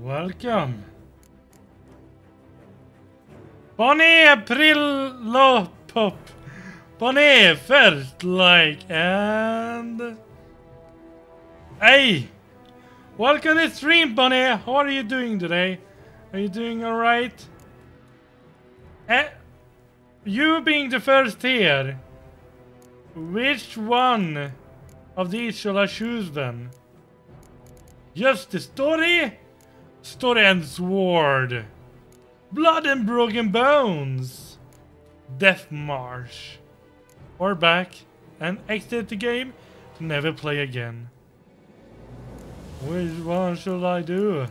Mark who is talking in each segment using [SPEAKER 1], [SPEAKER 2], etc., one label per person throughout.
[SPEAKER 1] Welcome. Bonnie April Pop. Bonnie first like and hey, welcome to the stream, Bonnie. How are you doing today? Are you doing all right? You being the first here, which one of these shall I choose then? Just the story? Story and sword. Blood and broken bones. Death March. Or back and exit the game to never play again. Which one shall I do?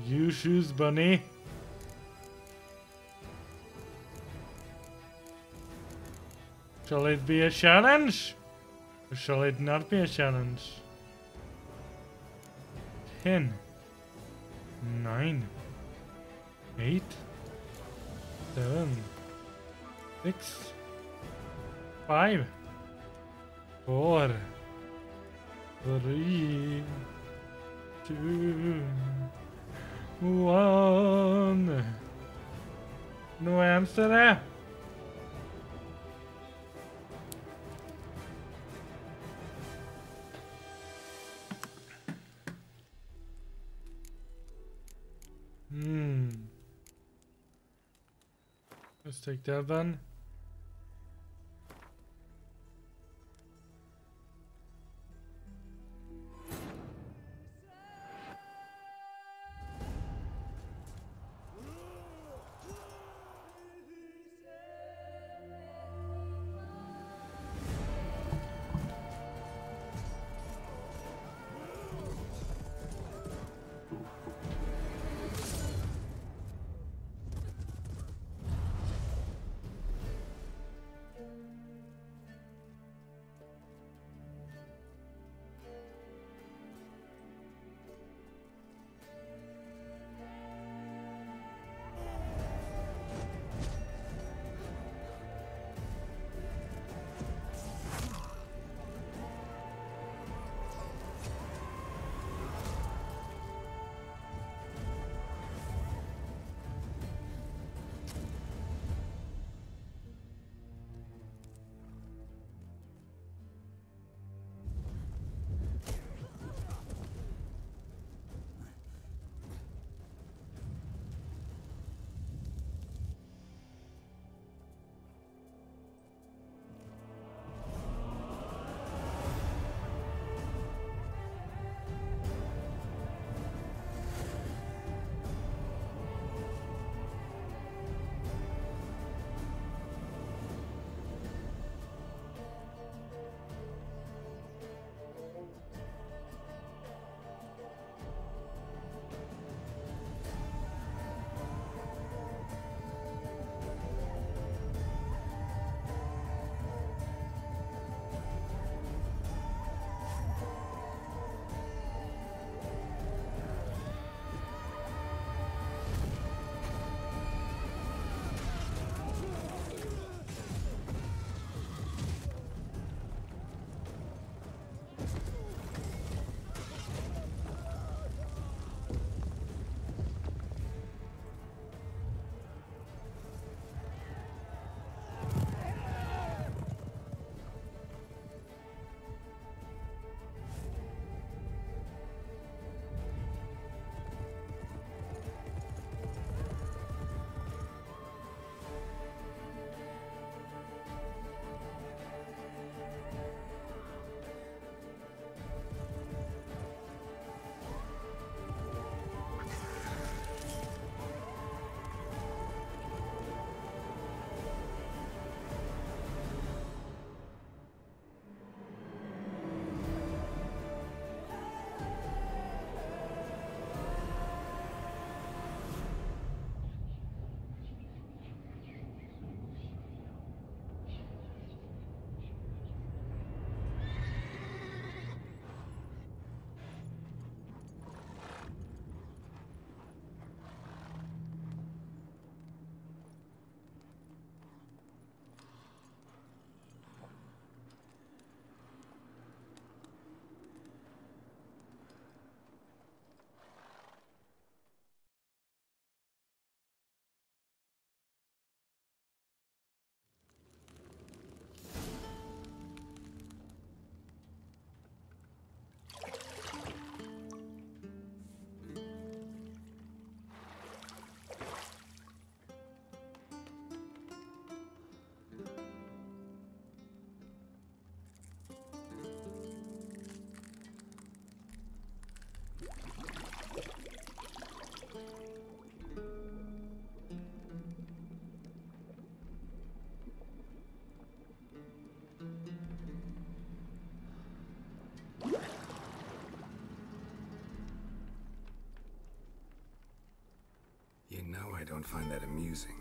[SPEAKER 1] You choose, Bunny. Shall it be a challenge? Or shall it not be a challenge? 10, 9, 8, 7, 6, 5, 4, 3, 2, 1. No answer there. Let's take that then.
[SPEAKER 2] don't find that amusing.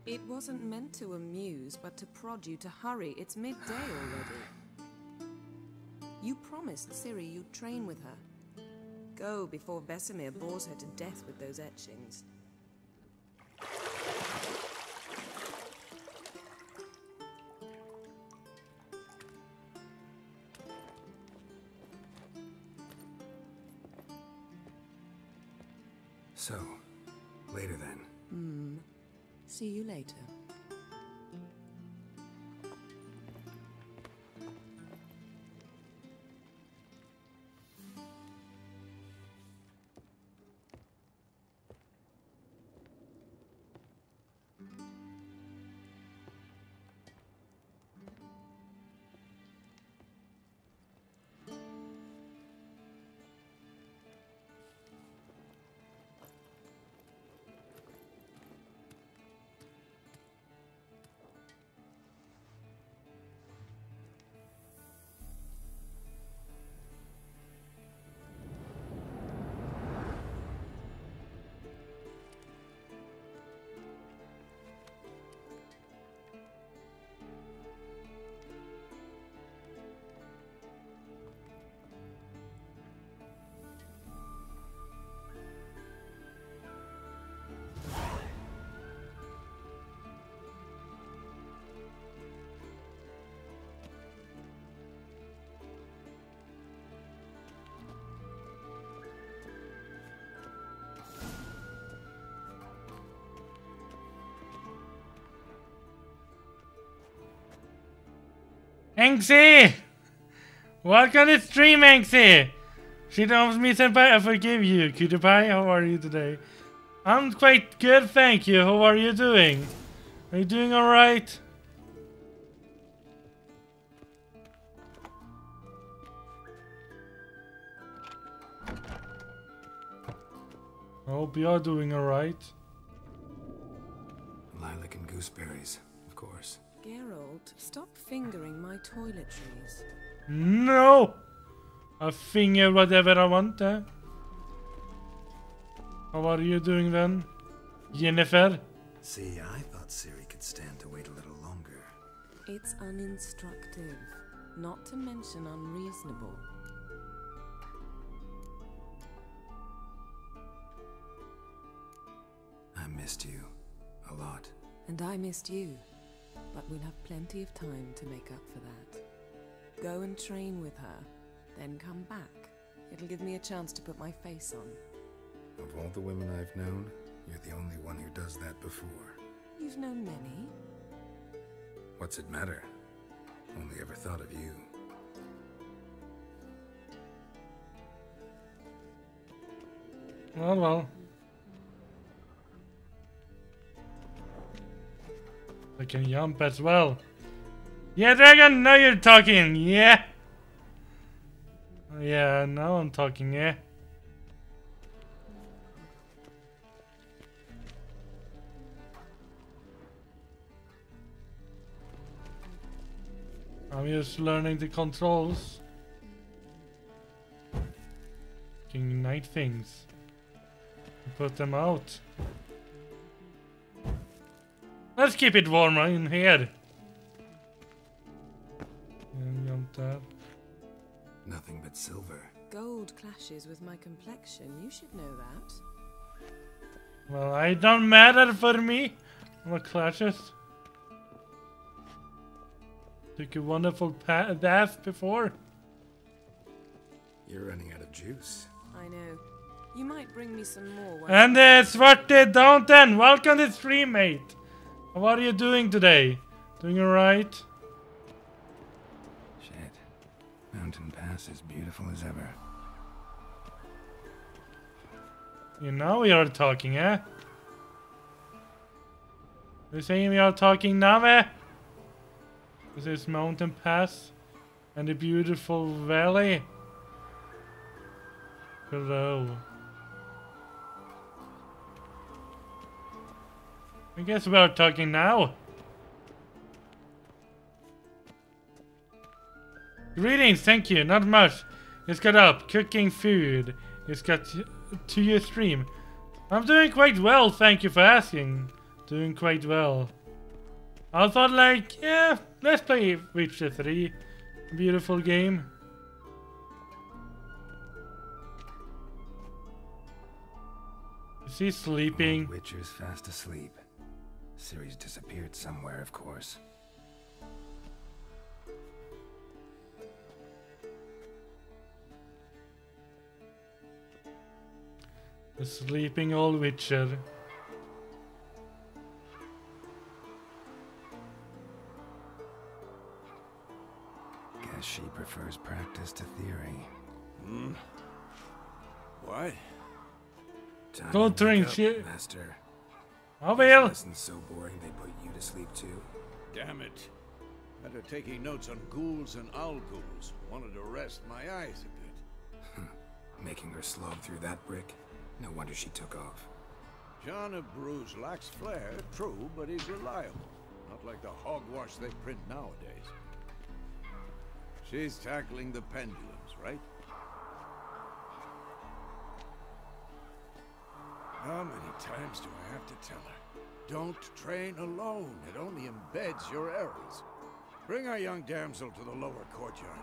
[SPEAKER 3] It wasn't meant to amuse, but to prod you to hurry. It's midday already. You promised Ciri you'd train with her. Go before Vesemir bores her to death with those etchings.
[SPEAKER 2] So, later then.
[SPEAKER 3] See you later.
[SPEAKER 1] Anxie! Welcome to stream, Anxie! She knows me, senpai, I forgive you. Cutie pie, how are you today? I'm quite good, thank you. How are you doing? Are you doing alright? I hope you are doing alright.
[SPEAKER 2] Lilac and gooseberries, of course.
[SPEAKER 3] Geralt, stop fingering my toiletries.
[SPEAKER 1] No! I finger whatever I want. How are you doing then, Jennifer?
[SPEAKER 2] See, I thought Ciri could stand to wait a little longer.
[SPEAKER 3] It's uninstructive, not to mention unreasonable.
[SPEAKER 2] I missed you a lot.
[SPEAKER 3] And I missed you, but we'll have plenty of time to make up for that. Go and train with her, then come back. It'll give me a chance to put my face on.
[SPEAKER 2] Of all the women I've known, you're the only one who does that before.
[SPEAKER 3] You've known many.
[SPEAKER 2] What's it matter? Only ever thought of you.
[SPEAKER 1] Well. I can jump as well. Yeah, Dragon, now you're talking, yeah. Yeah, now I'm talking, yeah. I'm just learning the controls. Can ignite things. Put them out. Let's keep it warm in here. And jump that.
[SPEAKER 2] Nothing but silver.
[SPEAKER 3] Gold clashes with my complexion. You should know that.
[SPEAKER 1] Well, it don't matter for me. What clashes? Took a wonderful bath before.
[SPEAKER 2] You're running out of juice.
[SPEAKER 3] I know. You might bring me some more.
[SPEAKER 1] And Svarte Downton, welcome to stream, mate. How are you doing today? Doing alright?
[SPEAKER 2] Shit. Mountain Pass is beautiful as ever.
[SPEAKER 1] You know we are talking, eh? You're saying we are talking now, eh? This is Mountain Pass and the beautiful valley. Hello. I guess we're talking now. Greetings, thank you, not much. Just got up, cooking food. Just got to your stream. I'm doing quite well, thank you for asking. Doing quite well. I thought like, yeah, let's play Witcher 3. Beautiful game. Is he sleeping?
[SPEAKER 2] Witcher's fast asleep. Ciri's disappeared somewhere, of course.
[SPEAKER 1] The sleeping old Witcher.
[SPEAKER 2] Guess she prefers practice to theory.
[SPEAKER 4] Hmm? What?
[SPEAKER 2] Time
[SPEAKER 1] Don't
[SPEAKER 2] to wake
[SPEAKER 1] drink
[SPEAKER 2] up,
[SPEAKER 1] shit.
[SPEAKER 2] Master.
[SPEAKER 1] I will.
[SPEAKER 2] Lesson's so boring they put you to sleep too.
[SPEAKER 4] Damn it. After taking notes on ghouls and owl ghouls, wanted to rest my eyes a bit.
[SPEAKER 2] Making her slog through that brick? No wonder she took off.
[SPEAKER 4] John of Bruges lacks flair, true, but he's reliable. Not like the hogwash they print nowadays. She's tackling the pendulums, right? How many times do I have to tell her? Don't train alone. It only embeds your errors. Bring our young damsel to the lower courtyard.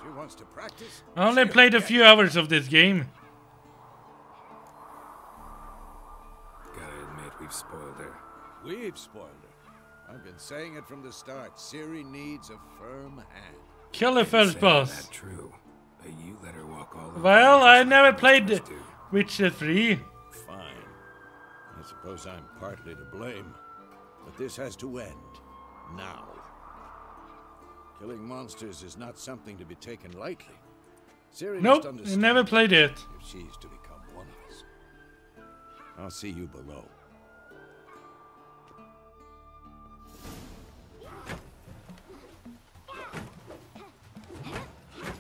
[SPEAKER 4] She wants to practice.
[SPEAKER 1] I only
[SPEAKER 4] She'll
[SPEAKER 1] played a
[SPEAKER 4] get
[SPEAKER 1] few hours of this game.
[SPEAKER 2] Gotta admit, we've spoiled her.
[SPEAKER 4] We've spoiled her. I've been saying it from the start. Ciri needs a firm hand.
[SPEAKER 1] Kill the first
[SPEAKER 2] Saying
[SPEAKER 1] boss.
[SPEAKER 2] that true, but you let her walk all over
[SPEAKER 1] Well,
[SPEAKER 2] you
[SPEAKER 1] I
[SPEAKER 2] just
[SPEAKER 1] never
[SPEAKER 2] like
[SPEAKER 1] played
[SPEAKER 2] you're supposed to.
[SPEAKER 1] Witcher 3.
[SPEAKER 4] Fine. I suppose I'm partly to blame. But this has to end. Now. Killing monsters is not something to be taken lightly. Ciri
[SPEAKER 1] Nope,
[SPEAKER 4] must
[SPEAKER 1] I
[SPEAKER 4] understand
[SPEAKER 1] never played it.
[SPEAKER 4] if she's to become one of us. I'll see you below.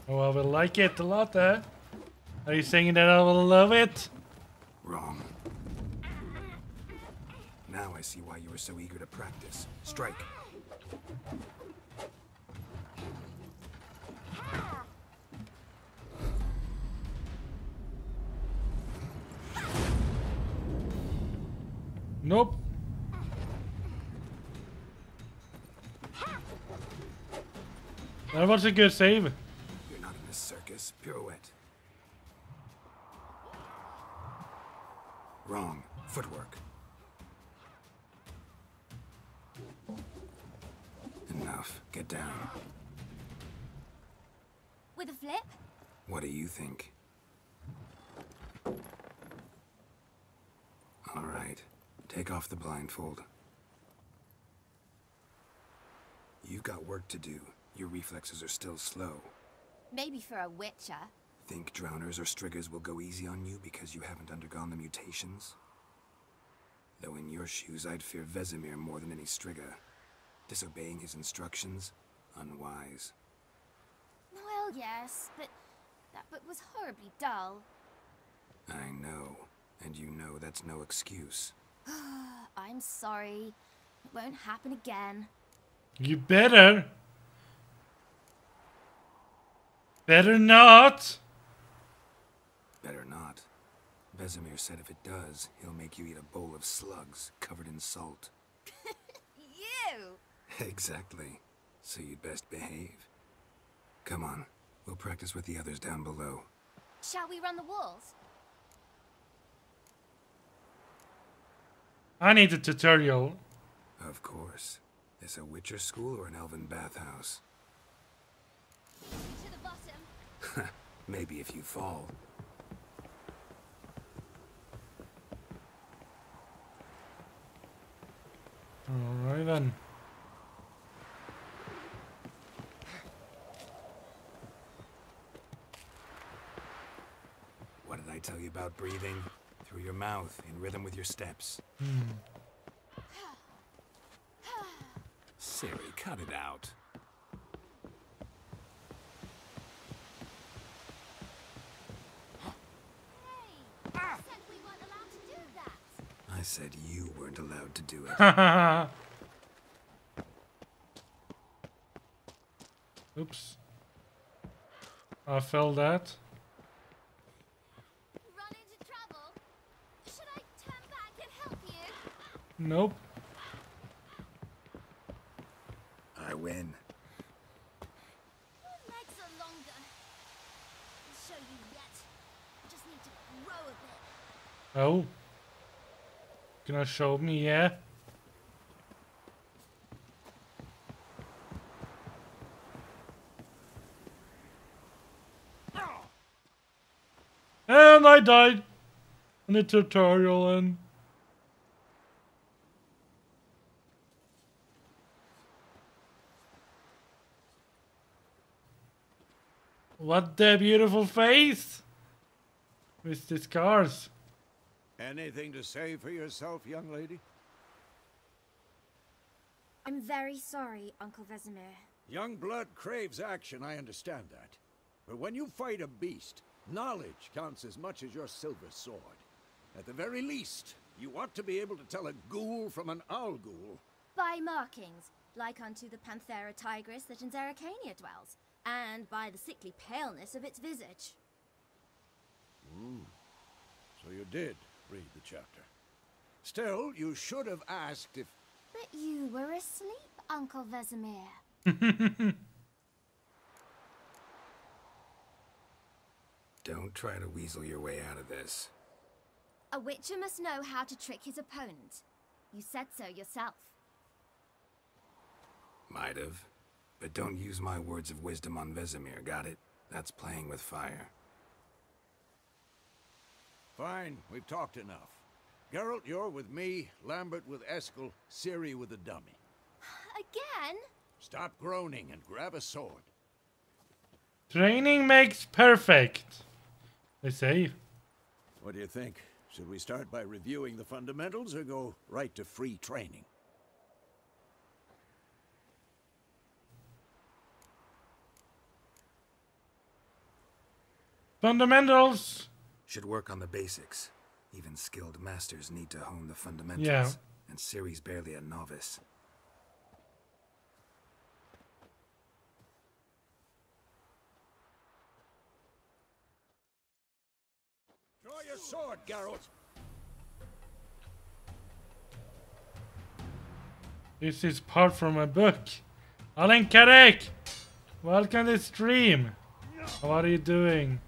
[SPEAKER 1] Oh, I will like it a lot, eh? Are you saying that I will love it?
[SPEAKER 2] Wrong. Now I see why you were so eager to practice. Strike.
[SPEAKER 1] Nope. That was a good save.
[SPEAKER 2] You're not in a circus. Pirouette. Wrong. Footwork. Enough. Get down.
[SPEAKER 5] With a flip?
[SPEAKER 2] What do you think? All right. Take off the blindfold. You've got work to do. Your reflexes are still slow.
[SPEAKER 5] Maybe for a witcher.
[SPEAKER 2] Think drowners or striggers will go easy on you because you haven't undergone the mutations? Though in your shoes, I'd fear Vesemir more than any strigger. Disobeying his instructions? Unwise.
[SPEAKER 5] Well, yes, but that book was horribly dull.
[SPEAKER 2] I know. And you know that's no excuse.
[SPEAKER 5] I'm sorry. It won't happen again.
[SPEAKER 1] You better. Better not.
[SPEAKER 2] Better not. Vesemir said if it does, he'll make you eat a bowl of slugs covered in salt.
[SPEAKER 5] You!
[SPEAKER 2] Exactly. So you'd best behave. Come on. We'll practice with the others down below.
[SPEAKER 5] Shall we run the walls?
[SPEAKER 1] I need a tutorial.
[SPEAKER 2] Of course. This a Witcher school or an elven bathhouse?
[SPEAKER 5] To the bottom.
[SPEAKER 2] Maybe if you fall.
[SPEAKER 1] Alright then.
[SPEAKER 2] What did I tell you about breathing? Through your mouth, in rhythm with your steps. Ciri, cut it out.
[SPEAKER 5] Hey! You said we weren't allowed to do that.
[SPEAKER 2] I said you weren't allowed to do it.
[SPEAKER 1] Oops. I felt that.
[SPEAKER 5] Run into trouble? Should I turn back and help you?
[SPEAKER 1] Nope.
[SPEAKER 2] I win.
[SPEAKER 5] Your legs are longer. I'll show you yet. I just need to grow a bit.
[SPEAKER 1] Oh. Gonna show me, yeah? And I died in the tutorial and what a beautiful face with the scars.
[SPEAKER 4] Anything to say for yourself, young lady?
[SPEAKER 5] I'm very sorry, Uncle Vesemir.
[SPEAKER 4] Young blood craves action, I understand that. But when you fight a beast, knowledge counts as much as your silver sword. At the very least, you ought to be able to tell a ghoul from an owl ghoul.
[SPEAKER 5] By markings, like unto the Panthera tigris that in Zeracania dwells, and by the sickly paleness of its visage.
[SPEAKER 4] So you did read the chapter. Still, you should have asked if...
[SPEAKER 5] But you were asleep, Uncle Vesemir.
[SPEAKER 2] Don't try to weasel your way out of this.
[SPEAKER 5] A witcher must know how to trick his opponent. You said so yourself.
[SPEAKER 2] Might have. But don't use my words of wisdom on Vesemir, got it? That's playing with fire.
[SPEAKER 4] Fine, we've talked enough. Geralt, you're with me, Lambert with Eskel, Ciri with the dummy.
[SPEAKER 5] Again?
[SPEAKER 4] Stop groaning and grab a sword.
[SPEAKER 1] Training makes perfect, they say.
[SPEAKER 4] What do you think? Should we start by reviewing the fundamentals or go right to free training?
[SPEAKER 1] Fundamentals.
[SPEAKER 2] Should work on the basics. Even skilled masters need to hone the fundamentals.
[SPEAKER 1] Yeah.
[SPEAKER 2] And Ciri's barely a novice.
[SPEAKER 4] Draw your sword, Geralt.
[SPEAKER 1] This is part from a book. Alan Karek, welcome to the stream. How are you doing?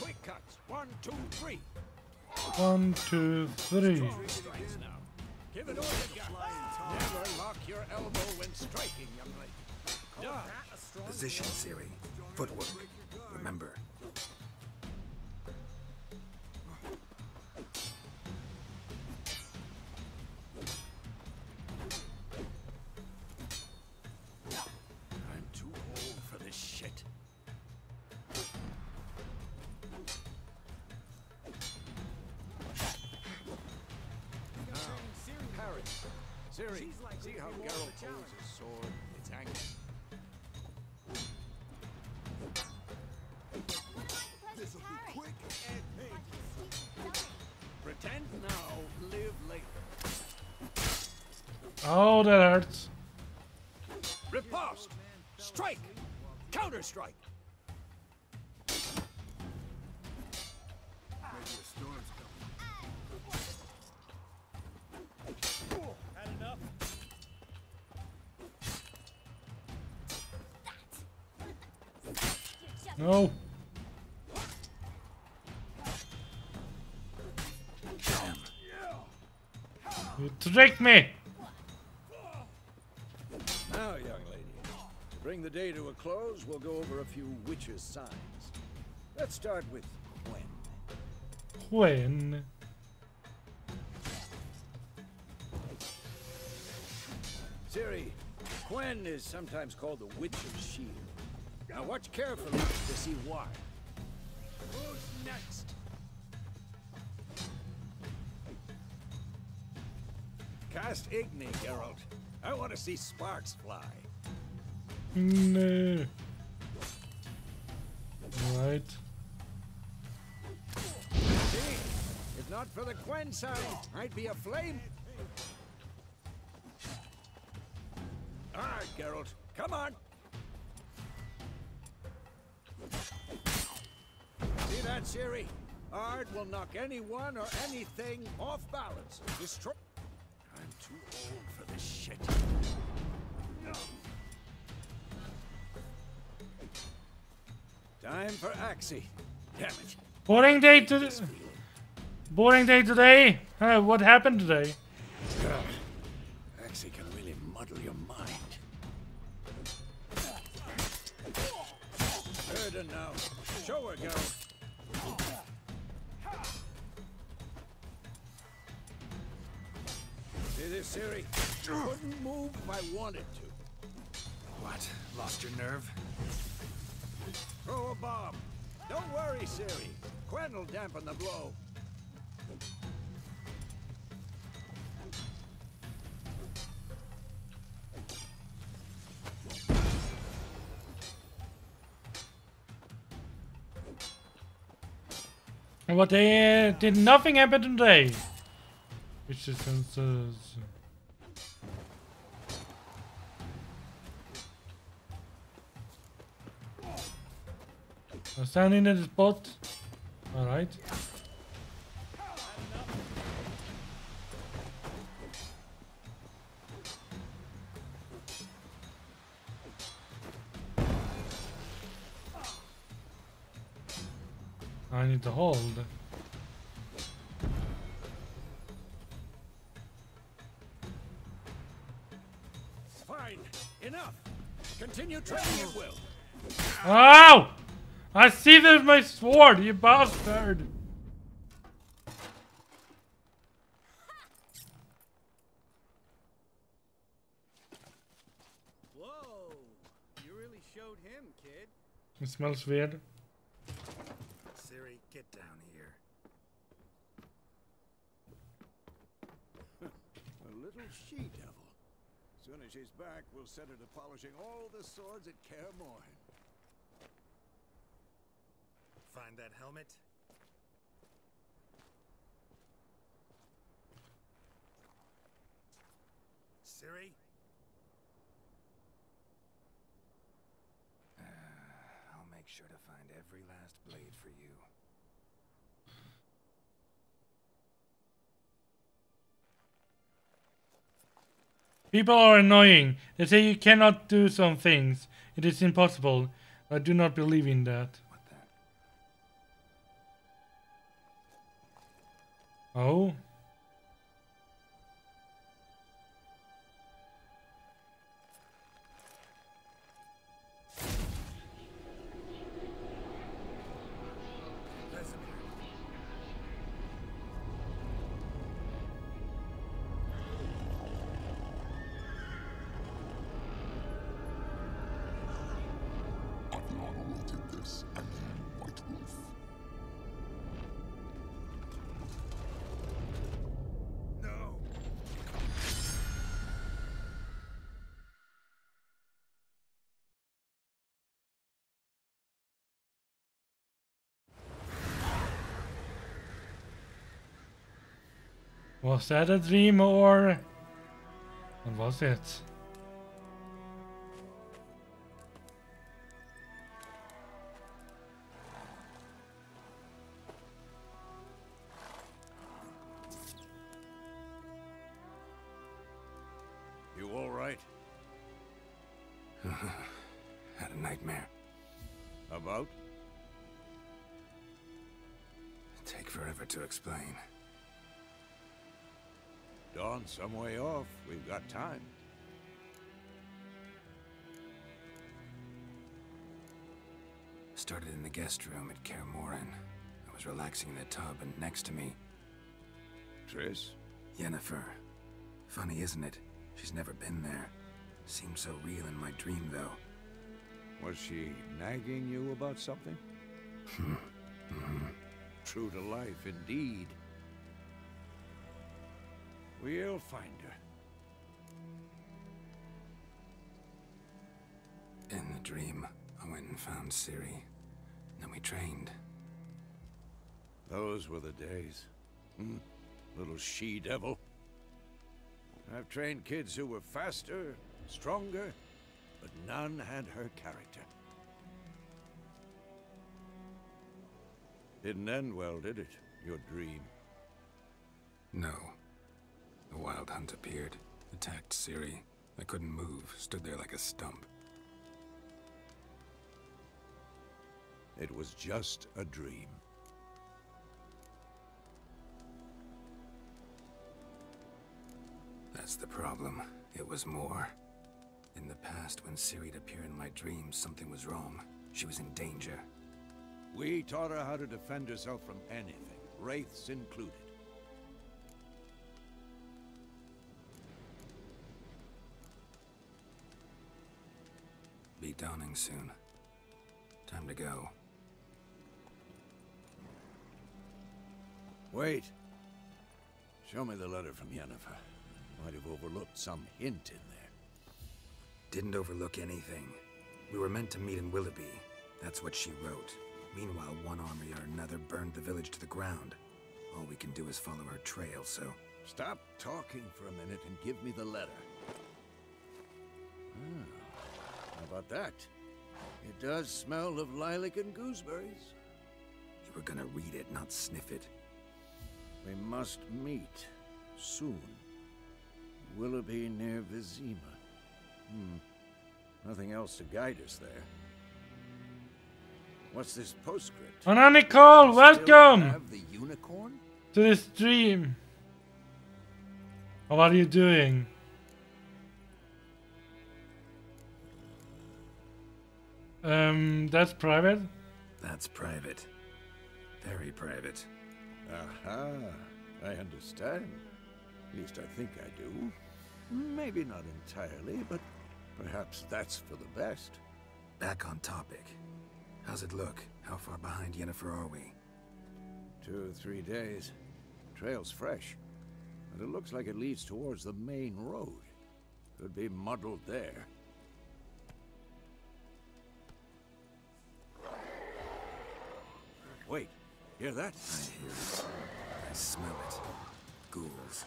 [SPEAKER 4] Quick cuts. 1, 2, 3.
[SPEAKER 1] 1, 2, 3.
[SPEAKER 4] Strikes now. Give it all you got. Never lock your elbow when striking, young lady. Dodge.
[SPEAKER 2] Position, Ciri. Footwork. Remember.
[SPEAKER 4] I'm too old for this shit. Parry. Ciri, see how Geralt holds his sword? It's angled.
[SPEAKER 5] This'll be quick and painless.
[SPEAKER 4] Pretend now, live later.
[SPEAKER 1] Oh, that hurts.
[SPEAKER 4] Riposte! Strike! Counter-strike!
[SPEAKER 1] No. You tricked me.
[SPEAKER 4] Now, young lady, to bring the day to a close, we'll go over a few witches' signs. Let's start with Gwen.
[SPEAKER 1] When?
[SPEAKER 4] Ciri, Gwen is sometimes called the Witch's Shield. Now watch carefully to see why. Who's next? Cast Igni, Geralt. I want to see sparks fly.
[SPEAKER 1] No. Alright.
[SPEAKER 4] See? If not for the Quen sign, I'd be aflame. Alright, Geralt. Come on. See that, Ciri? Ard will knock anyone or anything off balance. Destroy. I'm too old for this shit. Time for Axie. Damn it.
[SPEAKER 1] Boring day today. What happened today?
[SPEAKER 4] Axie can really muddle your mind. Burden now. Show her, Geralt. See this, Ciri? Couldn't move if I wanted to.
[SPEAKER 2] What? Lost your nerve?
[SPEAKER 4] Throw a bomb. Don't worry, Ciri. Quen will dampen the blow.
[SPEAKER 1] But they did nothing happen today. Which is I'm standing in the spot. Alright. I need to hold.
[SPEAKER 4] Fine. Enough. Continue training at will.
[SPEAKER 1] Ow! I see there's my sword, you bastard!
[SPEAKER 6] Whoa! You really showed him, kid.
[SPEAKER 1] It smells weird.
[SPEAKER 2] Ciri, get down here.
[SPEAKER 4] A little she-devil. Soon as she's back, we'll set her to polishing all the swords at Kaer Morhen.
[SPEAKER 2] Find that helmet? Ciri? I'll make sure to find every last blade for you.
[SPEAKER 1] People are annoying. They say you cannot do some things. It is impossible. I do not believe in that.
[SPEAKER 2] What the?
[SPEAKER 1] Oh? Was that a dream or what was it?
[SPEAKER 4] You all right?
[SPEAKER 2] Had a nightmare.
[SPEAKER 4] About?
[SPEAKER 2] Take forever to explain.
[SPEAKER 4] Dawn's some way off. We've got time.
[SPEAKER 2] Started in the guest room at Kaer Morhen. I was relaxing in the tub, and next to me,
[SPEAKER 4] Triss?
[SPEAKER 2] Yennefer. Funny, isn't it? She's never been there. Seemed so real in my dream, though.
[SPEAKER 4] Was she nagging you about something? True to life, indeed. We'll find her.
[SPEAKER 2] In the dream, I went and found Ciri. And we trained.
[SPEAKER 4] Those were the days. Little she-devil. I've trained kids who were faster, stronger, but none had her character. Didn't end well, did it? Your dream?
[SPEAKER 2] No. The wild hunt appeared, attacked Ciri. I couldn't move, stood there like a stump.
[SPEAKER 4] It was just a dream.
[SPEAKER 2] That's the problem. It was more. In the past, when Ciri'd appear in my dreams, something was wrong. She was in danger.
[SPEAKER 4] We taught her how to defend herself from anything, wraiths included.
[SPEAKER 2] Be dawning soon. Time to go.
[SPEAKER 4] Wait. Show me the letter from Yennefer. Might have overlooked some hint in there.
[SPEAKER 2] Didn't overlook anything. We were meant to meet in Willoughby. That's what she wrote. Meanwhile, one army or another burned the village to the ground. All we can do is follow her trail, so...
[SPEAKER 4] Stop talking for a minute and give me the letter. How about that? It does smell of lilac and gooseberries.
[SPEAKER 2] You were gonna read it, not sniff it.
[SPEAKER 4] We must meet soon. Willoughby near Vizima. Nothing else to guide us there. What's this postscript?
[SPEAKER 1] Anna Nicole, welcome
[SPEAKER 4] Have the unicorn?
[SPEAKER 1] to the stream. How are you doing? That's private.
[SPEAKER 2] That's private. Very private.
[SPEAKER 4] Aha, I understand. At least I think I do. Maybe not entirely, but perhaps that's for the best.
[SPEAKER 2] Back on topic. How's it look? How far behind Yennefer are we?
[SPEAKER 4] 2 or 3 days. Trail's fresh, but it looks like it leads towards the main road. Could be muddled there. Wait, hear that?
[SPEAKER 2] I hear it. I smell it. Ghouls.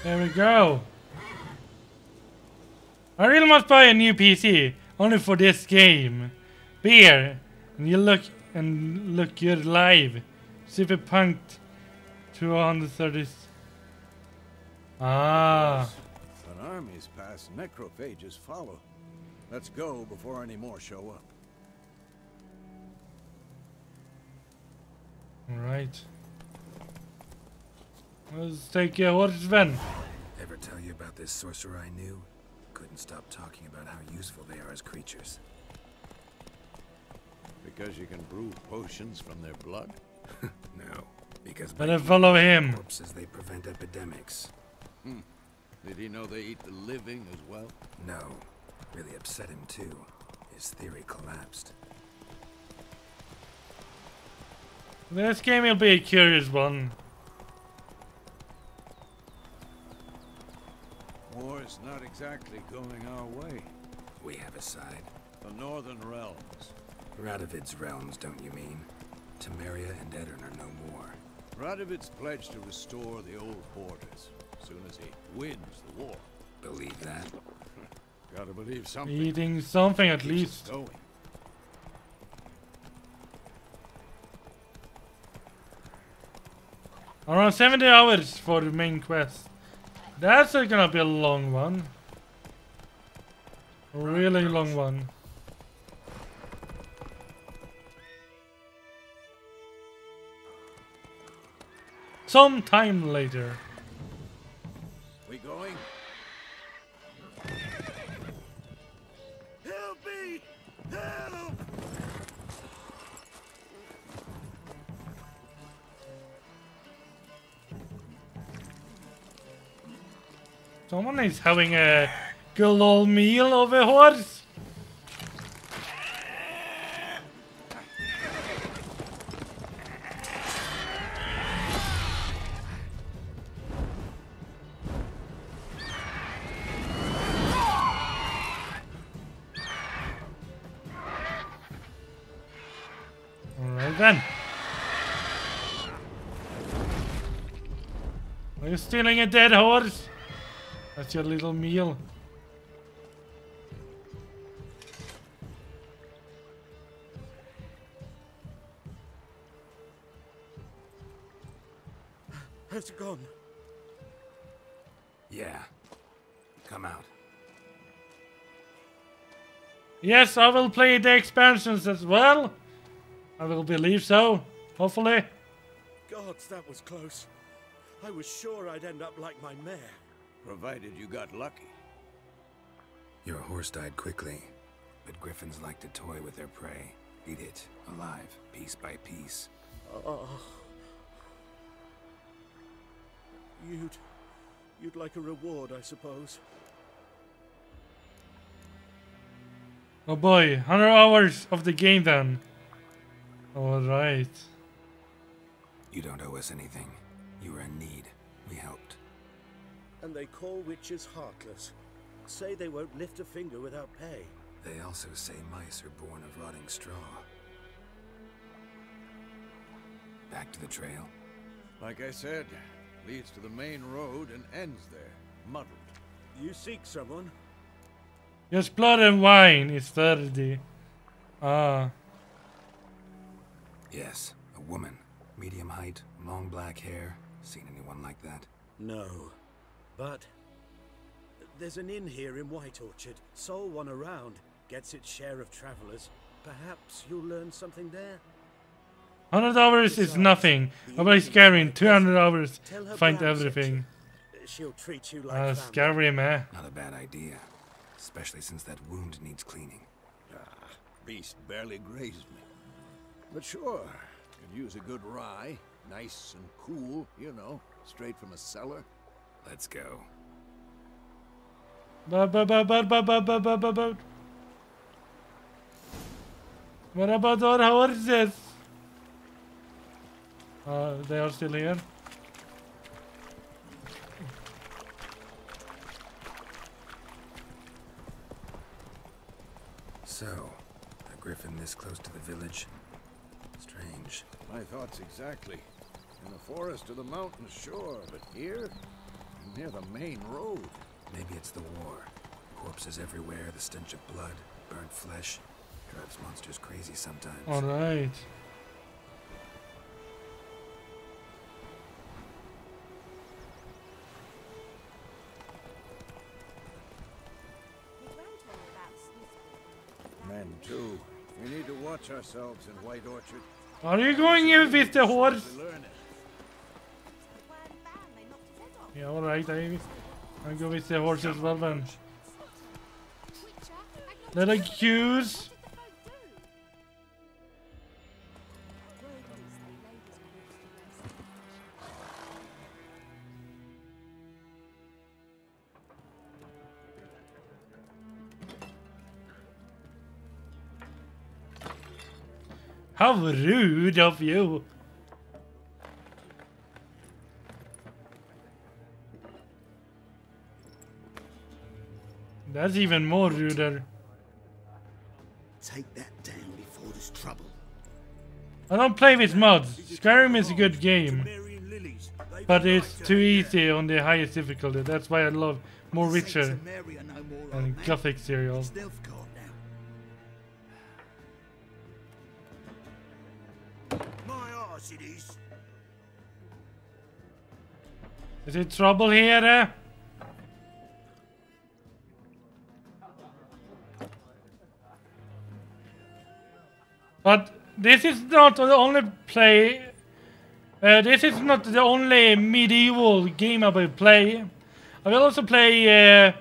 [SPEAKER 1] There we go. I really must buy a new PC only for this game. Beer, and you look good live. Cyberpunk 230. Ah.
[SPEAKER 4] When armies pass, necrophages follow. Let's go before any more show up.
[SPEAKER 1] All right. Let's take horse Sven.
[SPEAKER 2] Ever tell you about this sorcerer I knew? Couldn't stop talking about how useful they are as creatures.
[SPEAKER 4] Because you can brew potions from their blood?
[SPEAKER 2] No, because by
[SPEAKER 1] Better follow him.
[SPEAKER 2] corpses they prevent epidemics.
[SPEAKER 4] Did he know they eat the living as well?
[SPEAKER 2] No, really upset him too. His theory collapsed.
[SPEAKER 1] This game will be a curious one.
[SPEAKER 4] War's not exactly going our way.
[SPEAKER 2] We have a side.
[SPEAKER 4] The Northern Realms.
[SPEAKER 2] Radovid's realms, don't you mean? Temeria and Edirn are no more.
[SPEAKER 4] Radovid's pledged to restore the old borders as soon as he wins the war.
[SPEAKER 2] Believe that?
[SPEAKER 4] Gotta believe something.
[SPEAKER 1] Eating something at
[SPEAKER 4] Keeps
[SPEAKER 1] least.
[SPEAKER 4] us going.
[SPEAKER 1] Around 70 hours for the main quest. That's gonna be a long one. A really long one. some time later.
[SPEAKER 4] We going? Help me! Help!
[SPEAKER 1] Someone is having a good old meal of a horse. Alright then. Are you stealing a dead horse? That's your little meal.
[SPEAKER 6] Has it gone?
[SPEAKER 2] Yeah. Come out.
[SPEAKER 1] Yes, I will play the expansions as well. I will believe so, hopefully.
[SPEAKER 6] Gods, that was close. I was sure I'd end up like my mare.
[SPEAKER 4] Provided you got lucky.
[SPEAKER 2] Your horse died quickly, but griffins like to toy with their prey. Eat it, alive, piece by piece.
[SPEAKER 6] Oh. You'd like a reward, I suppose.
[SPEAKER 1] Oh boy, 100 hours of the game then. Alright.
[SPEAKER 2] You don't owe us anything. You were in need. We helped.
[SPEAKER 6] And they call witches heartless. Say they won't lift a finger without pay.
[SPEAKER 2] They also say mice are born of rotting straw. Back to the trail.
[SPEAKER 4] Like I said, leads to the main road and ends there, muddled.
[SPEAKER 6] You seek someone?
[SPEAKER 1] Just blood and wine is 30. Ah.
[SPEAKER 2] Yes, a woman. Medium height, long black hair. Seen anyone like that?
[SPEAKER 6] No. But there's an inn here in White Orchard. Sole one around. Gets its share of travelers. Perhaps you'll learn something there?
[SPEAKER 1] 100 hours is nothing. Nobody's carrying 200 hours to find everything.
[SPEAKER 6] She'll treat you like family.
[SPEAKER 1] Scary, man.
[SPEAKER 2] Not a bad idea. Especially since that wound needs cleaning.
[SPEAKER 4] Beast barely grazed me. But sure, could use a good rye. Nice and cool, you know, straight from a cellar.
[SPEAKER 2] Let's go.
[SPEAKER 1] What about our horses? They are still here.
[SPEAKER 2] So, a griffin this close to the village? Strange.
[SPEAKER 4] My thoughts exactly. In the forest or the mountains, sure, but here? Near the main road.
[SPEAKER 2] Maybe it's the war. Corpses everywhere, the stench of blood, burnt flesh. Drives monsters crazy sometimes.
[SPEAKER 1] Alright.
[SPEAKER 4] Men, too. We need to watch ourselves in White Orchard.
[SPEAKER 1] Are you going in with the horse?
[SPEAKER 4] To learn it.
[SPEAKER 1] Yeah, alright, I'll go with the horse as well then. Little cues. How rude of you. That's even more ruder.
[SPEAKER 7] Take that down before there's trouble.
[SPEAKER 1] I don't play with mods. Skyrim is a good game, but it's too easy on the highest difficulty. That's why I love more Witcher and Gothic serial. Is it trouble here? But this is not the only play This is not the only medieval game I will play. I will also play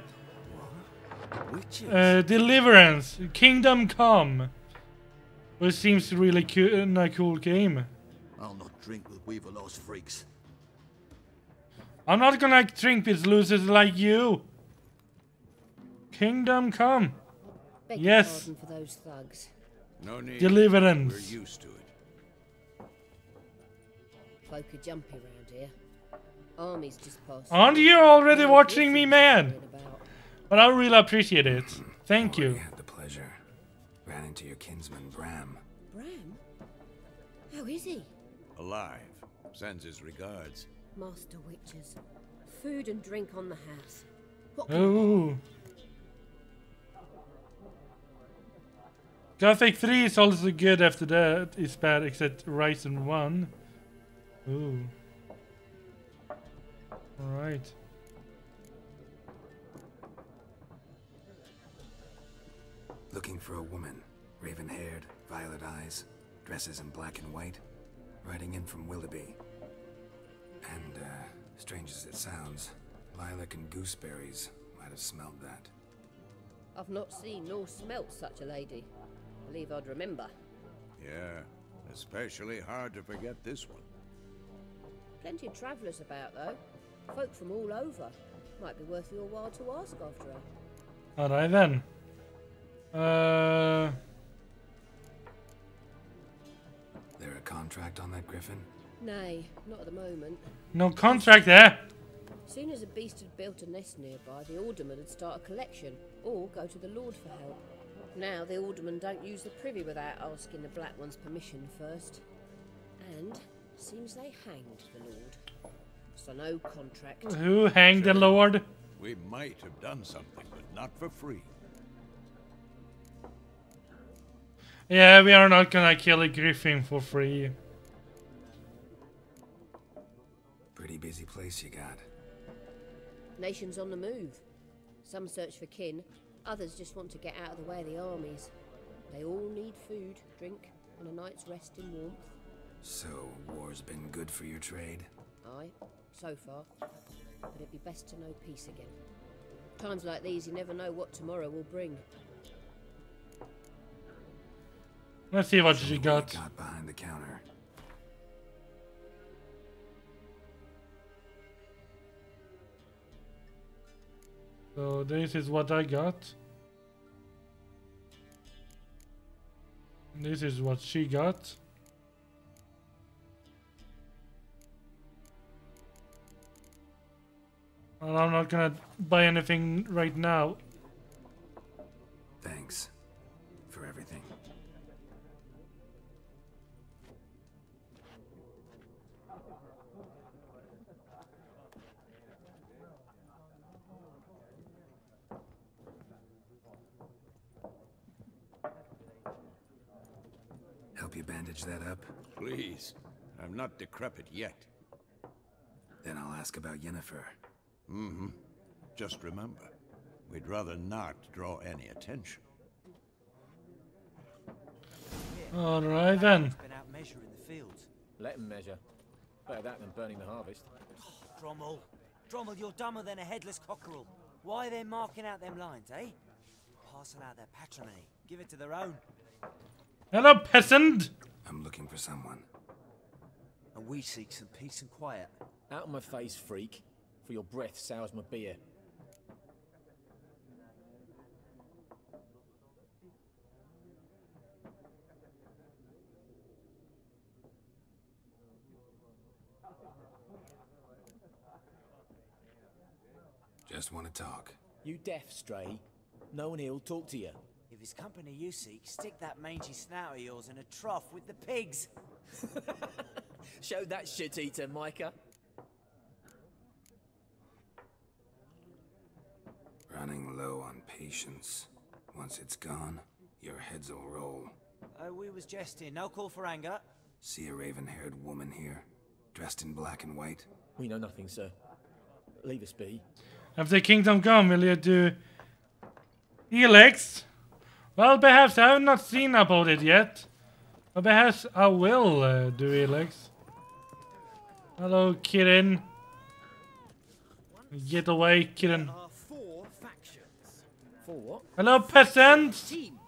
[SPEAKER 1] Deliverance, Kingdom Come, which seems really a cool game.
[SPEAKER 7] I'll not drink with Weaverlaw's freaks.
[SPEAKER 1] I'm not gonna drink with losers like you. Kingdom Come.
[SPEAKER 8] Beg
[SPEAKER 1] Yes.
[SPEAKER 8] pardon for those thugs.
[SPEAKER 4] No need.
[SPEAKER 1] Deliverance.
[SPEAKER 4] We're used to it.
[SPEAKER 8] Folk are jumpy round here. Armies just passed.
[SPEAKER 1] Aren't you already
[SPEAKER 8] through.
[SPEAKER 1] watching me, man?
[SPEAKER 8] About.
[SPEAKER 1] But I really appreciate it. Thank
[SPEAKER 2] Already
[SPEAKER 1] you.
[SPEAKER 2] had the pleasure. Ran into your kinsman, Bram.
[SPEAKER 8] Bram? How is he?
[SPEAKER 4] Alive. Sends his regards.
[SPEAKER 8] Master witches. Food and drink on the house. What
[SPEAKER 1] Oh. Gothic 3 is also good after that. It's bad except Ryzen 1. Ooh. Alright.
[SPEAKER 2] Looking for a woman. Raven-haired, violet eyes, dresses in black and white. Riding in from Willoughby. And, strange as it sounds, lilac and gooseberries might have smelled that.
[SPEAKER 8] I've not seen nor smelt such a lady. Believe I'd remember.
[SPEAKER 4] Yeah, especially hard to forget this one.
[SPEAKER 8] Plenty of travellers about, though. Folk from all over. Might be worth your while to ask after her.
[SPEAKER 1] Alright then.
[SPEAKER 2] There a contract on that griffin?
[SPEAKER 8] Nay, not at the moment.
[SPEAKER 1] No contract there.
[SPEAKER 8] Soon as a beast had built a nest nearby, the alderman would start a collection, or go to the Lord for help. Now the aldermen don't use the privy without asking the Black One's permission first. And seems they hanged the Lord. So no contract.
[SPEAKER 1] Who hanged the Lord?
[SPEAKER 4] We might have done something, but not for free.
[SPEAKER 1] Yeah, we are not gonna kill a griffin for free.
[SPEAKER 2] Pretty busy place you got.
[SPEAKER 8] Nations on the move. Some search for kin, others just want to get out of the way of the armies. They all need food, drink, and a night's rest in warmth.
[SPEAKER 2] So, war's been good for your trade?
[SPEAKER 8] Aye, so far. But it'd be best to know peace again. Times like these, you never know what tomorrow will bring.
[SPEAKER 1] Let's see what she got.
[SPEAKER 2] Got behind the counter.
[SPEAKER 1] So this is what I got. This is what she got. And I'm not gonna buy anything right now.
[SPEAKER 2] Thanks for everything. Help you bandage that up?
[SPEAKER 4] Please. I'm not decrepit yet.
[SPEAKER 2] Then I'll ask about Yennefer.
[SPEAKER 4] Mm-hmm. Just remember, we'd rather not draw any attention.
[SPEAKER 1] Alright then.
[SPEAKER 9] Been out measuring the fields.
[SPEAKER 10] Let them measure. Better that than burning the harvest.
[SPEAKER 9] Drommel. Drommel, you're dumber than a headless cockerel. Why are they marking out them lines, eh? Parcel out their patrimony. Give it to their own.
[SPEAKER 1] Hello, peasant!
[SPEAKER 2] I'm looking for someone.
[SPEAKER 9] And we seek some peace and quiet.
[SPEAKER 10] Out of my face, freak. For your breath sours my beer.
[SPEAKER 2] Just want to talk.
[SPEAKER 10] You deaf, stray? No one here'll talk to you.
[SPEAKER 9] If it's company you seek, stick that mangy snout of yours in a trough with the pigs.
[SPEAKER 10] Show that shit-eater, Micah.
[SPEAKER 2] Running low on patience. Once it's gone, your heads will roll.
[SPEAKER 9] We was jesting. No call for anger.
[SPEAKER 2] See a raven-haired woman here, dressed in black and white?
[SPEAKER 10] We know nothing, sir. Leave us be.
[SPEAKER 1] After Kingdom Come, will you do Elex? Well, perhaps I have not seen about it yet. But perhaps I will do Elex. Hello, Kirin. Get away, Kirin.
[SPEAKER 11] There are 4 factions.
[SPEAKER 10] 4 what?
[SPEAKER 1] Hello, peasants.
[SPEAKER 11] Team.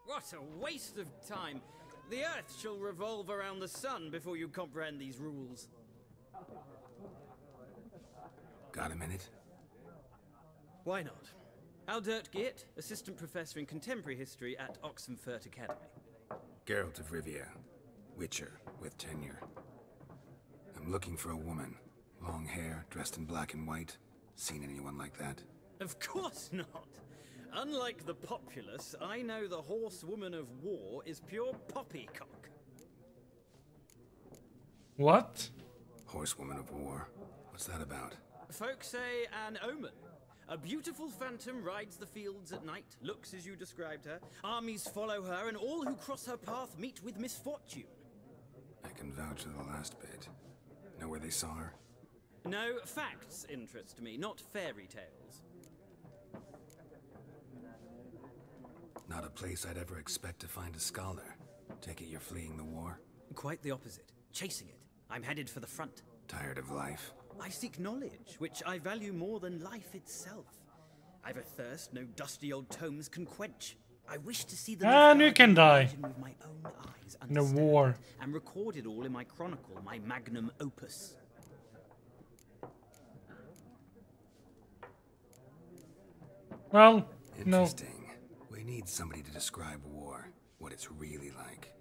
[SPEAKER 11] What a waste of time. The Earth shall revolve around the sun before you comprehend these rules.
[SPEAKER 2] Got a minute?
[SPEAKER 11] Why not? Aldert Geert, Assistant Professor in Contemporary History at Oxenfurt Academy.
[SPEAKER 2] Geralt of Rivia. Witcher, with tenure. I'm looking for a woman. Long hair, dressed in black and white. Seen anyone like that?
[SPEAKER 11] Of course not. Unlike the populace, I know the horsewoman of war is pure poppycock.
[SPEAKER 1] What?
[SPEAKER 2] Horsewoman of war? What's that about?
[SPEAKER 11] Folks say an omen. A beautiful phantom rides the fields at night, looks as you described her. Armies follow her, and all who cross her path meet with misfortune.
[SPEAKER 2] I can vouch for the last bit. Know where they saw her?
[SPEAKER 11] No, facts interest me, not fairy tales.
[SPEAKER 2] Not a place I'd ever expect to find a scholar. Take it you're fleeing the war?
[SPEAKER 11] Quite the opposite. Chasing it. I'm headed for the front.
[SPEAKER 2] Tired of life?
[SPEAKER 11] I seek knowledge, which I value more than life itself. I've a thirst no dusty old tomes can quench. I wish to see the
[SPEAKER 1] And you can die
[SPEAKER 11] with my own eyes,
[SPEAKER 1] in a war.
[SPEAKER 11] and record it all in my chronicle, my magnum opus.
[SPEAKER 1] Well, no.
[SPEAKER 2] Interesting. We need somebody to describe war, what it's really like.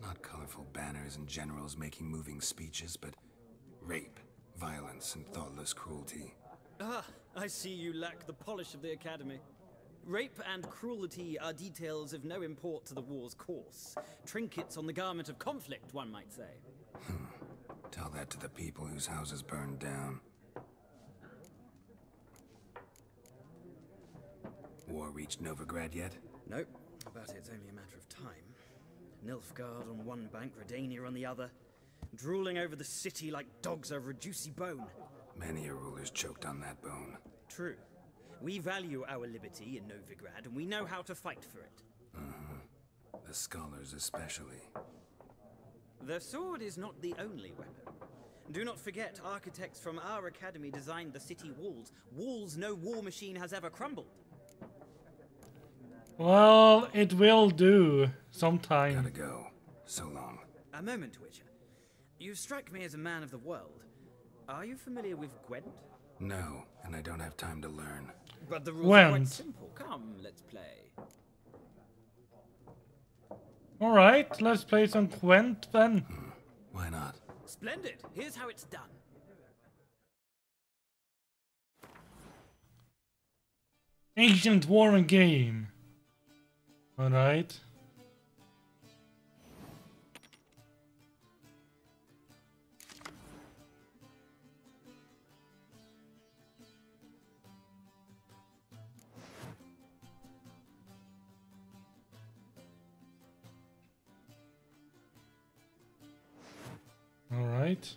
[SPEAKER 2] Not colorful banners and generals making moving speeches, but rape, violence, and thoughtless cruelty.
[SPEAKER 11] Ah, I see you lack the polish of the Academy. Rape and cruelty are details of no import to the war's course. Trinkets on the garment of conflict, one might say.
[SPEAKER 2] Tell that to the people whose houses burned down. War reached Novigrad yet?
[SPEAKER 11] Nope, but it's only a matter of time. Nilfgaard on one bank, Redania on the other, drooling over the city like dogs over a juicy bone.
[SPEAKER 2] Many a ruler's choked on that bone.
[SPEAKER 11] True. We value our liberty in Novigrad, and we know how to fight for it.
[SPEAKER 2] The scholars especially.
[SPEAKER 11] The sword is not the only weapon. Do not forget, architects from our academy designed the city walls. Walls no war machine has ever crumbled.
[SPEAKER 1] Well, it will do sometime.
[SPEAKER 2] Gotta go. So long.
[SPEAKER 11] A moment, Witcher. You strike me as a man of the world. Are you familiar with Gwent?
[SPEAKER 2] No, and I don't have time to learn.
[SPEAKER 11] But the rules are quite
[SPEAKER 1] Gwent.
[SPEAKER 11] simple. Come, let's play.
[SPEAKER 1] Alright, let's play some Gwent then.
[SPEAKER 2] Why not?
[SPEAKER 11] Splendid. Here's how it's done.
[SPEAKER 1] Ancient Warren game. Alright. Alright.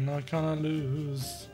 [SPEAKER 1] not gonna lose.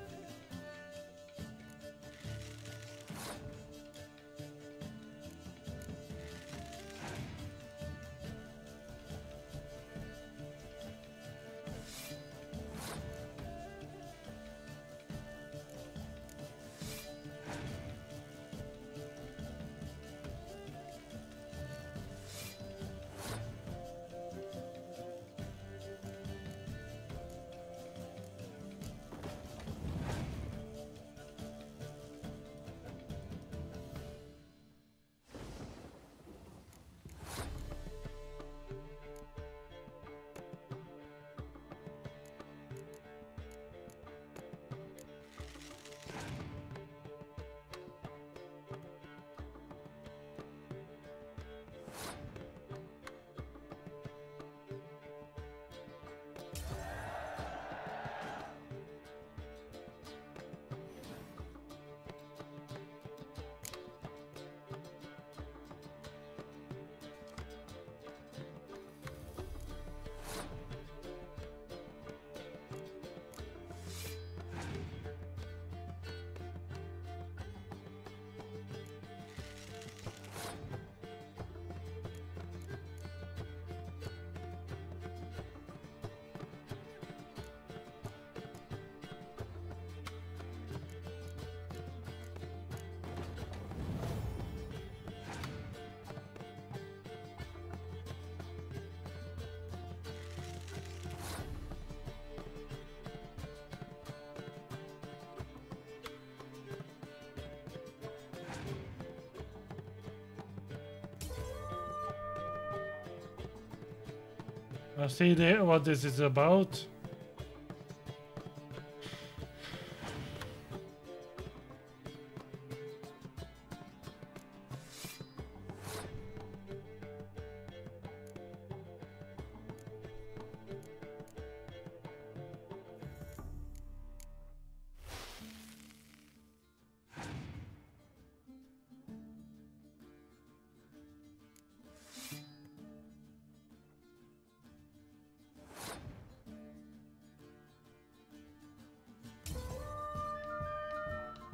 [SPEAKER 1] I see what this is about.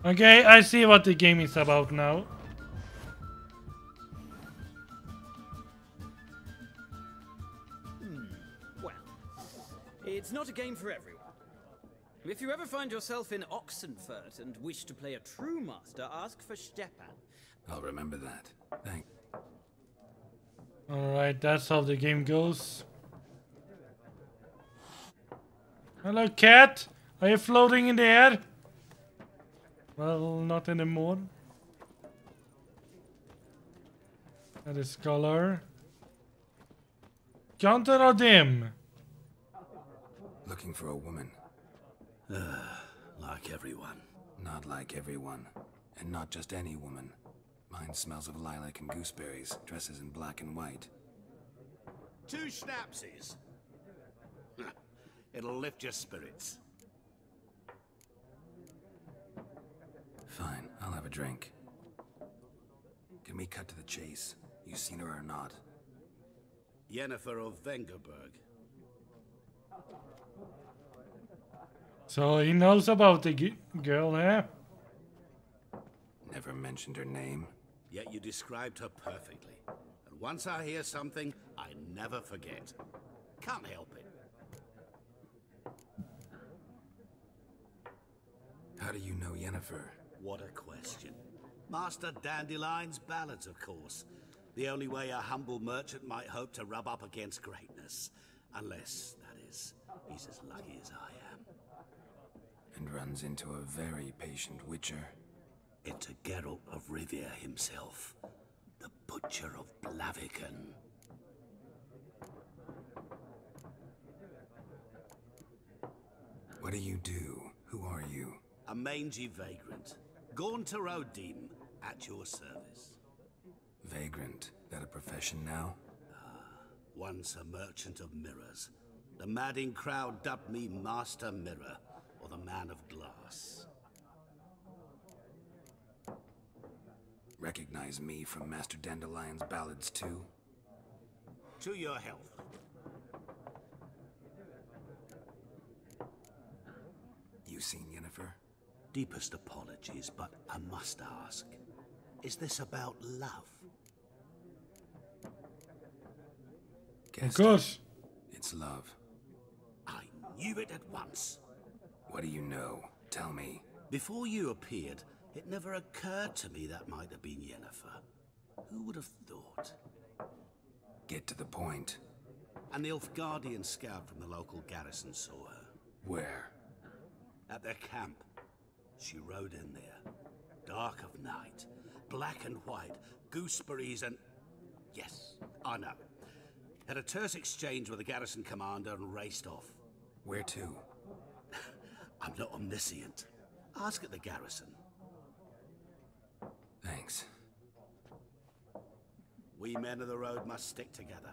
[SPEAKER 1] Okay, I see what the game is about now.
[SPEAKER 11] Well, it's not a game for everyone. If you ever find yourself in Oxenfurt and wish to play a true master, ask for Stepan.
[SPEAKER 2] I'll remember that. Thanks.
[SPEAKER 1] Alright, that's how the game goes. Hello, cat. Are you floating in the air? Well, not anymore. That is color. Counter or dim?
[SPEAKER 2] Looking for a woman.
[SPEAKER 7] Like everyone.
[SPEAKER 2] Not like everyone. And not just any woman. Mine smells of lilac and gooseberries, dresses in black and white.
[SPEAKER 7] 2 schnapsies. It'll lift your spirits.
[SPEAKER 2] Fine, I'll have a drink. Can we cut to the chase? You seen her or not?
[SPEAKER 7] Yennefer of Vengerberg.
[SPEAKER 1] So he knows about the girl, eh?
[SPEAKER 2] Never mentioned her name.
[SPEAKER 7] Yet you described her perfectly. And once I hear something, I never forget. Can't help it.
[SPEAKER 2] How do you know Yennefer?
[SPEAKER 7] What a question. Master Dandelion's ballads, of course. The only way a humble merchant might hope to rub up against greatness. Unless, that is, he's as lucky as I am.
[SPEAKER 2] And runs into a very patient witcher.
[SPEAKER 7] Into Geralt of Rivia himself. The Butcher of Blaviken.
[SPEAKER 2] What do you do? Who are you?
[SPEAKER 7] A mangy vagrant. Gone to Rodim, at your service.
[SPEAKER 2] Vagrant. That a profession now?
[SPEAKER 7] Once a merchant of mirrors. The madding crowd dubbed me Master Mirror, or the Man of Glass.
[SPEAKER 2] Recognize me from Master Dandelion's ballads too?
[SPEAKER 7] To your health.
[SPEAKER 2] you seen Yennefer?
[SPEAKER 7] Deepest apologies, but I must ask. Is this about love?
[SPEAKER 1] Of course.
[SPEAKER 2] It's love.
[SPEAKER 7] I knew it at once.
[SPEAKER 2] What do you know? Tell me.
[SPEAKER 7] Before you appeared, it never occurred to me that might have been Yennefer. Who would have thought?
[SPEAKER 2] Get to the point.
[SPEAKER 7] An Nilfgaardian scout from the local garrison saw her.
[SPEAKER 2] Where?
[SPEAKER 7] At their camp. She rode in there. Dark of night. Black and white. Gooseberries and... Yes, I know. Had a terse exchange with the garrison commander and raced off.
[SPEAKER 2] Where to?
[SPEAKER 7] I'm not omniscient. Ask at the garrison.
[SPEAKER 2] Thanks.
[SPEAKER 7] We men of the road must stick together.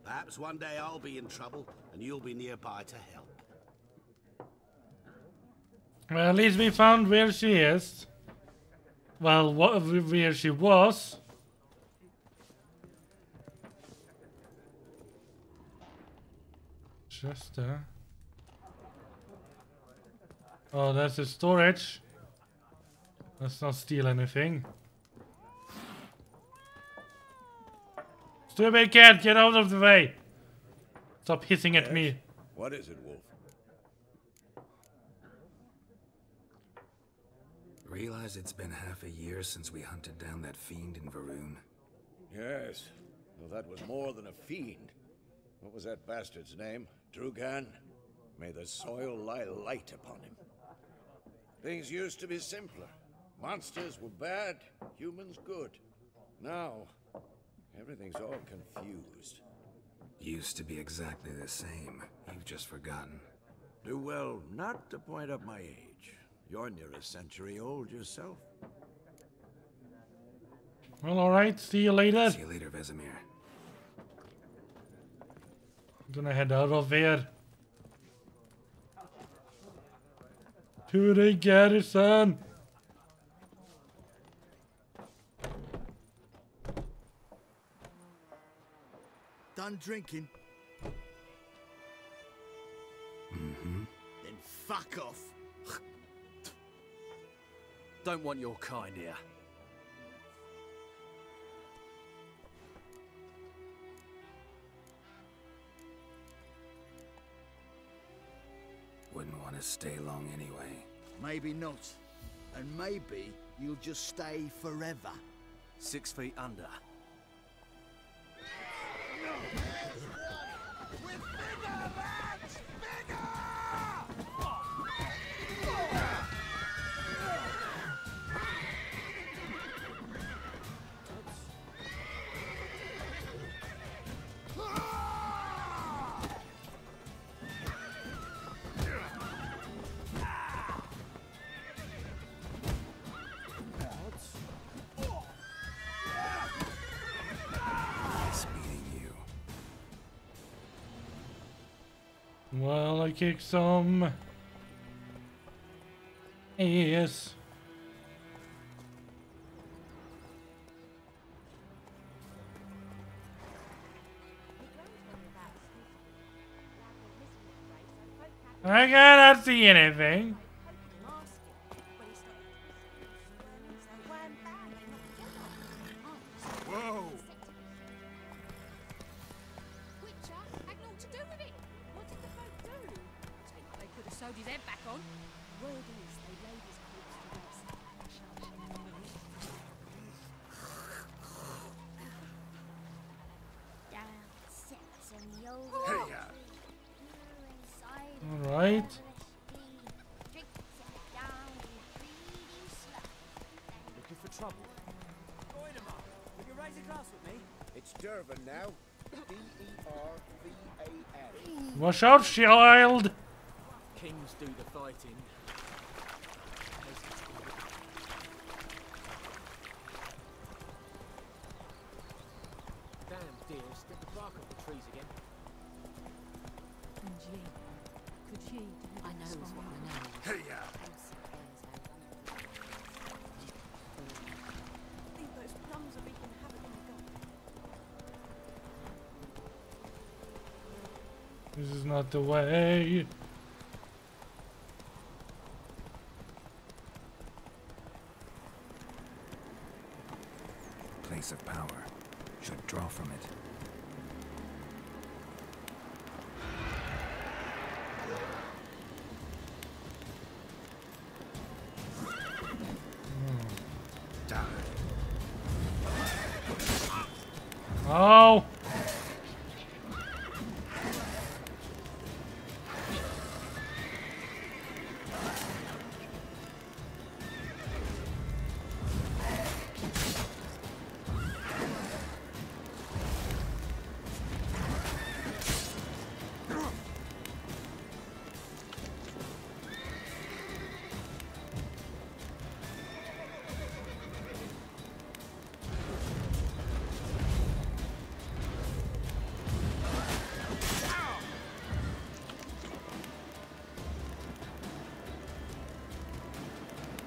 [SPEAKER 7] Perhaps one day I'll be in trouble and you'll be nearby to help.
[SPEAKER 1] Well, at least we found where she is. Well, where she was. Just there. Oh, that's the storage. Let's not steal anything. Stupid cat, get out of the way! Stop hissing at me.
[SPEAKER 4] What is it, Wolf?
[SPEAKER 2] Realize it's been half a year since we hunted down that fiend in Varun.
[SPEAKER 4] Yes. Well, that was more than a fiend. What was that bastard's name? Drugan? May the soil lie light upon him. Things used to be simpler. Monsters were bad, humans good. Now, everything's all confused.
[SPEAKER 2] Used to be exactly the same. You've just forgotten.
[SPEAKER 4] Do well not to point up my age. You're near a century old yourself.
[SPEAKER 1] Well, alright, see you later.
[SPEAKER 2] See you later, Vesemir.
[SPEAKER 1] I'm gonna head out of here. To the garrison.
[SPEAKER 12] Done drinking?
[SPEAKER 2] Mm-hmm.
[SPEAKER 12] Then fuck off. Don't want your kind here.
[SPEAKER 2] Wouldn't want to stay long anyway.
[SPEAKER 12] Maybe not. And maybe you'll just stay forever. 6 feet under.
[SPEAKER 1] Well, I kicked some ass. I cannot see anything.
[SPEAKER 12] Whoa!
[SPEAKER 13] Sewed his head back on. Word is they laid his corpse to
[SPEAKER 1] rest. All right.
[SPEAKER 9] Looking for trouble? Goidemar, will you raise a glass with me?
[SPEAKER 4] It's Dervan now. D-E-R-V-A-N.
[SPEAKER 1] Watch out, child!
[SPEAKER 12] Kings do the fighting. Damn deer, strip the bark off the trees again.
[SPEAKER 13] And ye, could ye do
[SPEAKER 3] I know what I know.
[SPEAKER 12] Hey-ya!
[SPEAKER 13] Leave those plums of wreaking havoc in the garden.
[SPEAKER 1] This is not the way.
[SPEAKER 2] Should draw from it.
[SPEAKER 1] Oh!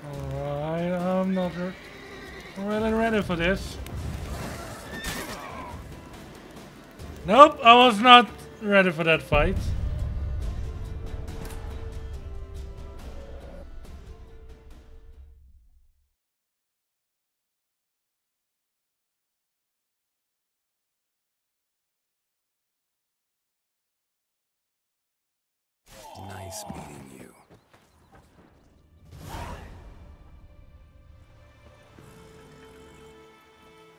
[SPEAKER 1] Alright, I'm not really ready for this. Nope, I was not ready for that fight.
[SPEAKER 2] Nice meeting you.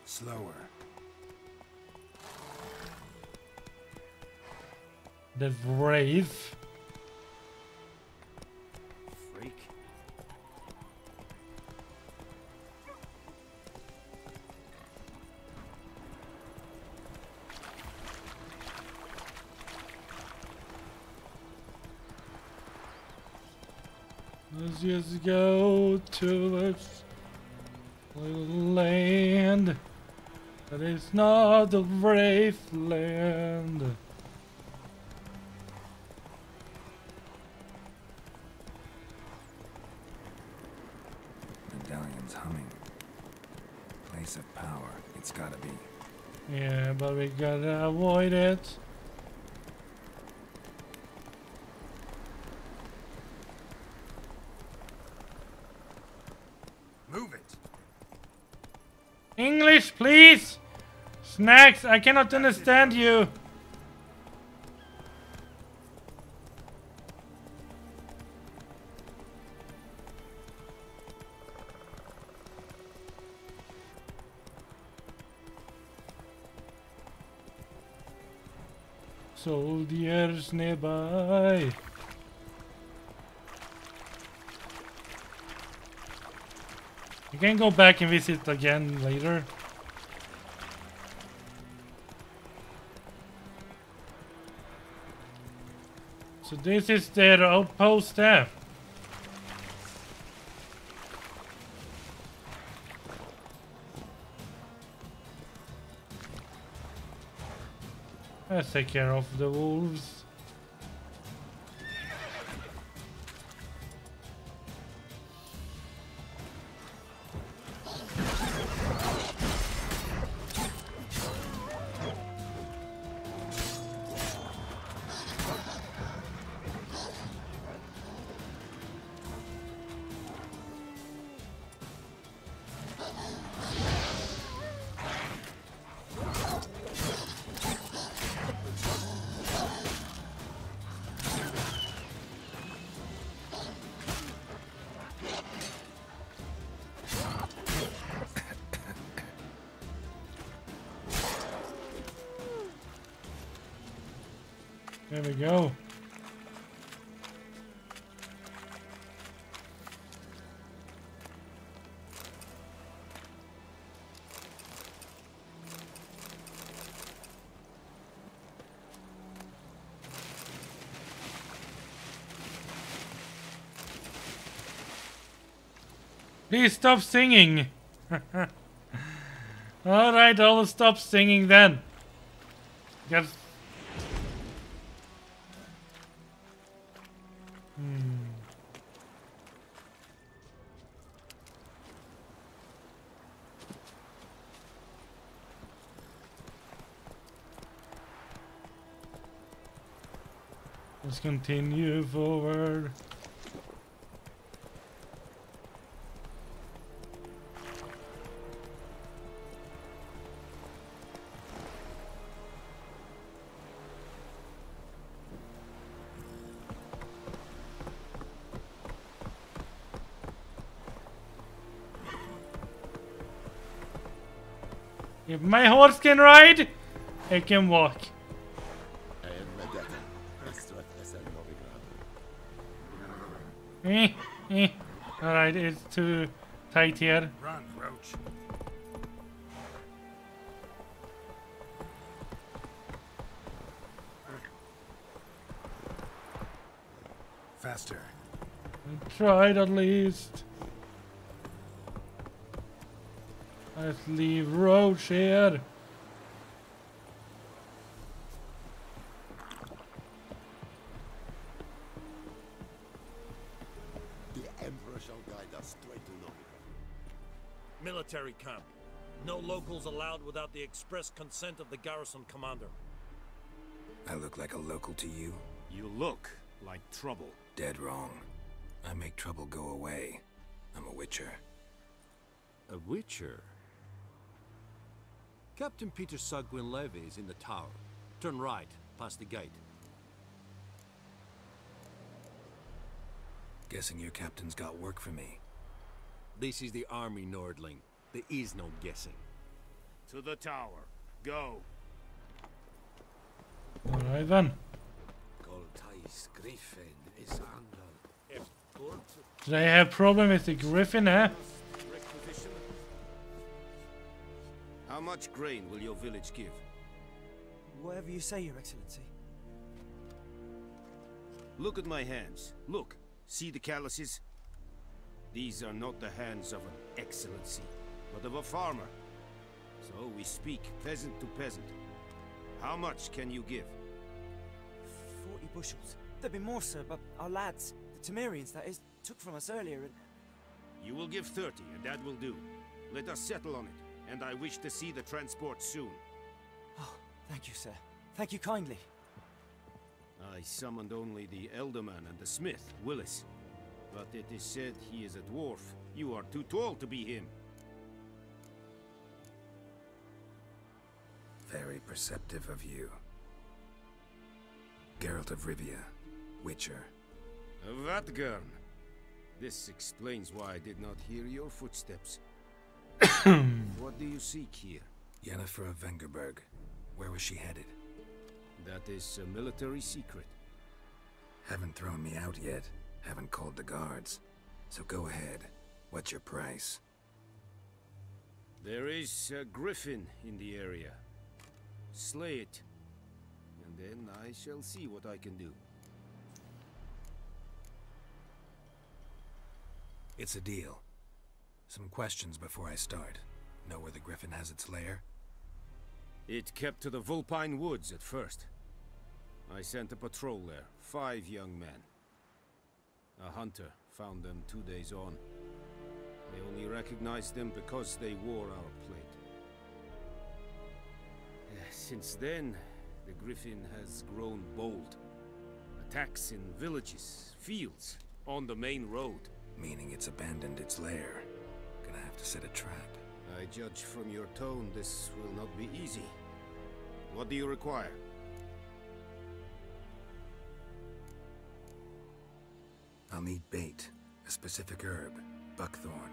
[SPEAKER 2] Slower.
[SPEAKER 1] The Wraith.
[SPEAKER 6] Freak.
[SPEAKER 1] Let's just go to this little land that is not the Wraith land.
[SPEAKER 2] Medallion's humming. Place of power. It's gotta be.
[SPEAKER 1] Yeah, but we gotta avoid it.
[SPEAKER 2] Move it.
[SPEAKER 1] English, please! Snacks, I cannot understand you. Soldiers nearby. You can go back and visit again later. So this is their outpost there. Let's take care of the wolves. There we go. Please stop singing. Alright, I'll stop singing then. Because let's continue forward. If my horse can ride, it can walk. Alright, it's too tight here.
[SPEAKER 2] Run, Roach. Faster.
[SPEAKER 1] Tried at least. Let's leave Roach here.
[SPEAKER 14] The Emperor shall guide us straight to Novigrad.
[SPEAKER 15] Military camp. No locals allowed without the express consent of the garrison commander.
[SPEAKER 2] I look like a local to you?
[SPEAKER 15] You look like trouble.
[SPEAKER 2] Dead wrong. I make trouble go away. I'm a witcher.
[SPEAKER 16] A witcher? Captain Peter Sugwin Levy is in the tower. Turn right, past the gate.
[SPEAKER 2] Guessing your captain's got work for me.
[SPEAKER 16] This is the army, Nordling. There is no guessing.
[SPEAKER 15] To the tower. Go.
[SPEAKER 1] Alright then. Did I have problem with the griffin, eh?
[SPEAKER 17] How much grain will your village give?
[SPEAKER 9] Whatever you say, Your Excellency.
[SPEAKER 17] Look at my hands. Look. See the calluses? These are not the hands of an excellency, but of a farmer. So we speak peasant to peasant. How much can you give?
[SPEAKER 9] 40 bushels. There'd be more, sir, but our lads, the Temerians, that is, took from us earlier and...
[SPEAKER 17] You will give 30, and that will do. Let us settle on it, and I wish to see the transport soon.
[SPEAKER 9] Oh, thank you, sir. Thank you kindly.
[SPEAKER 17] I summoned only the Elderman and the smith, Willis. But it is said he is a dwarf. You are too tall to be him.
[SPEAKER 2] Very perceptive of you. Geralt of Rivia, Witcher.
[SPEAKER 17] Vatgern. This explains why I did not hear your footsteps. What do you seek here?
[SPEAKER 2] Yennefer of Vengerberg. Where was she headed?
[SPEAKER 17] That is a military secret.
[SPEAKER 2] Haven't thrown me out yet. Haven't called the guards. So go ahead. What's your price?
[SPEAKER 17] There is a griffin in the area. Slay it. And then I shall see what I can do.
[SPEAKER 2] It's a deal. Some questions before I start. Know where the griffin has its lair?
[SPEAKER 17] It kept to the Vulpine Woods at first. I sent a patrol there, 5 young men. A hunter found them 2 days on. They only recognized them because they wore our plate. Since then, the griffin has grown bold. Attacks in villages, fields, on the main road.
[SPEAKER 2] Meaning it's abandoned its lair. Gonna have to set a trap.
[SPEAKER 17] I judge from your tone this will not be easy. What do you require?
[SPEAKER 2] I'll need bait, a specific herb, buckthorn.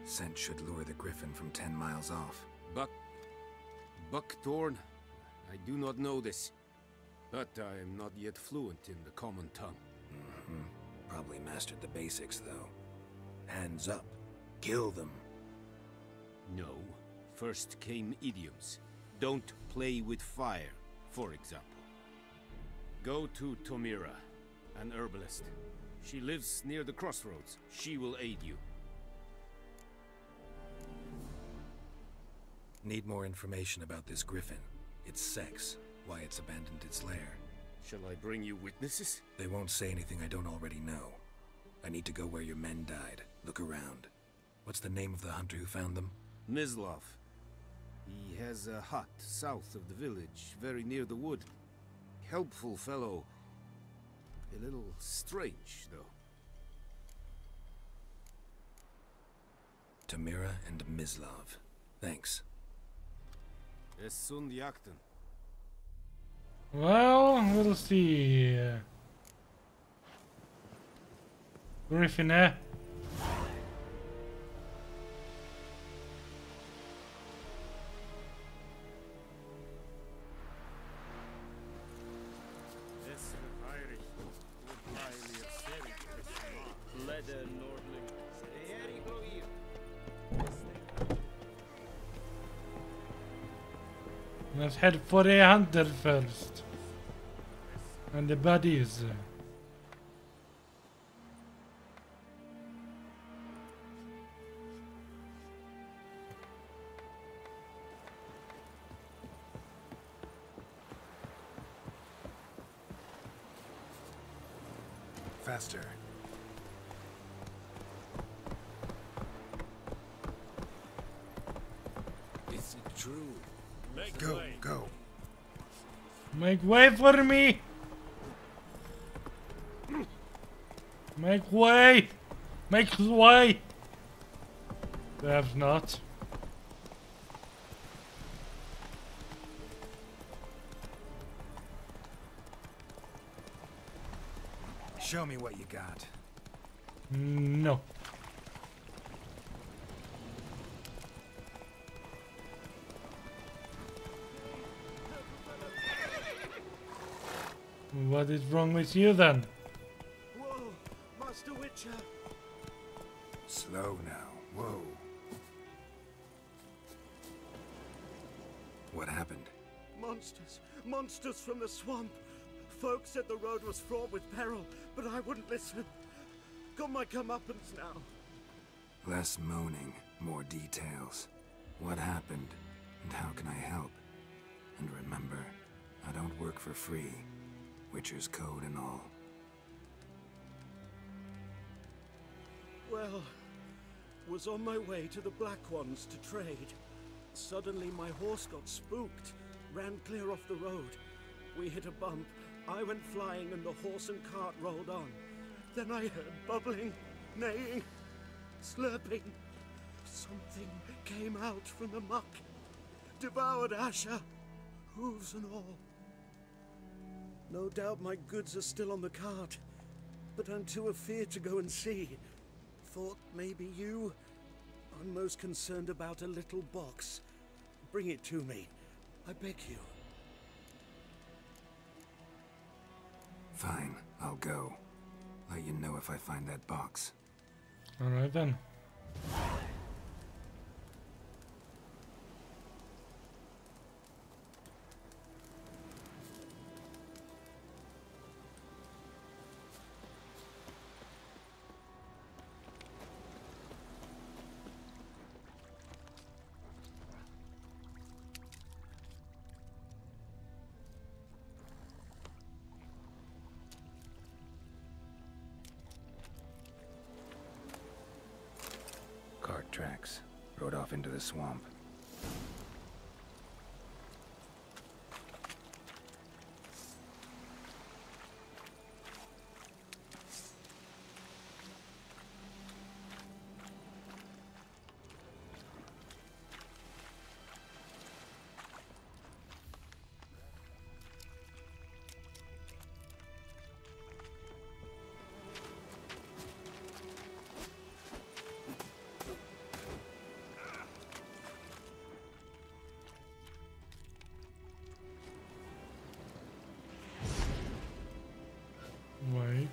[SPEAKER 2] Scent should lure the griffin from 10 miles off.
[SPEAKER 17] Buckthorn? I do not know this, but I am not yet fluent in the common tongue.
[SPEAKER 2] Probably mastered the basics, though. Hands up. Kill them.
[SPEAKER 17] No. First came idioms. Don't play with fire, for example. Go to Tomira, an herbalist. She lives near the crossroads. She will aid you.
[SPEAKER 2] Need more information about this griffin. Its sex, why it's abandoned its lair.
[SPEAKER 17] Shall I bring you witnesses?
[SPEAKER 2] They won't say anything I don't already know. I need to go where your men died. Look around. What's the name of the hunter who found them?
[SPEAKER 17] Mislav. He has a hut south of the village, very near the wood. Helpful fellow. A little strange, though.
[SPEAKER 2] Tomira and Mislav. Thanks.
[SPEAKER 17] Es sunt jakten.
[SPEAKER 1] Well, we'll see. Griffin, eh? Let's head for a hunter first. And the buddies.
[SPEAKER 2] Faster.
[SPEAKER 4] Is it true?
[SPEAKER 2] Go.
[SPEAKER 1] Make way for me! Make way! Make way! Perhaps not.
[SPEAKER 2] Show me what you got.
[SPEAKER 1] No. What is wrong with you then?
[SPEAKER 6] Whoa, Master Witcher!
[SPEAKER 2] Slow now. Whoa. What happened?
[SPEAKER 6] Monsters from the swamp. Folks said the road was fraught with peril, but I wouldn't listen. Got my comeuppance now.
[SPEAKER 2] Less moaning, more details. What happened, and how can I help? And remember, I don't work for free. Witcher's code and all.
[SPEAKER 6] Well, was on my way to the Black Ones to trade. Suddenly my horse got spooked, ran clear off the road. We hit a bump, I went flying and the horse and cart rolled on. Then I heard bubbling, neighing, slurping. Something came out from the muck, devoured Asher, hooves and all. No doubt my goods are still on the cart, but I'm too afeard to go and see. Thought maybe you. I'm most concerned about a little box. Bring it to me, I beg you.
[SPEAKER 2] Fine, I'll go. Let you know if I find that box.
[SPEAKER 1] Alright then.
[SPEAKER 2] Cart tracks. Rode off into the swamp.
[SPEAKER 1] Wait.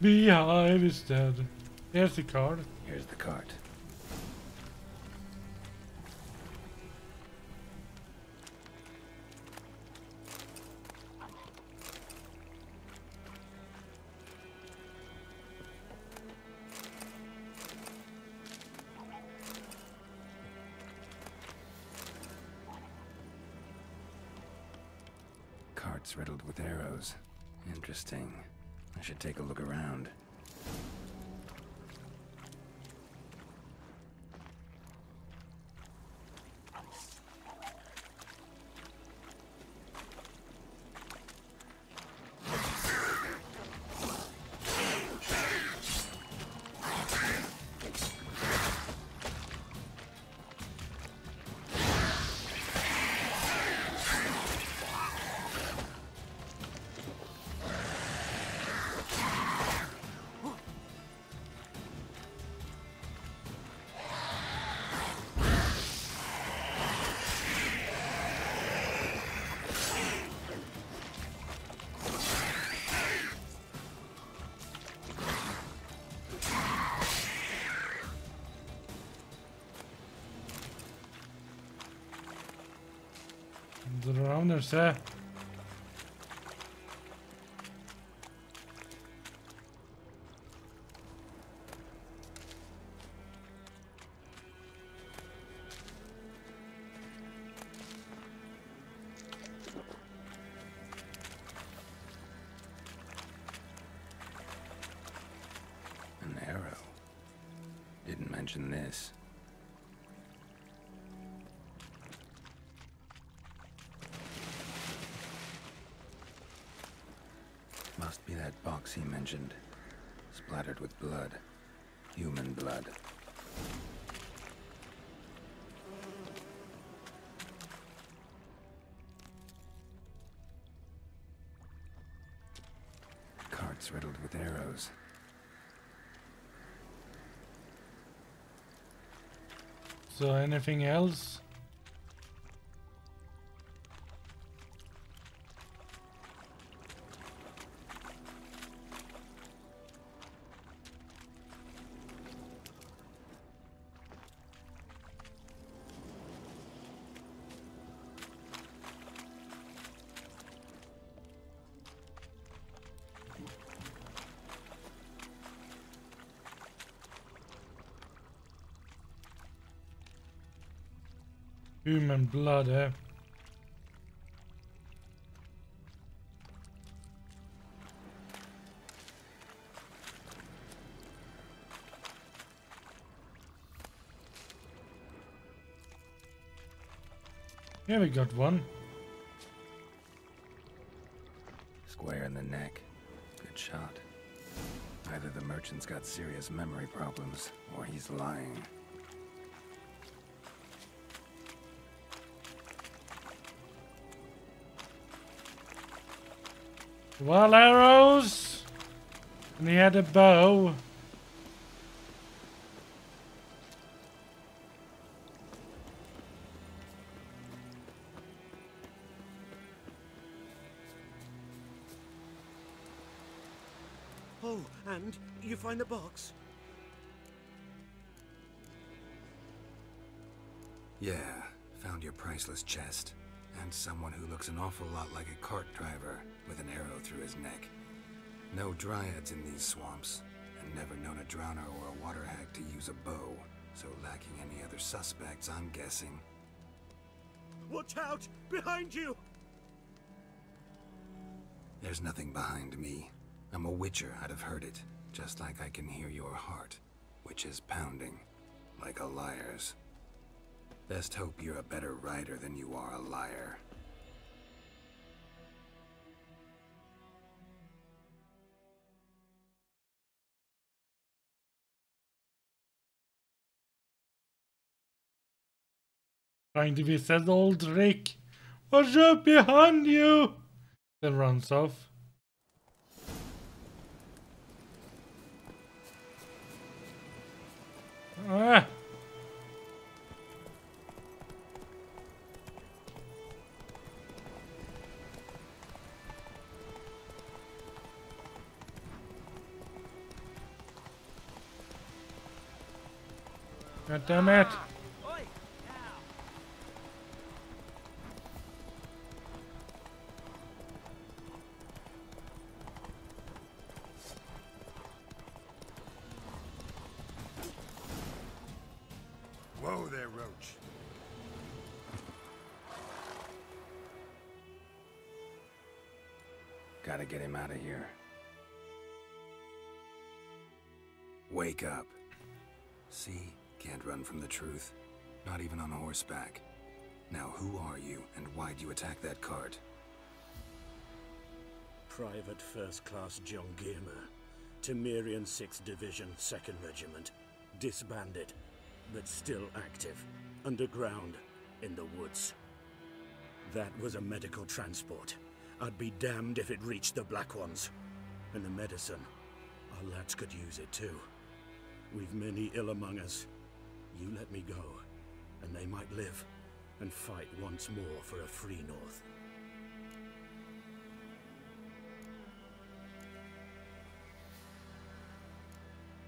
[SPEAKER 1] Beehive is dead. Here's the card.
[SPEAKER 2] Here's the cart. Cart's riddled with arrows. Interesting. I should take a look around.
[SPEAKER 1] Drowners,
[SPEAKER 2] An arrow. Didn't mention this. Must be that box he mentioned. Splattered with blood. Human blood. Carts riddled with arrows.
[SPEAKER 1] So anything else? Human blood, Yeah, we got one.
[SPEAKER 2] Square in the neck. Good shot. Either the merchant's got serious memory problems, or he's lying.
[SPEAKER 1] Well, arrows! And he had a bow.
[SPEAKER 6] Oh, and you find the box?
[SPEAKER 2] Yeah, found your priceless chest. And someone who looks an awful lot like a cart driver with an arrow through his neck. No dryads in these swamps, and never known a drowner or a water hag to use a bow. So lacking any other suspects, I'm guessing.
[SPEAKER 6] Watch out! Behind you!
[SPEAKER 2] There's nothing behind me. I'm a witcher, I'd have heard it. Just like I can hear your heart, which is pounding, like a liar's. Best hope you're a better rider than you are a liar.
[SPEAKER 1] Trying to be said, old Rick. What's up behind you? Then runs off. Ah! God damn it!
[SPEAKER 14] Whoa there, Roach.
[SPEAKER 2] Gotta get him out of here. Wake up. See? Can't run from the truth. Not even on horseback. Now who are you, and why'd you attack that cart?
[SPEAKER 6] Private First Class John Giermer, Temerian 6th Division, 2nd Regiment. Disbanded, but still active. Underground, in the woods. That was a medical transport. I'd be damned if it reached the Black Ones. And the medicine, our lads could use it too. We've many ill among us. You let me go, and they might live, and fight once more for a free North.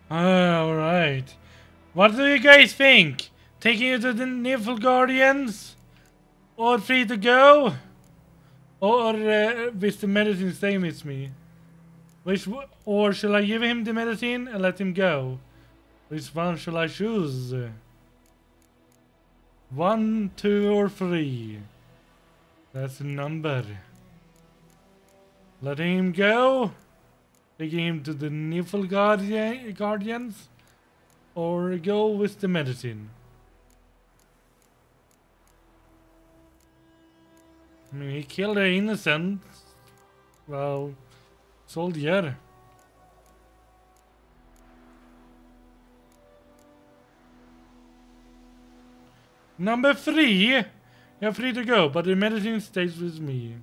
[SPEAKER 1] Alright. What do you guys think? Taking you to the Nifl Guardians? or free to go, or with the medicine stay with me? Or shall I give him the medicine and let him go? Which one shall I choose? 1, 2, or 3? That's a number. Let him go. Taking him to the Niflheim Guardians, or go with the medicine. I mean, he killed an innocent, well, soldier. Number 3, you're free to go, but the medicine stays with me.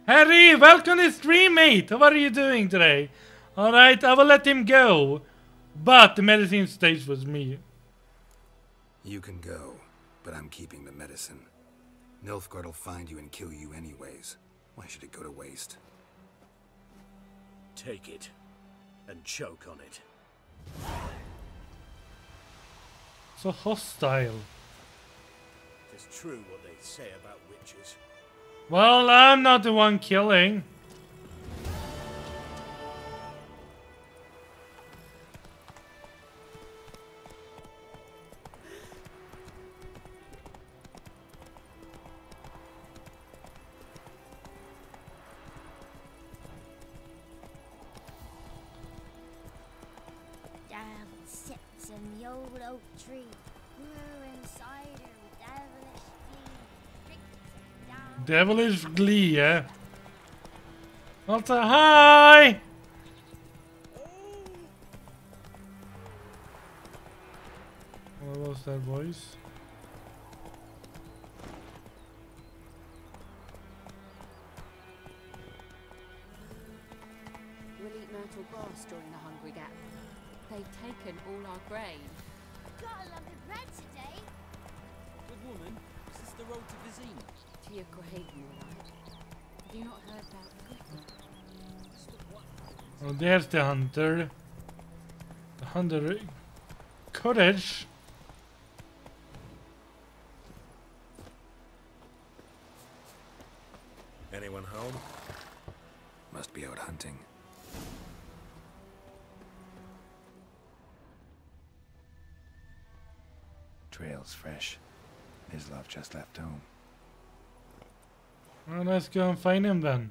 [SPEAKER 1] Harry, welcome to stream, mate. How are you doing today? Alright, I will let him go, but the medicine stays with me.
[SPEAKER 2] You can go, but I'm keeping the medicine. Nilfgaard will find you and kill you anyways. Why should it go to waste?
[SPEAKER 6] Take it, and choke on it.
[SPEAKER 1] So hostile.
[SPEAKER 4] It's true what they say about witches.
[SPEAKER 1] Well, I'm not the one killing.
[SPEAKER 5] Down sits in the old oak tree, brewing cider with devilish
[SPEAKER 1] Devilish glee, eh? Malta, hi! What was that voice?
[SPEAKER 13] We'll eat myrtle grass during the hungry gap. They've taken all our grain.
[SPEAKER 5] Got a lump of bread today.
[SPEAKER 11] Good woman, is this the road to Vizine?
[SPEAKER 13] To your grave, moonlight. Have you not heard about Griffin?
[SPEAKER 1] Oh, there's the hunter. The hunter cottage.
[SPEAKER 2] Anyone home? Must be out hunting. Trail's fresh. His love just left home.
[SPEAKER 1] Well, let's go and find him then.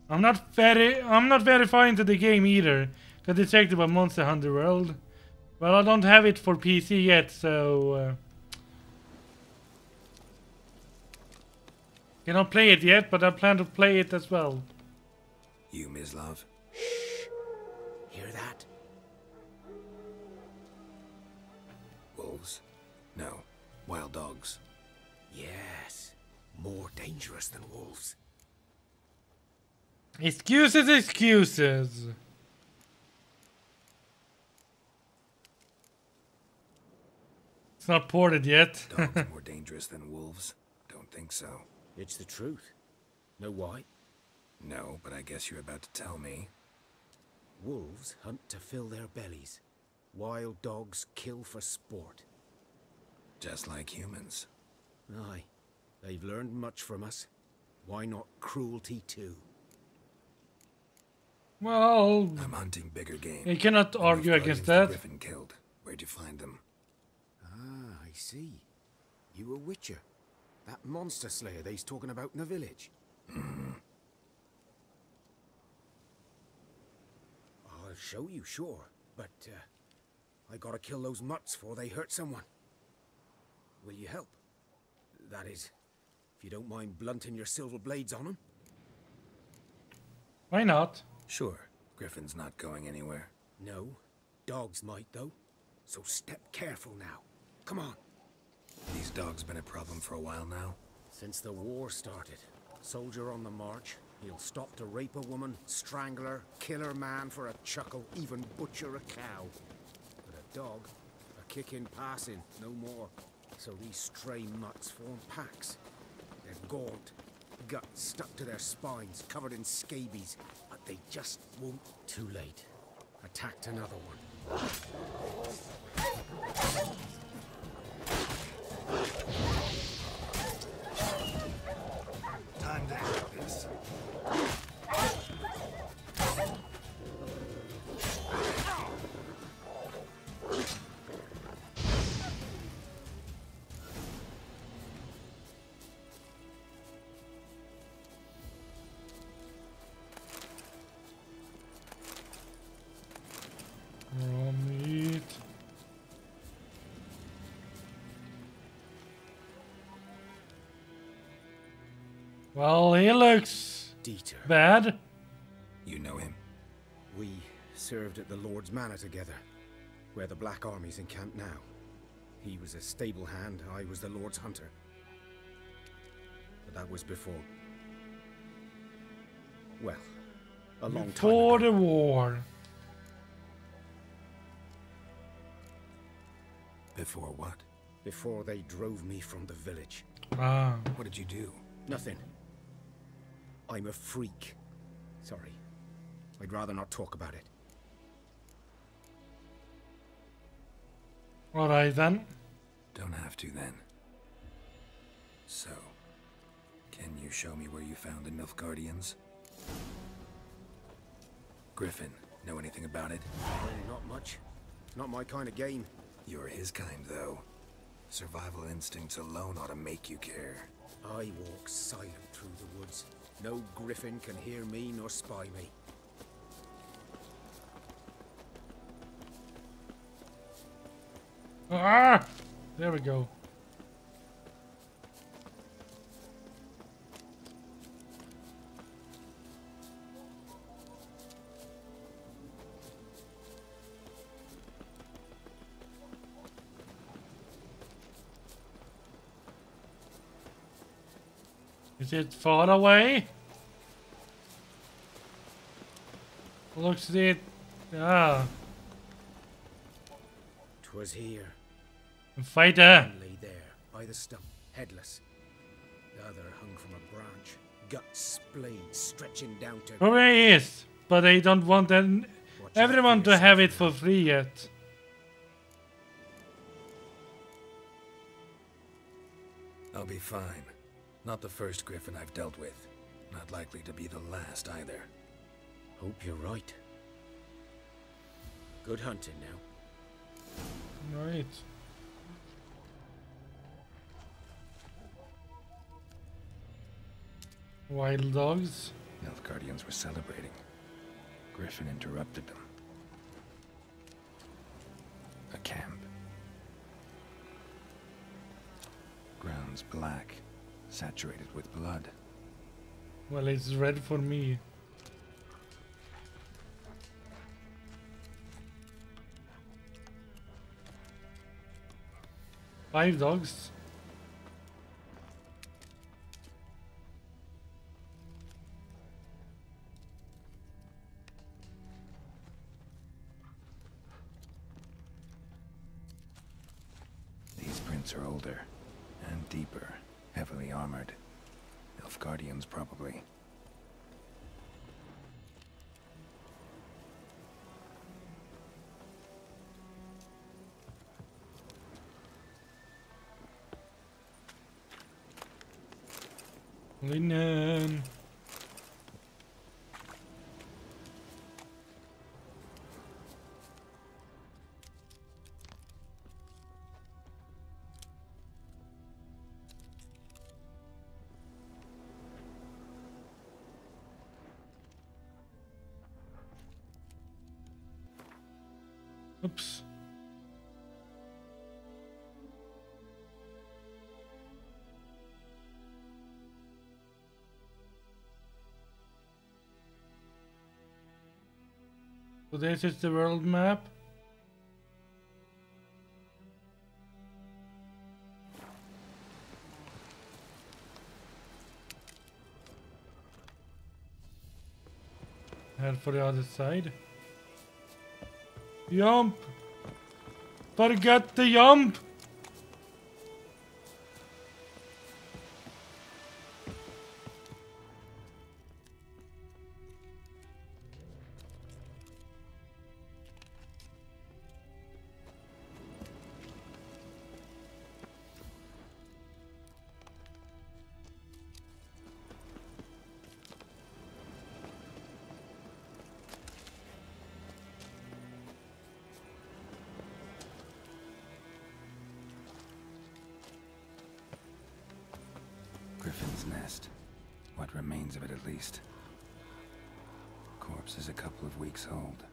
[SPEAKER 1] I'm not very far into the game either. Got detected by Monster Hunter World. Well, I don't have it for PC yet, so cannot play it yet, but I plan to play it as well.
[SPEAKER 2] You, Mislav?
[SPEAKER 7] Hear that?
[SPEAKER 2] Wolves? No. Wild dogs.
[SPEAKER 7] Yes. More dangerous than wolves.
[SPEAKER 1] Excuses, excuses. It's not ported yet.
[SPEAKER 2] Dogs more dangerous than wolves? Don't think so.
[SPEAKER 10] It's the truth. Know why?
[SPEAKER 2] No, but I guess you're about to tell me.
[SPEAKER 10] Wolves hunt to fill their bellies. Wild dogs kill for sport.
[SPEAKER 2] Just like humans.
[SPEAKER 10] Aye. They've learned much from us. Why not cruelty too?
[SPEAKER 1] Well,
[SPEAKER 2] I'm hunting bigger game.
[SPEAKER 1] you cannot argue against that.
[SPEAKER 2] Griffin killed. Where'd you find them?
[SPEAKER 10] Ah, I see. You a witcher. That monster slayer they's talking about in the village. I'll show you, sure. But, I gotta kill those mutts before they hurt someone. Will you help? That is, if you don't mind blunting your silver blades on them.
[SPEAKER 1] Why not?
[SPEAKER 2] Sure. Griffin's not going anywhere.
[SPEAKER 10] No. Dogs might, though. So step careful now. Come on.
[SPEAKER 2] These dogs been a problem for a while now?
[SPEAKER 10] Since the war started. Soldier on the march. He'll stop to rape a woman, strangle her, kill her man for a chuckle, even butcher a cow. But a dog, a kicking, passing, no more. So these stray mutts form packs. They're gaunt, guts stuck to their spines, covered in scabies, but they just won't. Too late. Attacked another one.
[SPEAKER 2] Time to end this.
[SPEAKER 1] Raw meat. Well, he looks
[SPEAKER 10] Dieter.
[SPEAKER 1] bad.
[SPEAKER 2] You know him?
[SPEAKER 10] We served at the Lord's Manor together, where the Black Army's encamped now. He was a stable hand, I was the Lord's hunter. But that was before... well, a long time
[SPEAKER 1] Before
[SPEAKER 10] ago.
[SPEAKER 1] the war.
[SPEAKER 2] Before what?
[SPEAKER 10] Before they drove me from the village.
[SPEAKER 1] Ah.
[SPEAKER 2] What did you do?
[SPEAKER 10] Nothing. I'm a freak. Sorry. I'd rather not talk about it.
[SPEAKER 1] Alright then.
[SPEAKER 2] Don't have to then. So, can you show me where you found the Nilfgaardians? Griffin, know anything about it?
[SPEAKER 10] Really not much. Not my kind of game.
[SPEAKER 2] You're his kind, though. Survival instincts alone ought to make you care.
[SPEAKER 10] I walk silent through the woods. No griffin can hear me nor spy me.
[SPEAKER 1] Ah! There we go. Is it far away? Looks it. Ah.
[SPEAKER 10] 'Twas here.
[SPEAKER 1] Fighter.
[SPEAKER 10] One lay there, by the stump, headless. The other hung from a branch, guts splayed, stretching down to...
[SPEAKER 1] Who he is, but they don't want everyone to have it for free yet.
[SPEAKER 2] I'll be fine. Not the first griffin I've dealt with. Not likely to be the last either.
[SPEAKER 10] Hope you're right. Good hunting now.
[SPEAKER 1] Right. Wild dogs.
[SPEAKER 2] Nilfgaardians were celebrating. Griffin interrupted them. A camp. Grounds black, saturated with blood.
[SPEAKER 1] Well, it's red for me. Five dogs.
[SPEAKER 2] These prints are older and deeper, heavily armored. Nilfgaardians, probably.
[SPEAKER 1] Linen. Oops. So this is the world map. Head for the other side. Jump! Forget the jump.
[SPEAKER 2] Griffin's nest. What remains of it, at least. Corpse is a couple of weeks old.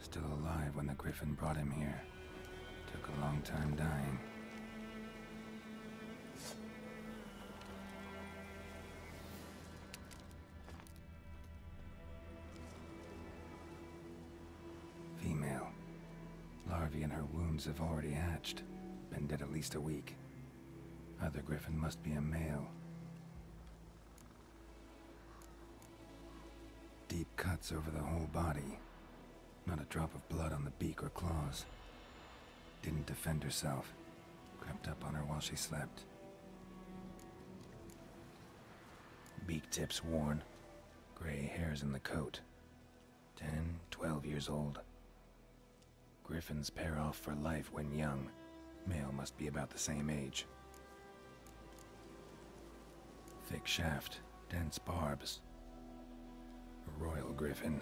[SPEAKER 2] Still alive when the Griffin brought him here. Took a long time dying. Female. Larvae in her wounds have already hatched. Been dead at least a week. Other Griffin must be a male. Deep cuts over the whole body. Not a drop of blood on the beak or claws. Didn't defend herself. Crept up on her while she slept. Beak tips worn. Gray hairs in the coat. 10, 12 years old. Griffins pair off for life when young. Male must be about the same age. Thick shaft, dense barbs. A royal griffin.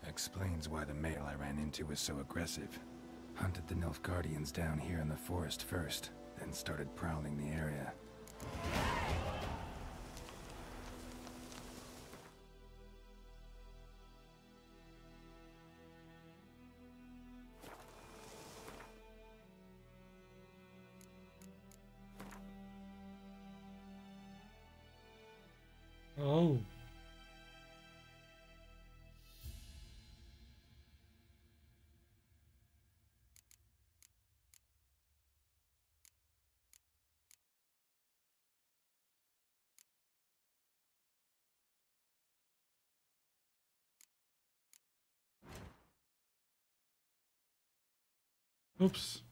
[SPEAKER 2] Explains why the male I ran into was so aggressive. Hunted the Nilfgaardians down here in the forest first, then started prowling the area.
[SPEAKER 1] Oh. Oops.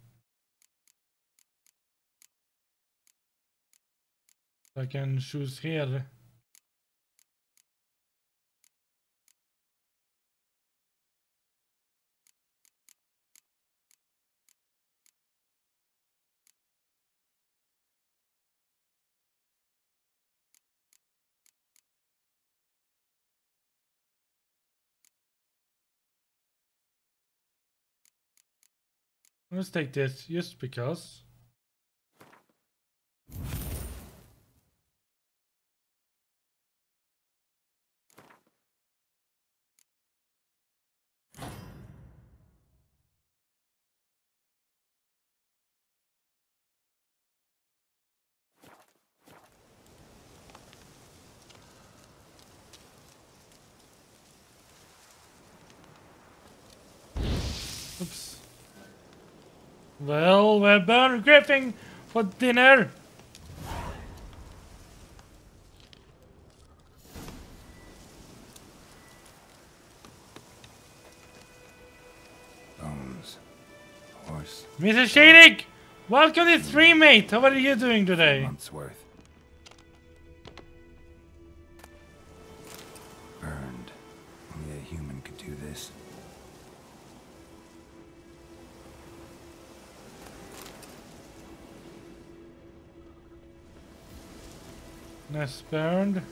[SPEAKER 1] I can choose here. Let's take this just because. Oops. Well, we're burn gripping for dinner.
[SPEAKER 2] Bones. Horse.
[SPEAKER 1] Mr. Shadik! Welcome to the stream, mate! How are you doing today?
[SPEAKER 2] Months worth. Burned. Only a human could do this.
[SPEAKER 1] Nest burned.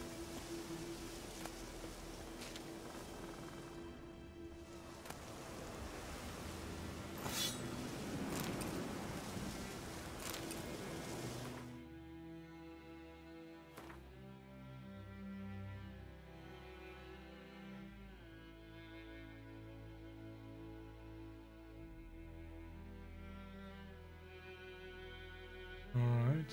[SPEAKER 1] All right.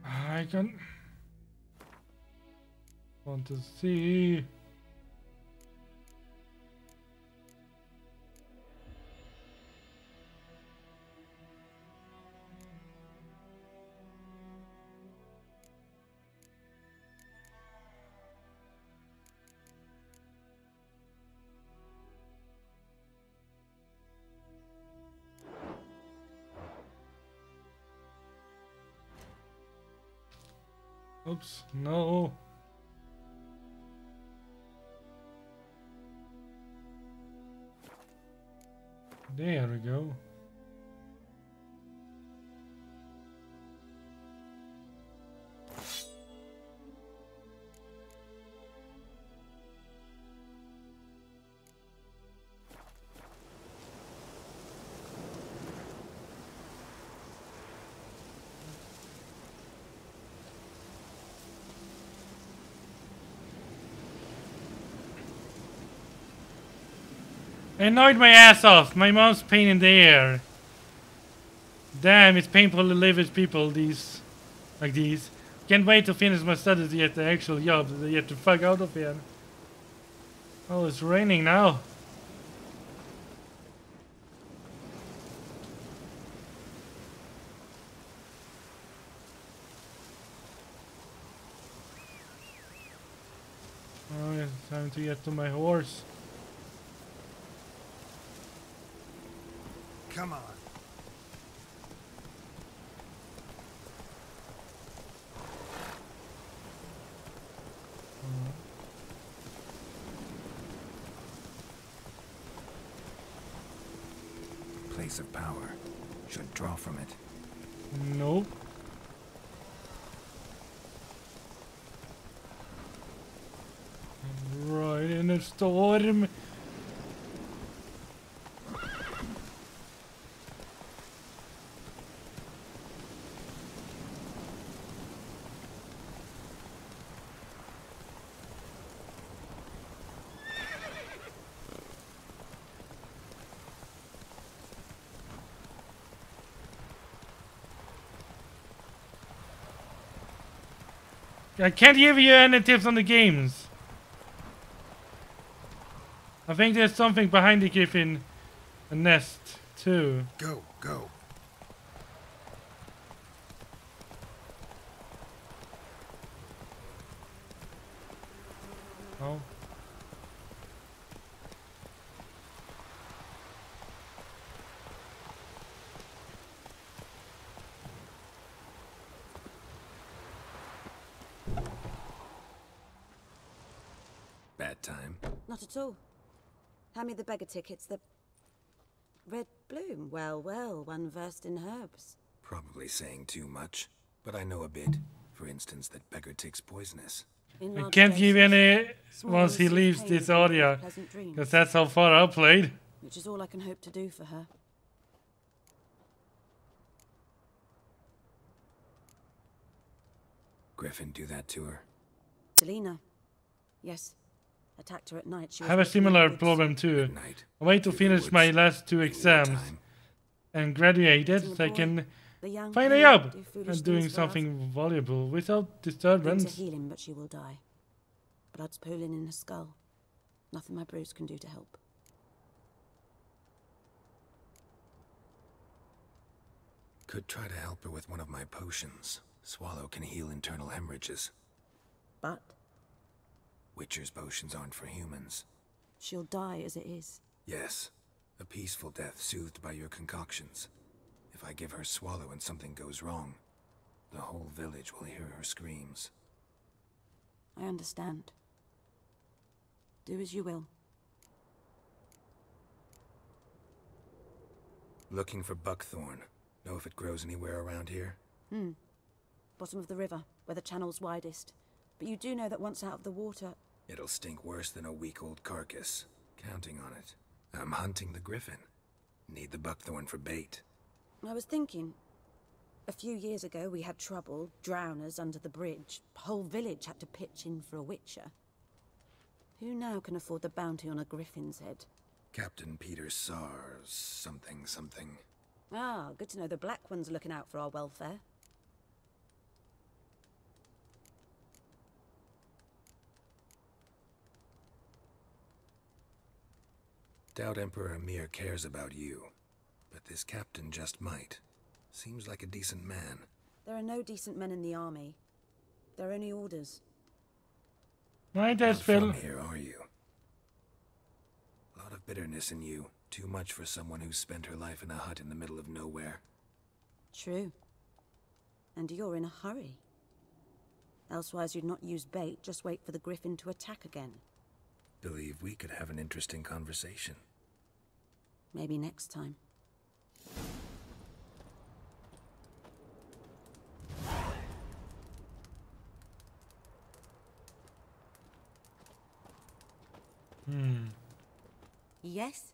[SPEAKER 1] I can want to see. Oops, no. There we go. I annoyed my ass off. My mom's pain in the ear. Damn, it's painful to live with people like these. Can't wait to finish my studies to get the actual job. To get the fuck out of here. Oh, it's raining now. Oh, it's time to get to my horse.
[SPEAKER 12] Come on.
[SPEAKER 2] Place of power. Should draw from it.
[SPEAKER 1] Nope. Right in a storm. I can't give you any tips on the games. I think there's something behind the griffin nest too.
[SPEAKER 12] Go, go.
[SPEAKER 1] Oh.
[SPEAKER 2] Bad time.
[SPEAKER 18] Not at all. Hand me the beggar tickets, the red bloom. Well, well, one versed in herbs.
[SPEAKER 2] Probably saying too much, but I know a bit. For instance, that beggar tick's poisonous.
[SPEAKER 1] I can't give any once he leaves this area, because that's how far I played.
[SPEAKER 18] Which is all I can hope to do for her.
[SPEAKER 2] Griffin do that to her?
[SPEAKER 18] Selena. Yes. Attacked her at night.
[SPEAKER 1] I have a similar problem too. I wait to finish my last 2 exams and graduated so I can find a job and doing something valuable without disturbance.
[SPEAKER 18] To heal him, but she will die. Blood's pooling in her skull. Nothing my brews can do to help.
[SPEAKER 2] Could try to help her with one of my potions. Swallow can heal internal hemorrhages.
[SPEAKER 18] But?
[SPEAKER 2] Witcher's potions aren't for humans.
[SPEAKER 18] She'll die as it is.
[SPEAKER 2] Yes. A peaceful death soothed by your concoctions. If I give her Swallow and something goes wrong, the whole village will hear her screams.
[SPEAKER 18] I understand. Do as you will.
[SPEAKER 2] Looking for buckthorn. Know if it grows anywhere around here?
[SPEAKER 18] Bottom of the river, where the channel's widest. But you do know that once out of the water...
[SPEAKER 2] It'll stink worse than a week-old carcass. Counting on it. I'm hunting the griffin. Need the buckthorn for bait.
[SPEAKER 18] I was thinking... A few years ago we had trouble, drowners under the bridge. Whole village had to pitch in for a witcher. Who now can afford the bounty on a griffin's head?
[SPEAKER 2] Captain Peter Sars... something.
[SPEAKER 18] Ah, good to know the Black One's looking out for our welfare.
[SPEAKER 2] Doubt Emperor Emir cares about you, but this captain just might. Seems like a decent man.
[SPEAKER 18] There are no decent men in the army. There are only orders.
[SPEAKER 1] Right, that's Phil.
[SPEAKER 2] Not from here, are you? A lot of bitterness in you. Too much for someone who spent her life in a hut in the middle of nowhere.
[SPEAKER 18] True. And you're in a hurry. Elsewise you'd not use bait, just wait for the griffin to attack again.
[SPEAKER 2] Believe we could have an interesting conversation.
[SPEAKER 18] Maybe next time. Yes?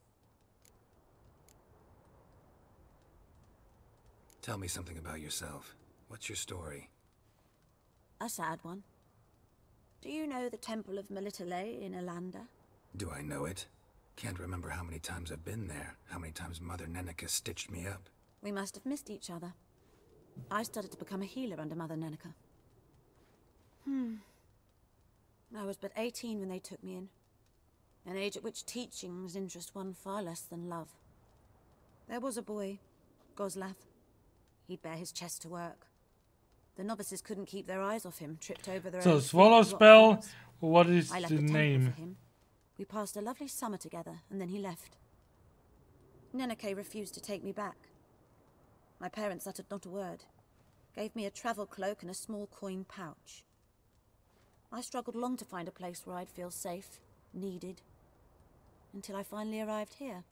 [SPEAKER 2] Tell me something about yourself. What's your story?
[SPEAKER 18] A sad one. Do you know the Temple of Melitele in Alanda?
[SPEAKER 2] Do I know it? Can't remember how many times I've been there, how many times Mother Neneka stitched me up.
[SPEAKER 18] We must have missed each other. I started to become a healer under Mother Neneka. I was but 18 when they took me in. An age at which teachings interest one far less than love. There was a boy, Goslav. He'd bear his chest to work. The novices couldn't keep their eyes off him, tripped over their
[SPEAKER 1] So
[SPEAKER 18] own
[SPEAKER 1] swallow
[SPEAKER 18] feet,
[SPEAKER 1] spell,
[SPEAKER 18] rock
[SPEAKER 1] what is
[SPEAKER 18] I left
[SPEAKER 1] the
[SPEAKER 18] temple
[SPEAKER 1] name?
[SPEAKER 18] for him. We passed a lovely summer together, and then he left. Neneke refused to take me back. My parents uttered not a word. Gave me a travel cloak and a small coin pouch. I struggled long to find a place where I'd feel safe, needed, until I finally arrived here.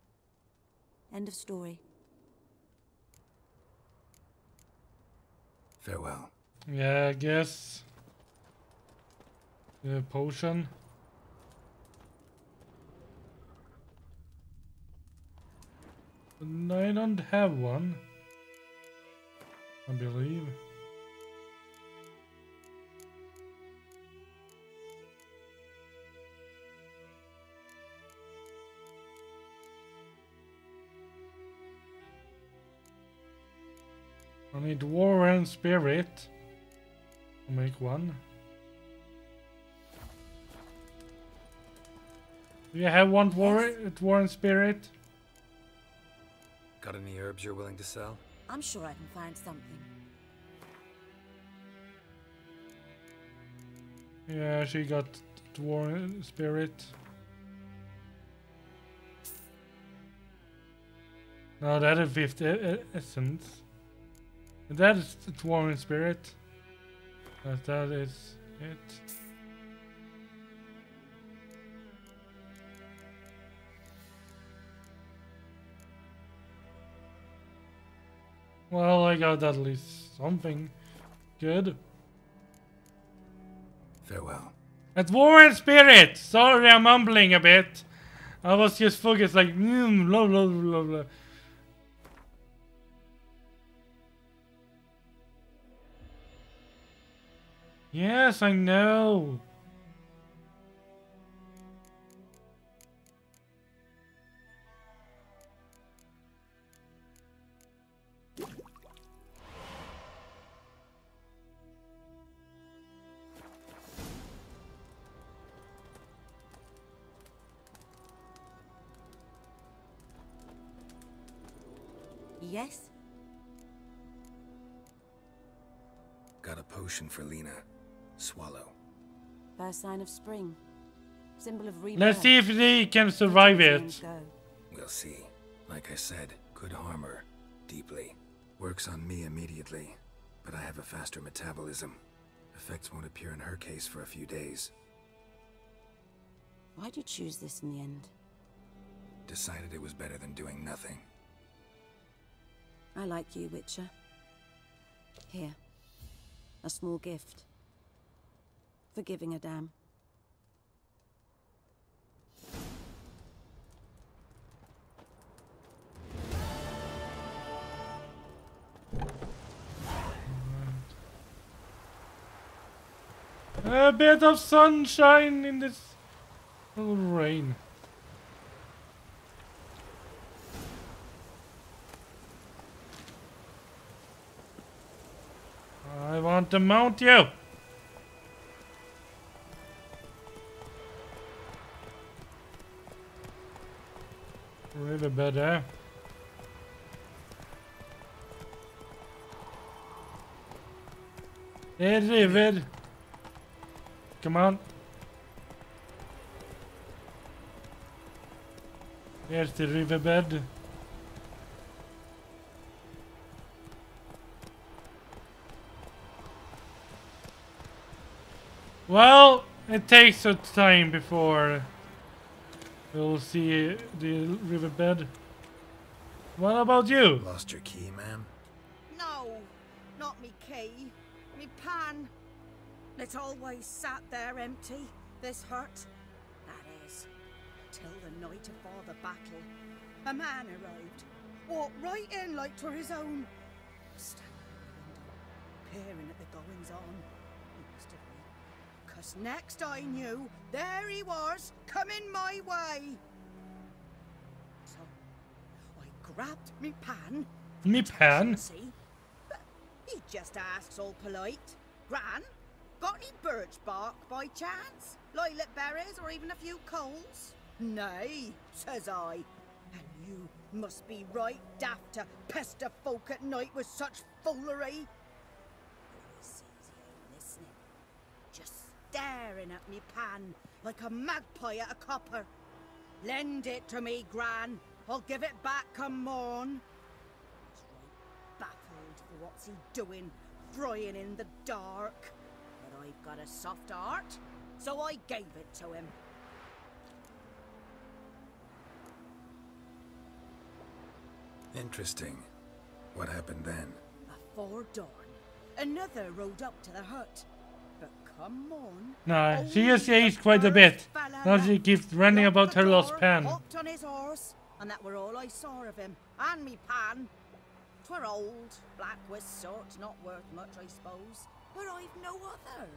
[SPEAKER 18] End of story.
[SPEAKER 2] Farewell.
[SPEAKER 1] Yeah, I guess. The potion. I don't have one, I believe. I need War and Spirit to make one. Do you have one War and Spirit?
[SPEAKER 2] Got any herbs you're willing to sell?
[SPEAKER 18] I'm sure I can find something.
[SPEAKER 1] Yeah, she got War and Spirit. No, that is 5th essence. That is War and Spirit. That is it. Well, I got at least something good.
[SPEAKER 2] Farewell.
[SPEAKER 1] At War and Spirit! Sorry, I'm mumbling a bit. I was just focused like, blah, blah, blah, blah. Yes, I know.
[SPEAKER 18] Yes?
[SPEAKER 2] Got a potion for Lena. Swallow.
[SPEAKER 18] First sign of spring. Symbol of rebirth.
[SPEAKER 1] Let's see if they can survive it.
[SPEAKER 2] We'll see. Like I said, could harm her. Deeply. Works on me immediately. But I have a faster metabolism. Effects won't appear in her case for a few days.
[SPEAKER 18] Why'd you choose this in the end?
[SPEAKER 2] Decided it was better than doing nothing.
[SPEAKER 18] I like you, Witcher. Here. A small gift. For giving a damn.
[SPEAKER 1] A bit of sunshine in this little rain. I want to mount you. Riverbed there. Hey, River. Come on. Here's the riverbed. Well, it takes a time before we'll see the riverbed. What about you?
[SPEAKER 2] Lost your key, ma'am?
[SPEAKER 19] No, not me key. Me pan. It always sat there empty, this hut. That is, till the night afore the battle. A man arrived, walked right in like 'twere his own. Standing at the window, peering at the goings-on. He must have been. 'Cause next I knew, there he was, coming my way. So, I grabbed me pan.
[SPEAKER 1] Me pan?
[SPEAKER 19] See? But he just asks all polite. Gran, got any birch bark by chance? Lilac berries or even a few coals? Nay, says I. And you must be right daft to pester folk at night with such foolery. He sees he ain't listening, just staring at me pan like a magpie at a copper. Lend it to me, Gran. I'll give it back come morn. He's right baffled for what's he doing, frying in the dark. But I've got a soft heart, so I gave it to him.
[SPEAKER 2] Interesting. What happened then?
[SPEAKER 19] Afore dawn, another rode up to the hut. But come on.
[SPEAKER 1] No, she has aged quite a bit. Now she keeps running about her lost pan.
[SPEAKER 19] Hopped on his horse, and that were all I saw of him. And me pan. 'Twere old, black with soot, not worth much, I suppose. But I've no other.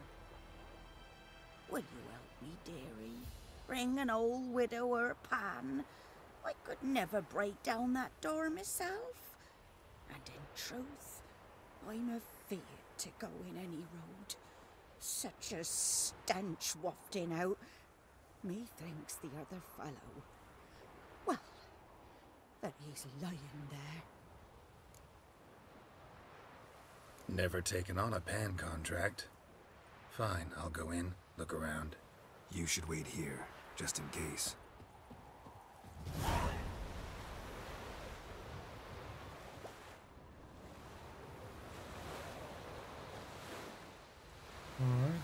[SPEAKER 19] Will you help me, dearie? Bring an old widower pan. I could never break down that door myself. And in truth, I'm afeard to go in any road. Such a stench wafting out. Methinks the other fellow, well, that he's lying there.
[SPEAKER 2] Never taken on a pan contract. Fine, I'll go in, look around. You should wait here, just in case.
[SPEAKER 1] Alright.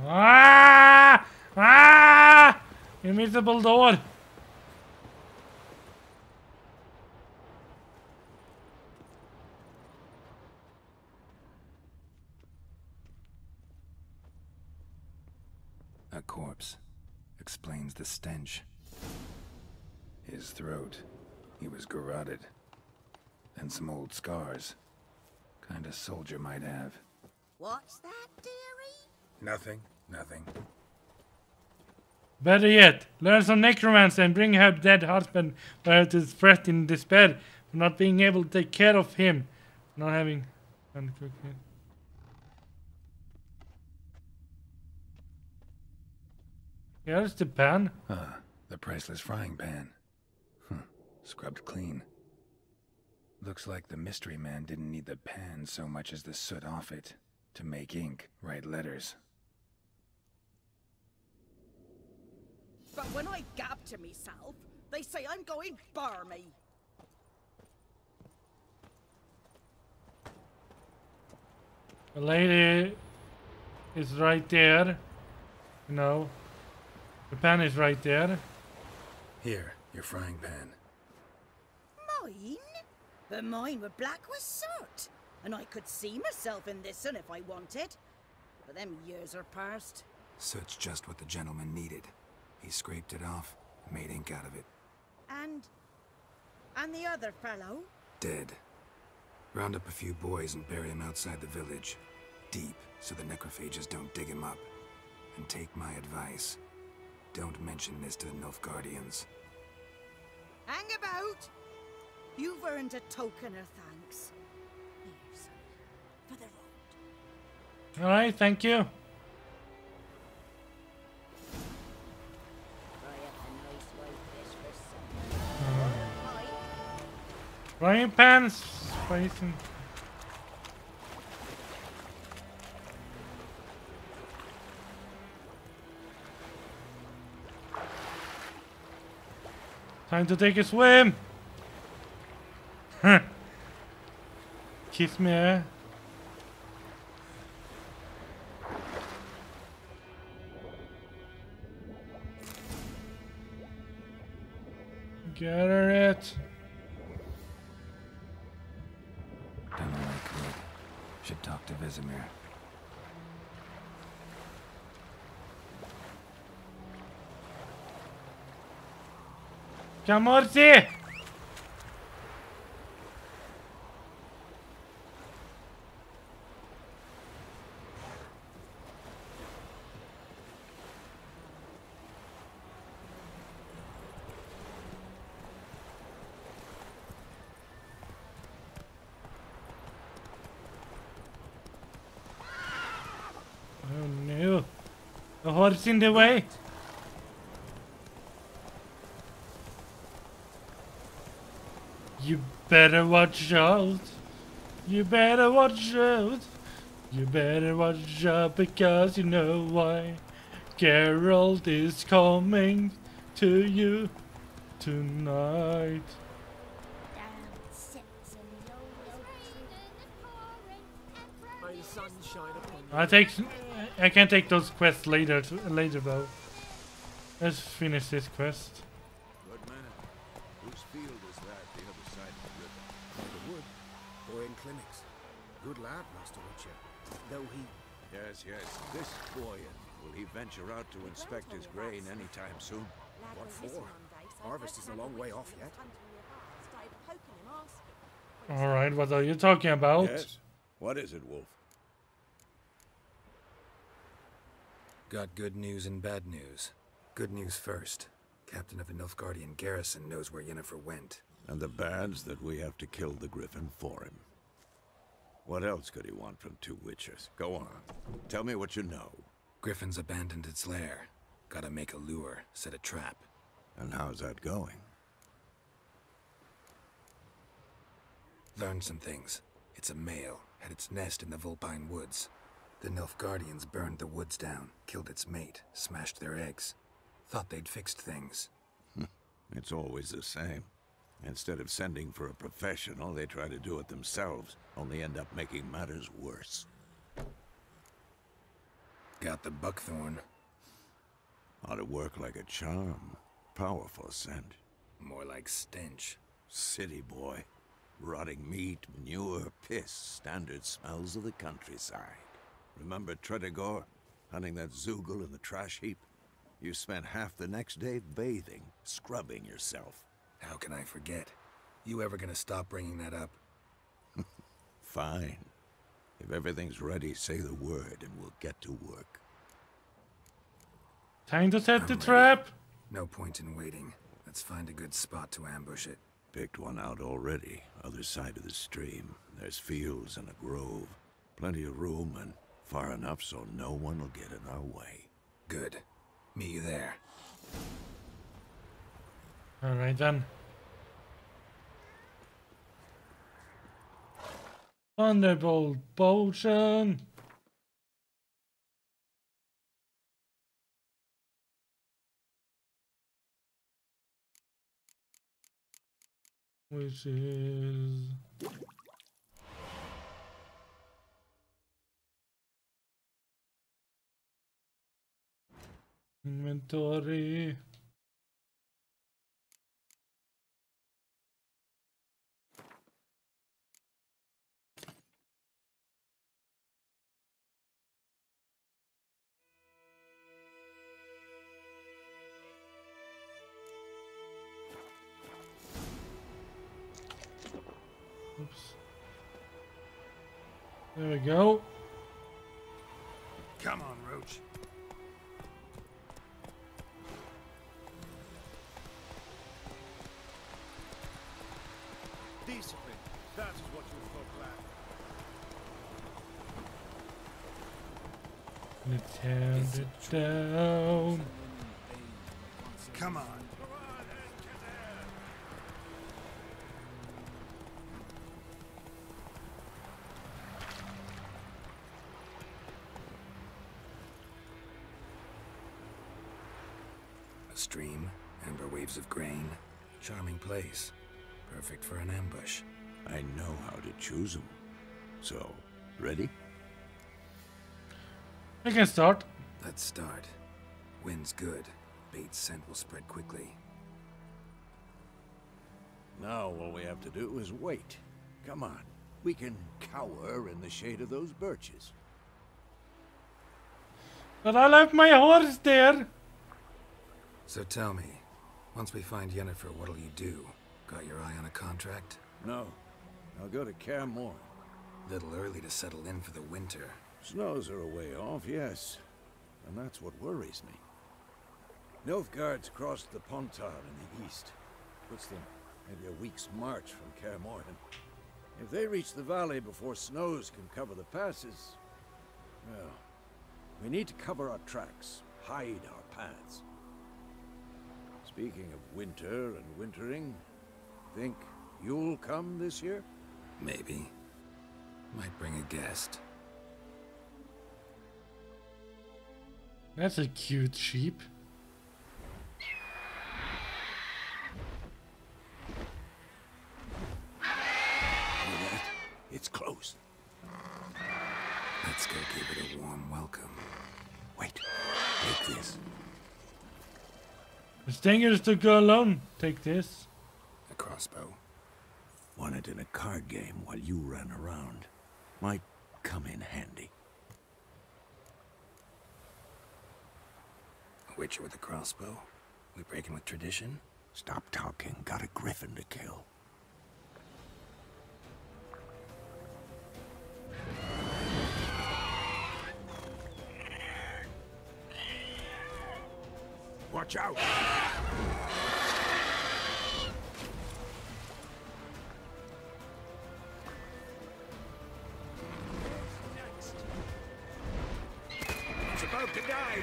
[SPEAKER 1] Ah! Ah! Invisible door.
[SPEAKER 2] A corpse. Explains the stench. His throat. He was garroted. And some old scars. Kind of soldier might have.
[SPEAKER 19] What's that, dearie?
[SPEAKER 2] Nothing. Nothing.
[SPEAKER 1] Better yet, learn some necromancy and bring her dead husband where it is fret in despair for not being able to take care of him. Not having uncooked yet. Here's the pan.
[SPEAKER 2] Ah, the priceless frying pan. Scrubbed clean. Looks like the mystery man didn't need the pan so much as the soot off it to make ink, write letters.
[SPEAKER 19] But when I gab to myself, they say I'm going barmy.
[SPEAKER 1] The lady is right there. You know, the pan is right there.
[SPEAKER 2] Here, your frying pan.
[SPEAKER 19] Mine? But mine were black with soot. And I could see myself in this one if I wanted. But them years are past.
[SPEAKER 2] Soot's just what the gentleman needed. He scraped it off, made ink out of it.
[SPEAKER 19] And the other fellow?
[SPEAKER 2] Dead. Round up a few boys and bury him outside the village. Deep, so the necrophages don't dig him up. And take my advice. Don't mention this to the Nilfgaardians.
[SPEAKER 19] Hang about! You've earned a token of thanks. Here, son, for the road.
[SPEAKER 1] Alright, thank you. Frying pans, spicing. Time to take a swim. Kiss me. Gather it.
[SPEAKER 2] Done all I could. Should talk to Vesemir.
[SPEAKER 1] Camorti! Oh no. The horse in the way. You better watch out. You better watch out. You better watch out because you know why. Geralt is coming to you tonight. I can take those quests later though. Let's finish this quest.
[SPEAKER 4] Good man. Whose field is that the other side of the river?
[SPEAKER 10] The wood. Boy in clinics. Good lad, Master Witcher. Though he...
[SPEAKER 4] Yes. This Boyan, will he venture out to inspect his grain anytime soon?
[SPEAKER 10] What for? Harvest is a long way off yet.
[SPEAKER 1] Alright, what are you talking about?
[SPEAKER 4] Yes. What is it, Wolf?
[SPEAKER 2] Got good news and bad news. Good news first. Captain of the Nilfgaardian garrison knows where Yennefer went.
[SPEAKER 4] And the bad's that we have to kill the Griffin for him. What else could he want from two witchers? Go on. Tell me what you know.
[SPEAKER 2] Griffin's abandoned its lair. Gotta make a lure, set a trap.
[SPEAKER 4] And how's that going?
[SPEAKER 2] Learned some things. It's a male, had its nest in the Vulpine Woods. The Nilfgaardians burned the woods down, killed its mate, smashed their eggs. Thought they'd fixed things.
[SPEAKER 4] It's always the same. Instead of sending for a professional, they try to do it themselves, only end up making matters worse.
[SPEAKER 2] Got the buckthorn.
[SPEAKER 4] Ought to work like a charm. Powerful scent.
[SPEAKER 2] More like stench.
[SPEAKER 4] City boy. Rotting meat, manure, piss, standard smells of the countryside. Remember Tredegor? Hunting that Zoogle in the trash heap? You spent half the next day bathing, scrubbing yourself.
[SPEAKER 2] How can I forget? You ever gonna stop bringing that up?
[SPEAKER 4] Fine. If everything's ready, say the word and we'll get to work.
[SPEAKER 1] Time to set the trap!
[SPEAKER 2] No point in waiting. Let's find a good spot to ambush it.
[SPEAKER 4] Picked one out already. Other side of the stream. There's fields and a grove. Plenty of room and far enough so no one will get in our way.
[SPEAKER 2] Good. Meet you there.
[SPEAKER 1] Alright then. Thunderbolt potion! Which is... inventory. Oops. There we go.
[SPEAKER 10] Come on, Roach.
[SPEAKER 17] Discipline. That is what you folk lack.
[SPEAKER 1] Let's hand it down.
[SPEAKER 10] Come on.
[SPEAKER 2] A stream, amber waves of grain. Charming place. Perfect for an ambush.
[SPEAKER 4] I know how to choose them. So, ready?
[SPEAKER 1] I can start.
[SPEAKER 2] Let's start. Wind's good. Bait's scent will spread quickly.
[SPEAKER 4] Now all we have to do is wait. Come on. We can cower in the shade of those birches.
[SPEAKER 1] But I left my horse there.
[SPEAKER 2] So tell me, once we find Yennefer, what'll you do? Got your eye on a contract?
[SPEAKER 4] No. I'll go to Kaer Morhen.
[SPEAKER 2] Little early to settle in for the winter.
[SPEAKER 4] Snows are a way off, yes. And that's what worries me. Nilfgaard's crossed the Pontar in the east. Puts them maybe a week's march from Kaer Morhen. If they reach the valley before snows can cover the passes, well, we need to cover our tracks, hide our paths. Speaking of winter and wintering, think you'll come this year?
[SPEAKER 2] Maybe. Might bring a guest.
[SPEAKER 1] That's a cute sheep.
[SPEAKER 4] It's close.
[SPEAKER 2] Let's go give it a warm welcome.
[SPEAKER 4] Wait, take this.
[SPEAKER 1] It's dangerous to go alone. Take this.
[SPEAKER 2] A crossbow.
[SPEAKER 4] Won it in a card game while you ran around. Might come in handy.
[SPEAKER 2] A witcher with a crossbow? We breaking with tradition?
[SPEAKER 4] Stop talking. Got a griffin to kill. Watch out! It's about to die!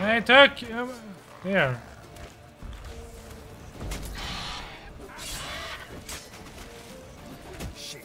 [SPEAKER 1] I took there.
[SPEAKER 2] Shit.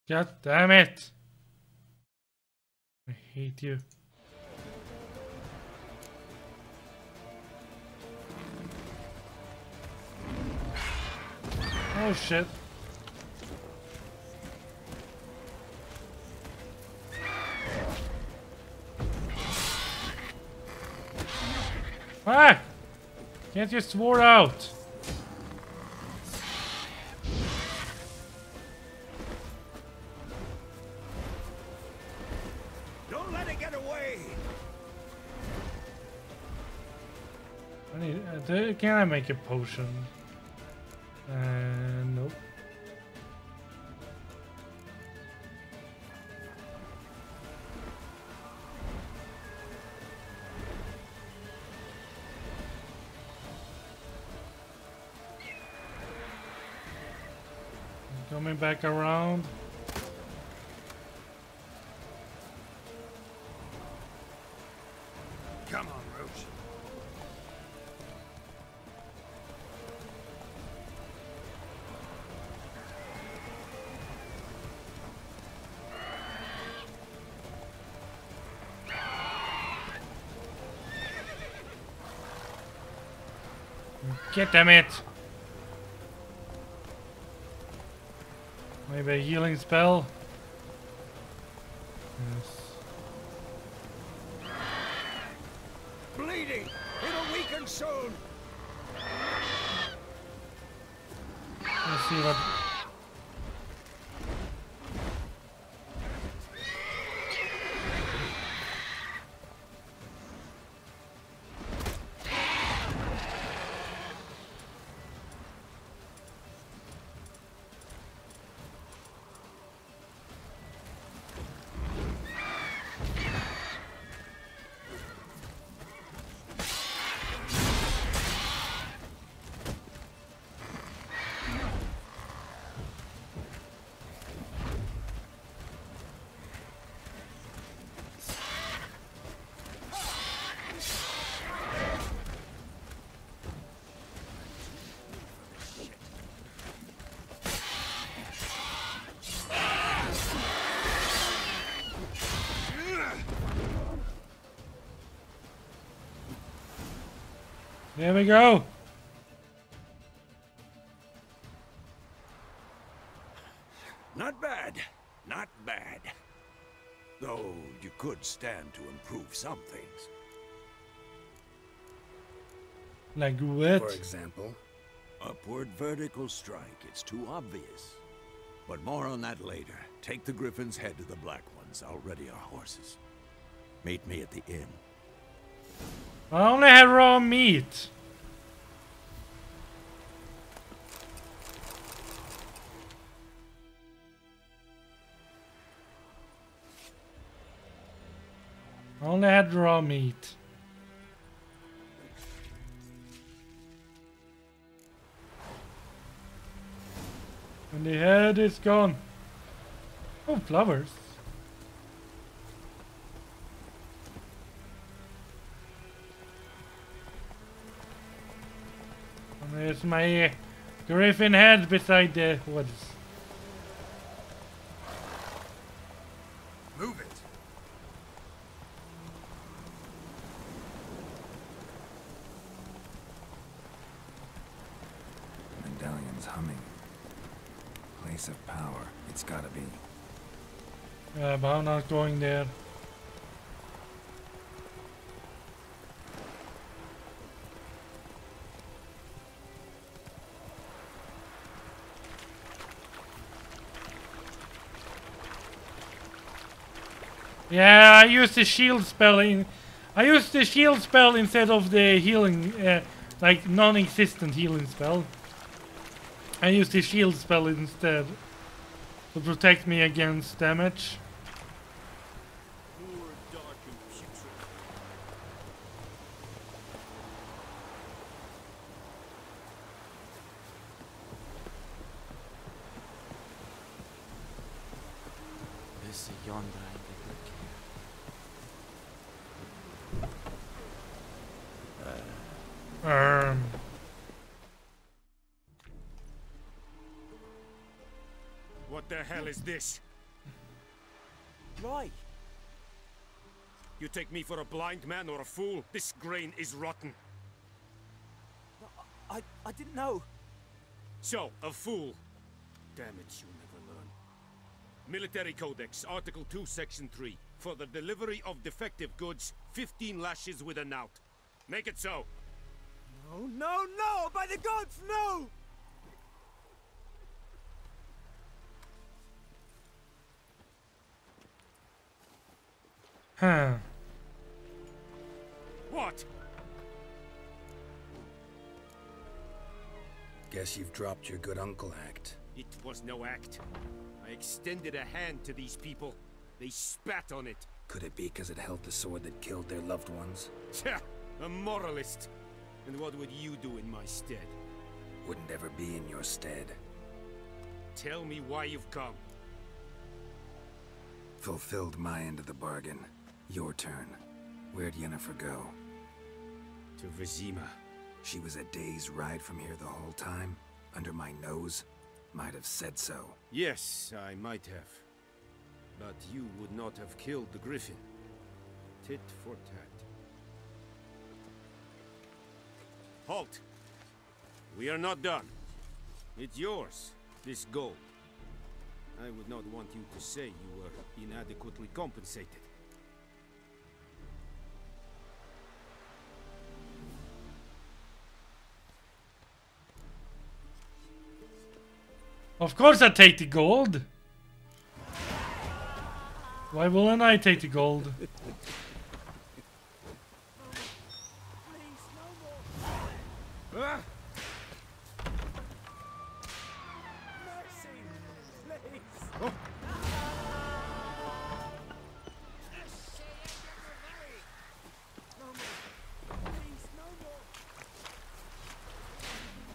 [SPEAKER 1] God damn it! I hate you. Oh shit. Ah! Can't you swore out?
[SPEAKER 4] Don't let it get away!
[SPEAKER 1] I need, can I make a potion? Nope. Coming back around.
[SPEAKER 4] Come
[SPEAKER 1] Get them it! Maybe a healing spell? Yes.
[SPEAKER 4] Bleeding! It'll weaken soon!
[SPEAKER 1] Let's see what... There we go.
[SPEAKER 4] Not bad. Not bad. Though you could stand to improve some things.
[SPEAKER 1] Like what?
[SPEAKER 2] For example?
[SPEAKER 4] Upward vertical strike. It's too obvious. But more on that later. Take the Griffin's head to the Black Ones. I'll ready our horses. Meet me at the inn.
[SPEAKER 1] I only had raw meat. I only had raw meat. And the head is gone. Oh, flowers. And there's my griffin head beside the woods.
[SPEAKER 2] Move it. Medallion's humming. Place of power. It's gotta be.
[SPEAKER 1] Yeah, but I'm not going there. Yeah, I used the shield spell instead of the healing, like non-existent healing spell. I used the shield spell instead to protect me against damage.
[SPEAKER 9] This yonder ain't a good
[SPEAKER 17] What the hell is this?
[SPEAKER 9] Right.
[SPEAKER 17] You take me for a blind man or a fool? This grain is rotten.
[SPEAKER 9] I didn't know.
[SPEAKER 17] So, a fool. Damn it, you never learn. Military Codex, Article 2, Section 3. For the delivery of defective goods, 15 lashes with a knout. Make it so.
[SPEAKER 9] No, no, no! By the gods, no!
[SPEAKER 1] Huh.
[SPEAKER 17] What?
[SPEAKER 2] Guess you've dropped your good uncle act.
[SPEAKER 17] It was no act. I extended a hand to these people. They spat on it.
[SPEAKER 2] Could it be because it held the sword that killed their loved ones?
[SPEAKER 17] Tja, a moralist. And what would you do in my stead?
[SPEAKER 2] Wouldn't ever be in your stead.
[SPEAKER 17] Tell me why you've come.
[SPEAKER 2] Fulfilled my end of the bargain. Your turn. Where'd Yennefer go?
[SPEAKER 17] To Vizima.
[SPEAKER 2] She was a day's ride from here the whole time? Under my nose? Might have said so.
[SPEAKER 17] Yes, I might have. But you would not have killed the Griffin. Tit for tat. Halt! We are not done. It's yours, this gold. I would not want you to say you were inadequately compensated.
[SPEAKER 1] Of course I take the gold. Why wouldn't I take the gold?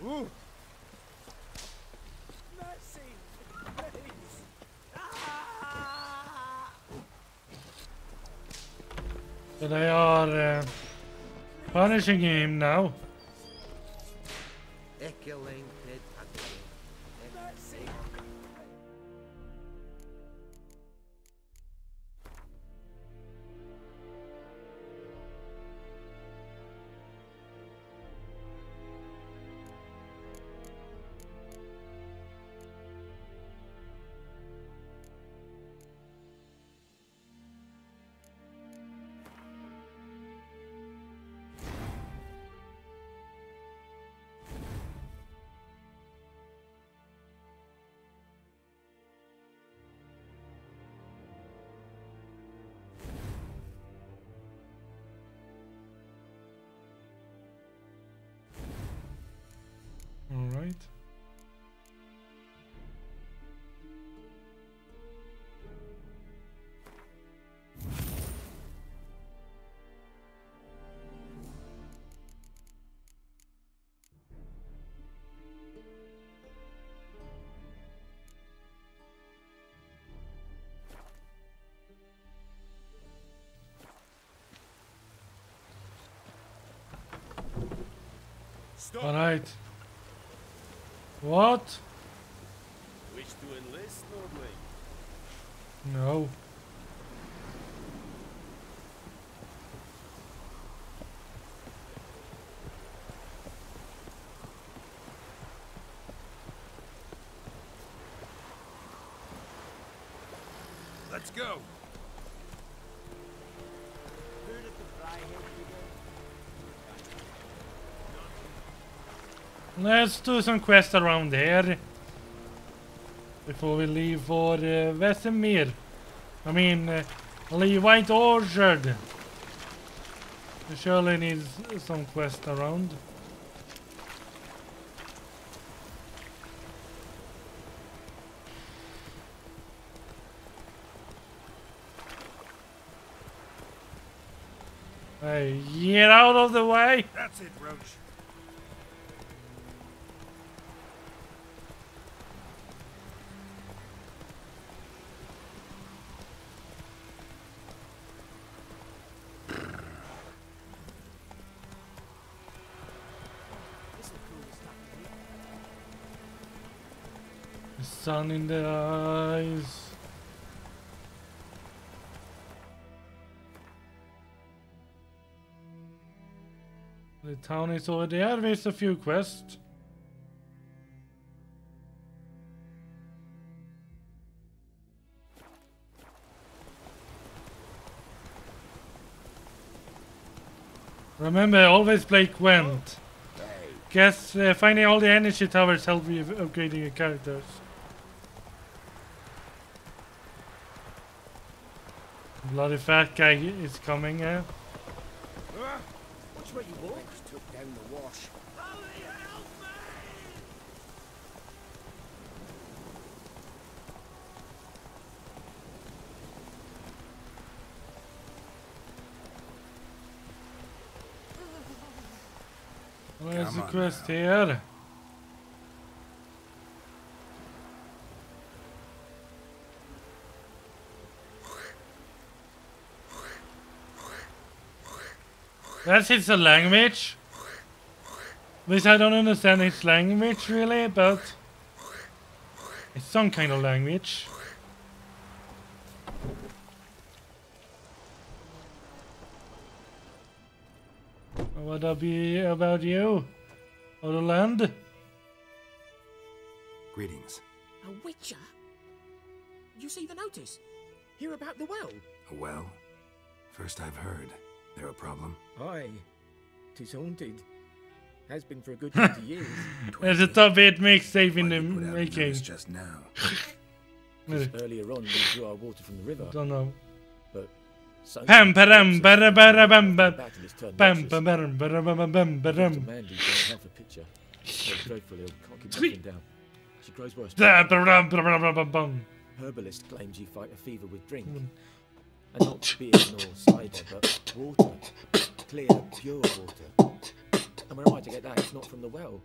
[SPEAKER 17] Ooh.
[SPEAKER 1] So they are punishing him now. All right. All right. What?
[SPEAKER 17] Wish to enlist, Nordling?
[SPEAKER 1] No.
[SPEAKER 17] Let's go.
[SPEAKER 1] Let's do some quests around here before we leave for Vesemir. I mean, Levite Orchard. We surely need some quest around. Hey, get out of the way!
[SPEAKER 17] That's it, Roach.
[SPEAKER 1] The sun in the eyes. The town is over there with a few quests. Remember, always play Gwent. Guess finding all the energy towers help you upgrading your characters. Bloody fat guy is coming, eh?
[SPEAKER 10] Which way you walk? Took down the wash.
[SPEAKER 1] Where's the quest here? That's his language. Which I don't understand his language really, but it's some kind of language. What would that be about you? Or the land?
[SPEAKER 2] Greetings.
[SPEAKER 10] A witcher? You see the notice? Hear about the well?
[SPEAKER 2] A well? First I've heard. There a problem?
[SPEAKER 10] Aye. 'Tis haunted. Has been for a good 20 years.
[SPEAKER 1] There's a top 8 mixtape in the
[SPEAKER 2] Put out
[SPEAKER 1] making.
[SPEAKER 2] notice just now.
[SPEAKER 10] 'Cause earlier on we drew our water from the river.
[SPEAKER 1] Don't know.
[SPEAKER 10] But so
[SPEAKER 1] Pam param bara bara bam bam
[SPEAKER 10] battle has turned
[SPEAKER 1] bam
[SPEAKER 10] noxious.
[SPEAKER 1] bam bam bam bam bam bam.
[SPEAKER 10] Mandy can't have a picture. So dreadfully ill, can't keep looking down. She grows worse. Herbalist claims you fight a fever with drink. And not beer nor cider, but water. Clear, pure water. And where am I to get that? It's not from the well.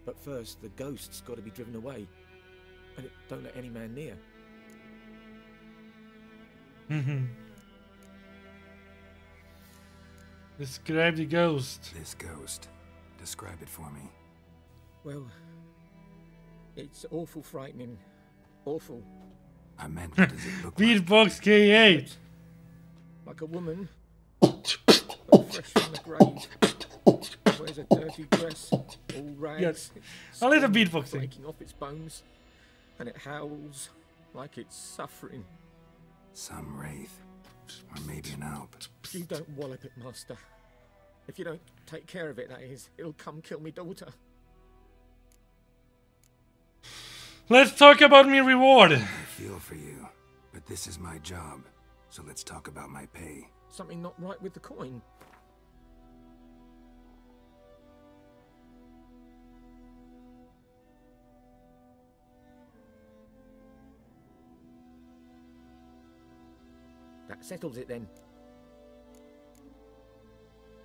[SPEAKER 10] But first, the ghost's got to be driven away. And it don't let any man near.
[SPEAKER 1] Describe the ghost.
[SPEAKER 2] This ghost. Describe it for me.
[SPEAKER 10] Well, it's awful frightening. Awful.
[SPEAKER 2] I meant, what does it look
[SPEAKER 1] Beatbox K8.
[SPEAKER 10] Like a woman, but fresh from the grave. Wears a dirty dress, all rags.
[SPEAKER 1] Yes. A little
[SPEAKER 10] skin
[SPEAKER 1] beatboxing.
[SPEAKER 10] breaking off its bones, and it howls like it's suffering.
[SPEAKER 2] Some wraith. Or maybe an alp.
[SPEAKER 10] You don't wallop it, master. If you don't take care of it, that is, it'll come kill me daughter.
[SPEAKER 1] Let's talk about me reward.
[SPEAKER 2] I feel for you, but this is my job, so let's talk about my pay.
[SPEAKER 10] Something not right with the coin. That settles it then.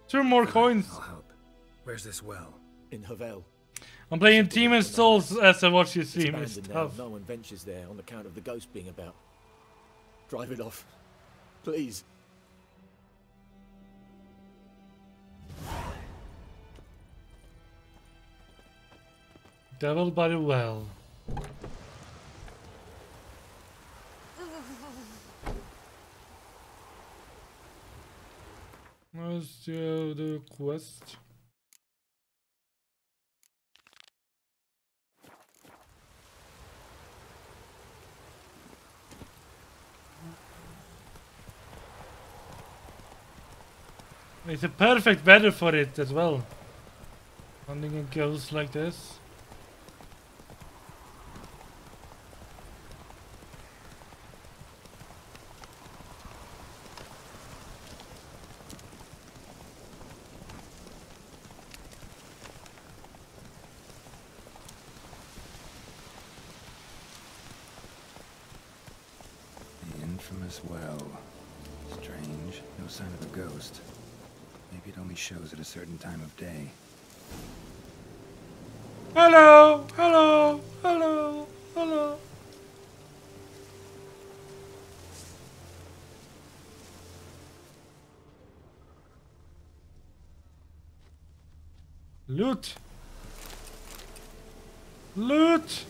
[SPEAKER 1] 2 more coins.
[SPEAKER 2] I'll help. Where's this well?
[SPEAKER 10] In Havel.
[SPEAKER 1] I'm playing Demon's Souls as I watch you stream. It's
[SPEAKER 10] Abandoned now.
[SPEAKER 1] tough.
[SPEAKER 10] No one ventures there on account of the ghost being about. Drive it off. Please.
[SPEAKER 1] Devil by the well. Let's do the quest. It's a perfect weather for it as well. Hunting a ghost like this.
[SPEAKER 2] The infamous well. Strange. No sign of a ghost. Maybe it only shows at a certain time of day.
[SPEAKER 1] Hello! Hello! Hello! Hello! Loot! Loot!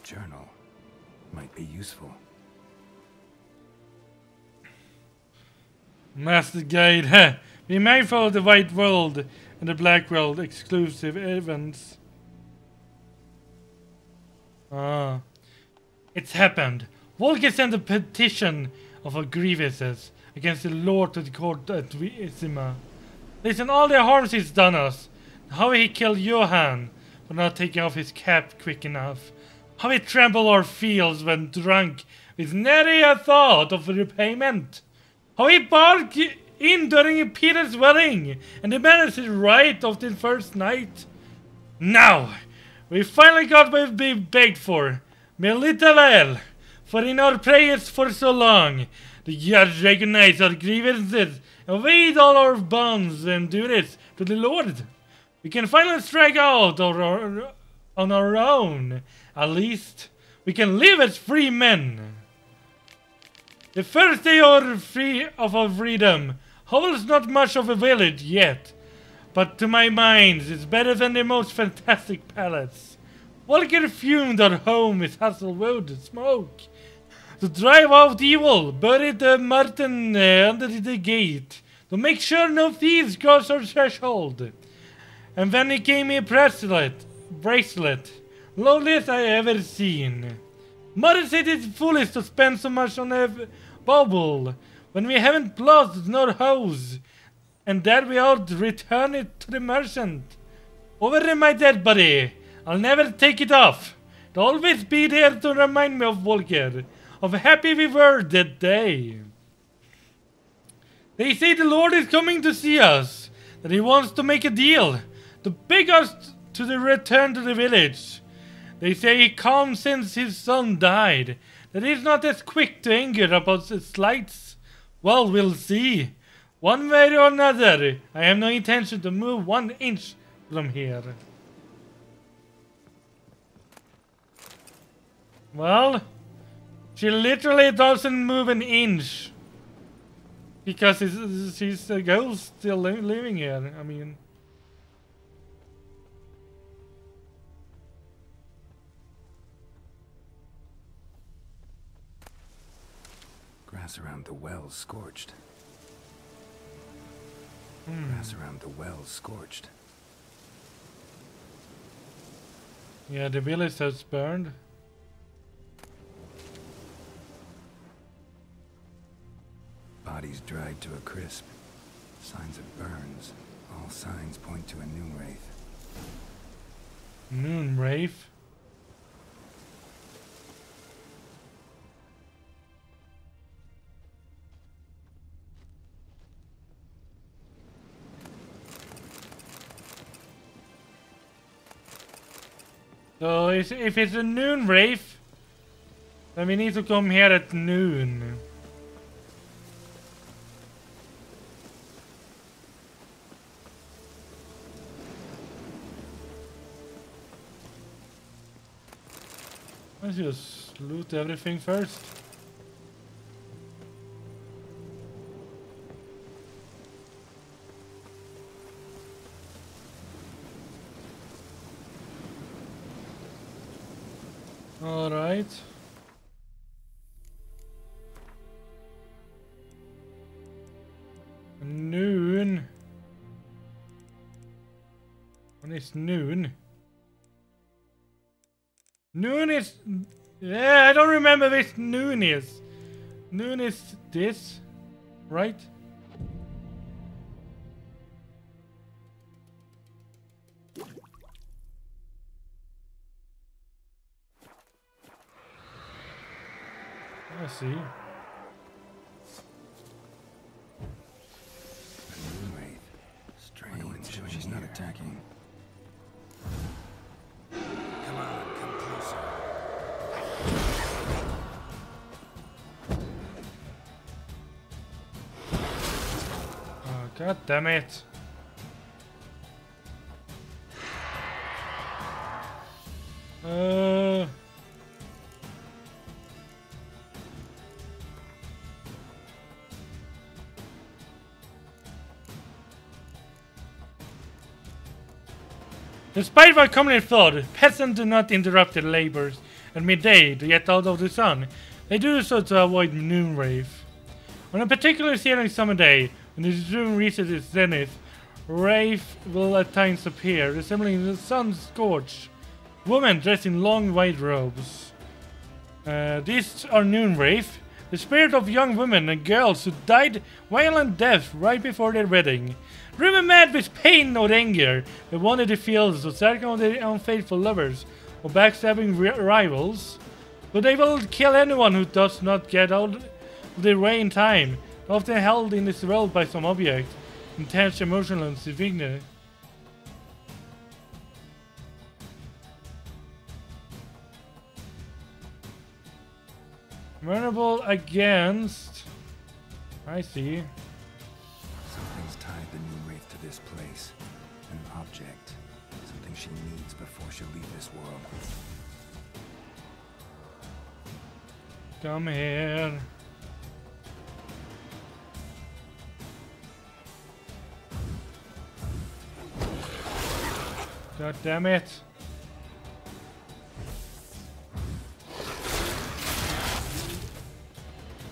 [SPEAKER 2] Journal. Might be useful.
[SPEAKER 1] Master Guide, heh. Be mindful of the white world and the black world exclusive events. Ah. It's happened. Volker sent a petition of our grievances against the Lord to the court at Visima. Listen, all the harms he's done us. How he killed Johan for not taking off his cap quick enough. How he trampled our fields when drunk with nary a thought of repayment. How he barked in during Peter's wedding and demanded his right of the first night. Now, we finally got what we've begged for. Military, for in our prayers for so long, the judge recognized our grievances and weighed all our bonds and duties to the Lord. We can finally strike out on our own. At least, we can live as free men. The first day of our freedom. Hovel's not much of a village yet, but to my mind, it's better than the most fantastic palace. Volker fumed our home with Hasselwood smoke. To drive out evil, buried the Martin under the gate, to make sure no thieves cross our threshold. And then he gave me a bracelet, loveliest I ever seen. Mother said it's foolish to spend so much on a bauble when we haven't blood nor hose, and that we ought to return it to the merchant. Over in my dead body, I'll never take it off. It'll always be there to remind me of Volker, of how happy we were that day. They say the Lord is coming to see us, that he wants to make a deal, to beg us to return to the village. They say he calmed since his son died, that he's not as quick to anger about the slights. Well, we'll see. One way or another, I have no intention to move 1 inch from here. Well, she literally doesn't move an inch. Because she's a ghost still living here, I mean.
[SPEAKER 2] Grass around the well scorched. Grass around the well scorched.
[SPEAKER 1] Yeah, the village has burned.
[SPEAKER 2] Bodies dried to a crisp. Signs of burns. All signs point to a noon wraith.
[SPEAKER 1] Noon wraith? So if it's a noon wraith, then we need to come here at noon. Let's just loot everything first. All right. Noon. When it's noon. Noon is... Yeah, I don't remember which noon is. Noon is this, right? I see.
[SPEAKER 2] Strange. She's not attacking. Come on, come closer.
[SPEAKER 1] Oh, God damn it. Despite what commonly thought, peasants do not interrupt their labors at midday to get out of the sun. They do so to avoid noon wraith. On a particularly searing summer day, when the moon reaches its zenith, wraith will at times appear, resembling the sun's scorch. Women dressed in long white robes. These are noon wraith, the spirit of young women and girls who died violent deaths right before their wedding. Driven mad with pain or anger, they wandered the fields to circle their unfaithful lovers or backstabbing rivals. But they will kill anyone who does not get out of their way in time, often held in this world by some object, intense, emotional, and severe. Vulnerable against... I see.
[SPEAKER 2] Something's tied the new wraith to this place. An object. Something she needs before she'll leave this world.
[SPEAKER 1] Come here. God damn it.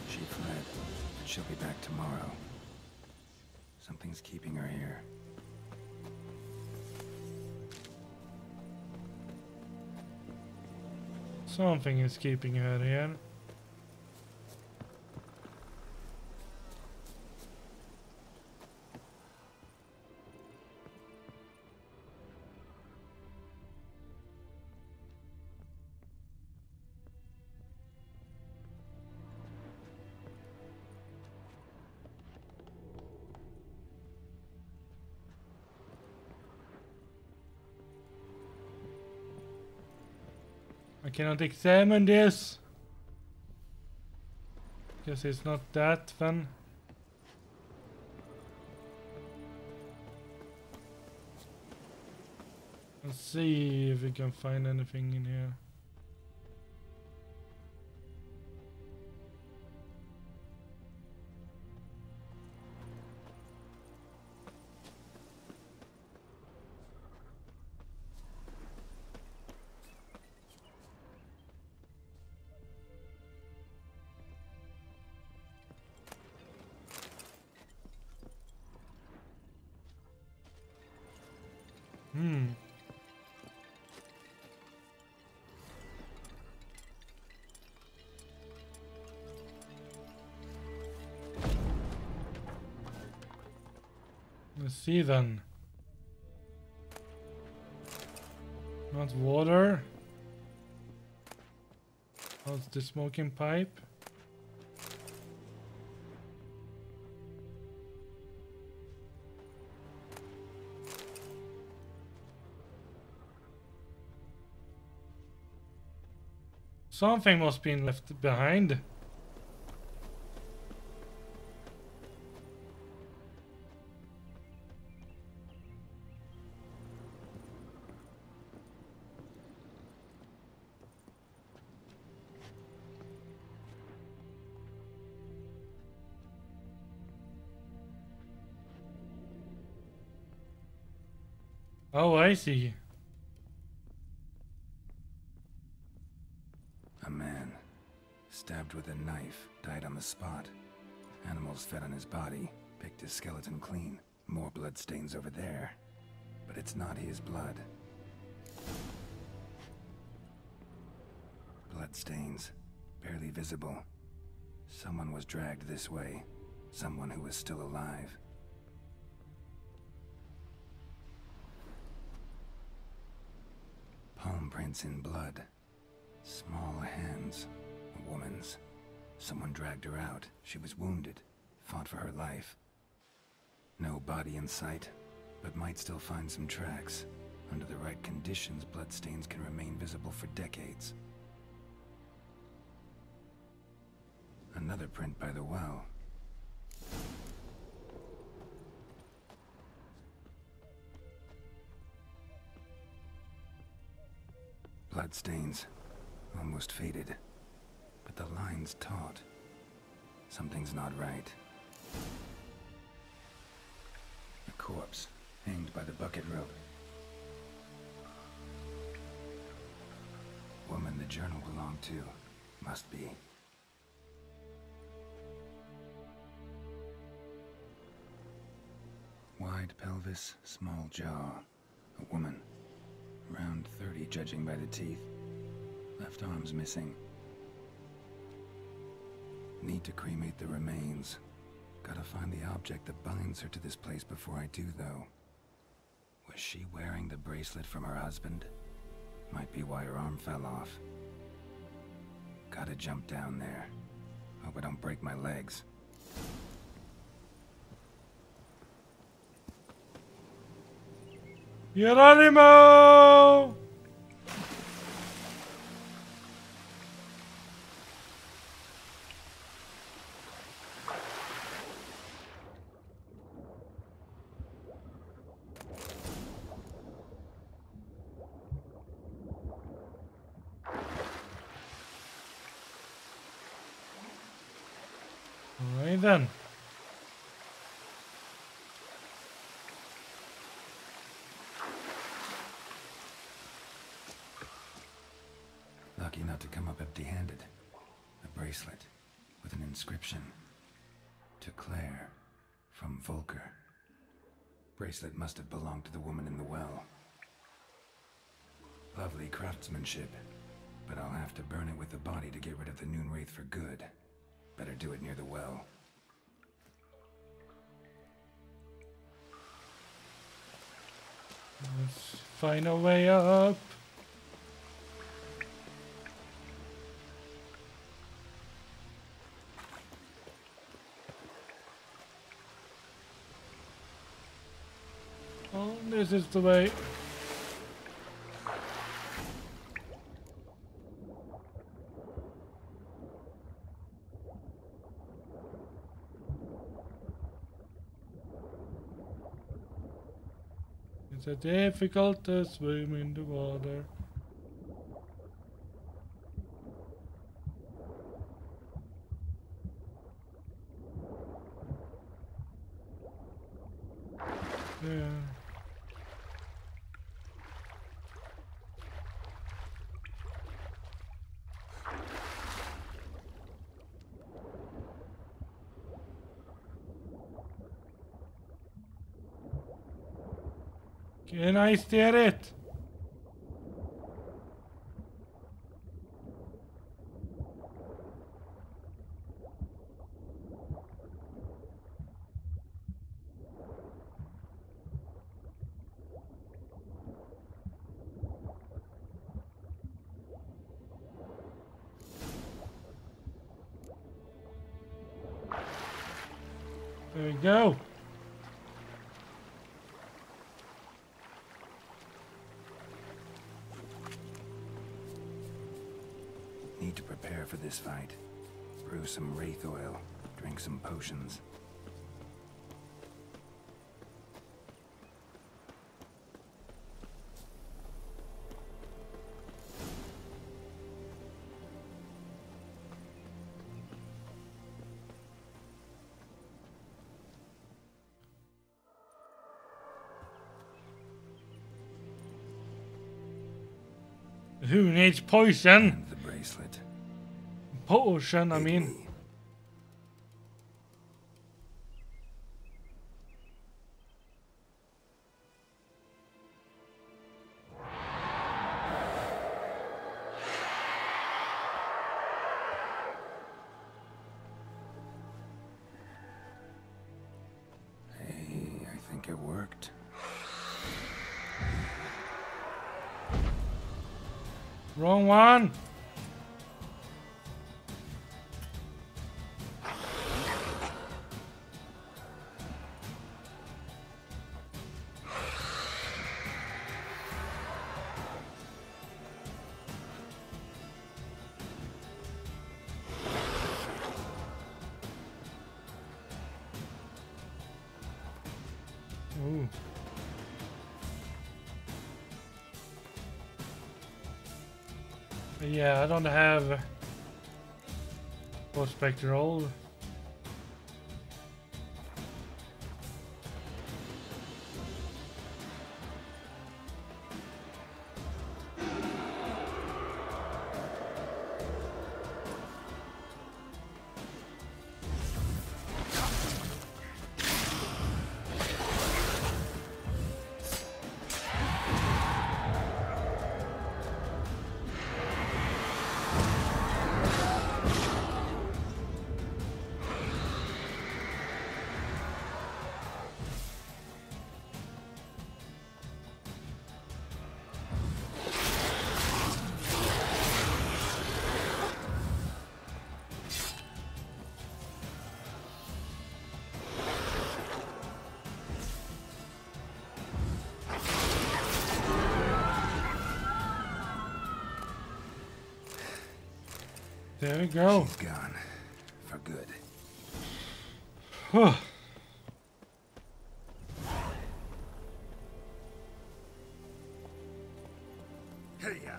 [SPEAKER 2] She fled, but she'll be back tomorrow. Something's keeping her here.
[SPEAKER 1] Something is keeping her here. I cannot examine this. Guess it's not that then. Let's see if we can find anything in here. Let's see then. Not water. How's the smoking pipe? Something must be left behind. Oh, I see.
[SPEAKER 2] A man, stabbed with a knife, died on the spot. Animals fed on his body, picked his skeleton clean. More blood stains over there. But it's not his blood. Blood stains, barely visible. Someone was dragged this way. Someone who was still alive. Palm prints in blood. Small hands. A woman's. Someone dragged her out. She was wounded. Fought for her life. No body in sight, but might still find some tracks. Under the right conditions, bloodstains can remain visible for decades. Another print by the well. Bloodstains. Almost faded. But the line's taut. Something's not right. A corpse, hanged by the bucket rope. Woman the journal belonged to. Must be. Wide pelvis, small jaw. A woman. Around 30, judging by the teeth. Left arm's missing. Need to cremate the remains. Gotta find the object that binds her to this place before I do, though. Was she wearing the bracelet from her husband? Might be why her arm fell off. Gotta jump down there. Hope I don't break my legs.
[SPEAKER 1] Geronimo! Alright then.
[SPEAKER 2] not to come up empty-handed. A bracelet with an inscription. To Claire, from Volker. Bracelet must have belonged to the woman in the well. Lovely craftsmanship, but I'll have to burn it with the body to get rid of the Noonwraith for good. Better do it near the well.
[SPEAKER 1] Let's find a way up. Oh, this is the way. It's a difficult to swim in the water. Yeah. Can I steer it? There we go.
[SPEAKER 2] Need to prepare for this fight. Brew some wraith oil, drink some potions.
[SPEAKER 1] Who needs poison?
[SPEAKER 2] The bracelet.
[SPEAKER 1] Potion, I mean.
[SPEAKER 2] Hey, I think it worked.
[SPEAKER 1] Wrong one. Ooh. Yeah, I don't have spectral. There we go.
[SPEAKER 2] She's gone. For good.
[SPEAKER 7] Hey-ya.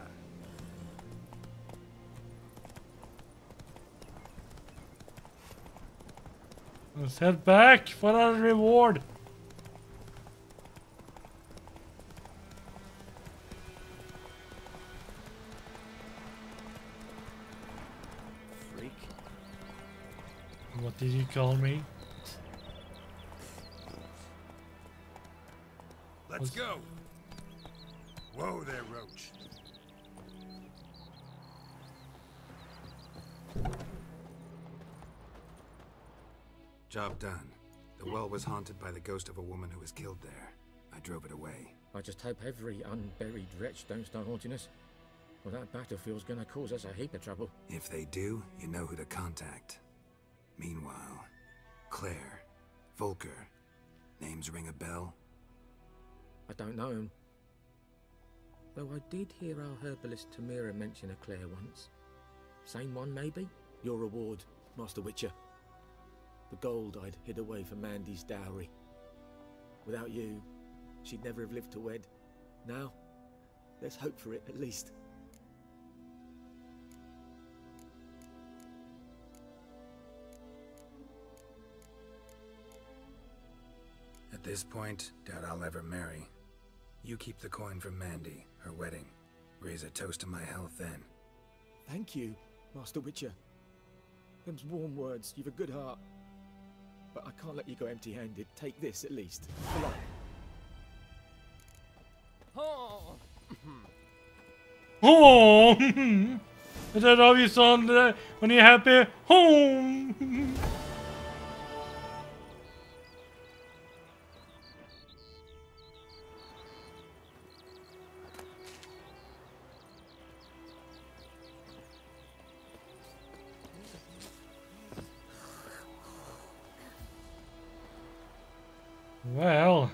[SPEAKER 1] Let's head back for our reward. Did you call me?
[SPEAKER 14] Let's go. Whoa there, Roach.
[SPEAKER 2] Job done. The well was haunted by the ghost of a woman who was killed there. I drove it away.
[SPEAKER 20] I just hope every unburied wretch don't start haunting us. Well, that battlefield's gonna cause us a heap of trouble.
[SPEAKER 2] If they do, you know who to contact. Meanwhile, Claire, Volker, names ring a bell?
[SPEAKER 20] I don't know him. Though I did hear our herbalist Tamira mention a Claire once. Same one, maybe?
[SPEAKER 21] Your reward, Master Witcher. The gold I'd hid away for Mandy's dowry. Without you, she'd never have lived to wed. Now, let's hope for it, at least.
[SPEAKER 2] At this point, doubt I'll ever marry. You keep the coin from Mandy, her wedding. Raise a toast to my health then.
[SPEAKER 21] Thank you, Master Witcher. Them's warm words, you've a good heart. But I can't let you go empty-handed. Take this, at least. For luck.
[SPEAKER 1] Oh! Is that how you sound when you're happy? Home! Well.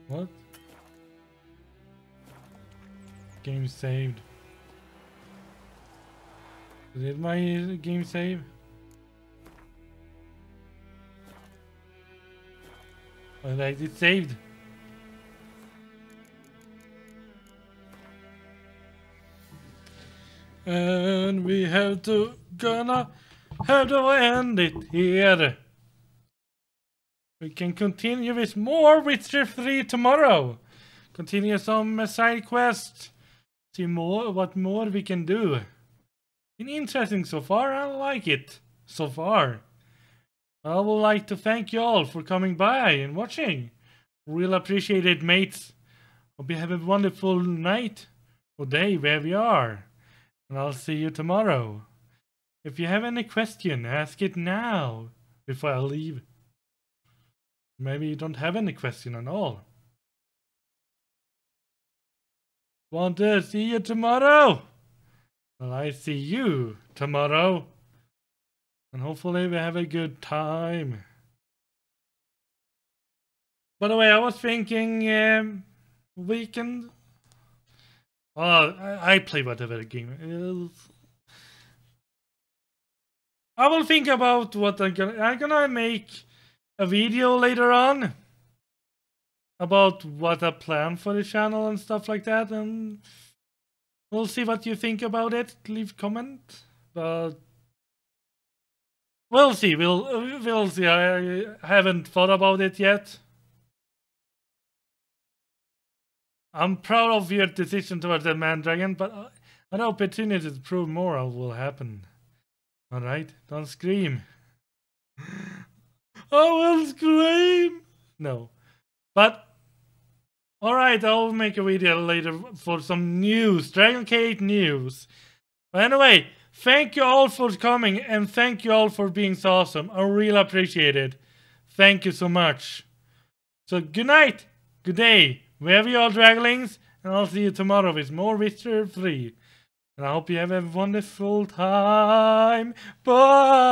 [SPEAKER 1] What? Game saved. Did my game save? Oh, like it saved. And we have to end it here. We can continue with more Witcher 3 tomorrow. Continue some side quests. See what more we can do. Been interesting so far. I like it so far. I would like to thank you all for coming by and watching. Real appreciate it, mates. Hope you have a wonderful night or day where we are. And I'll see you tomorrow. If you have any question, ask it now before I leave. Maybe you don't have any question at all. Want to see you tomorrow? Well, I see you tomorrow. And hopefully we have a good time. By the way, I was thinking we can... Oh, I play whatever game is. I will think about what I'm gonna make a video later on about what I plan for the channel and stuff like that, and we'll see what you think about it. Leave a comment, but we'll see. We'll see. I haven't thought about it yet. I'm proud of your decision towards the Mandragon, but an opportunity to prove more will happen. Alright, don't scream. I will scream! No. But, alright, I'll make a video later for some news, Dragon Gate news. But anyway, thank you all for coming, and thank you all for being so awesome. I really appreciate it. Thank you so much. So, good night, good day. Wherever you are, Draglings, and I'll see you tomorrow with more Witcher 3. And I hope you have a wonderful time. Bye!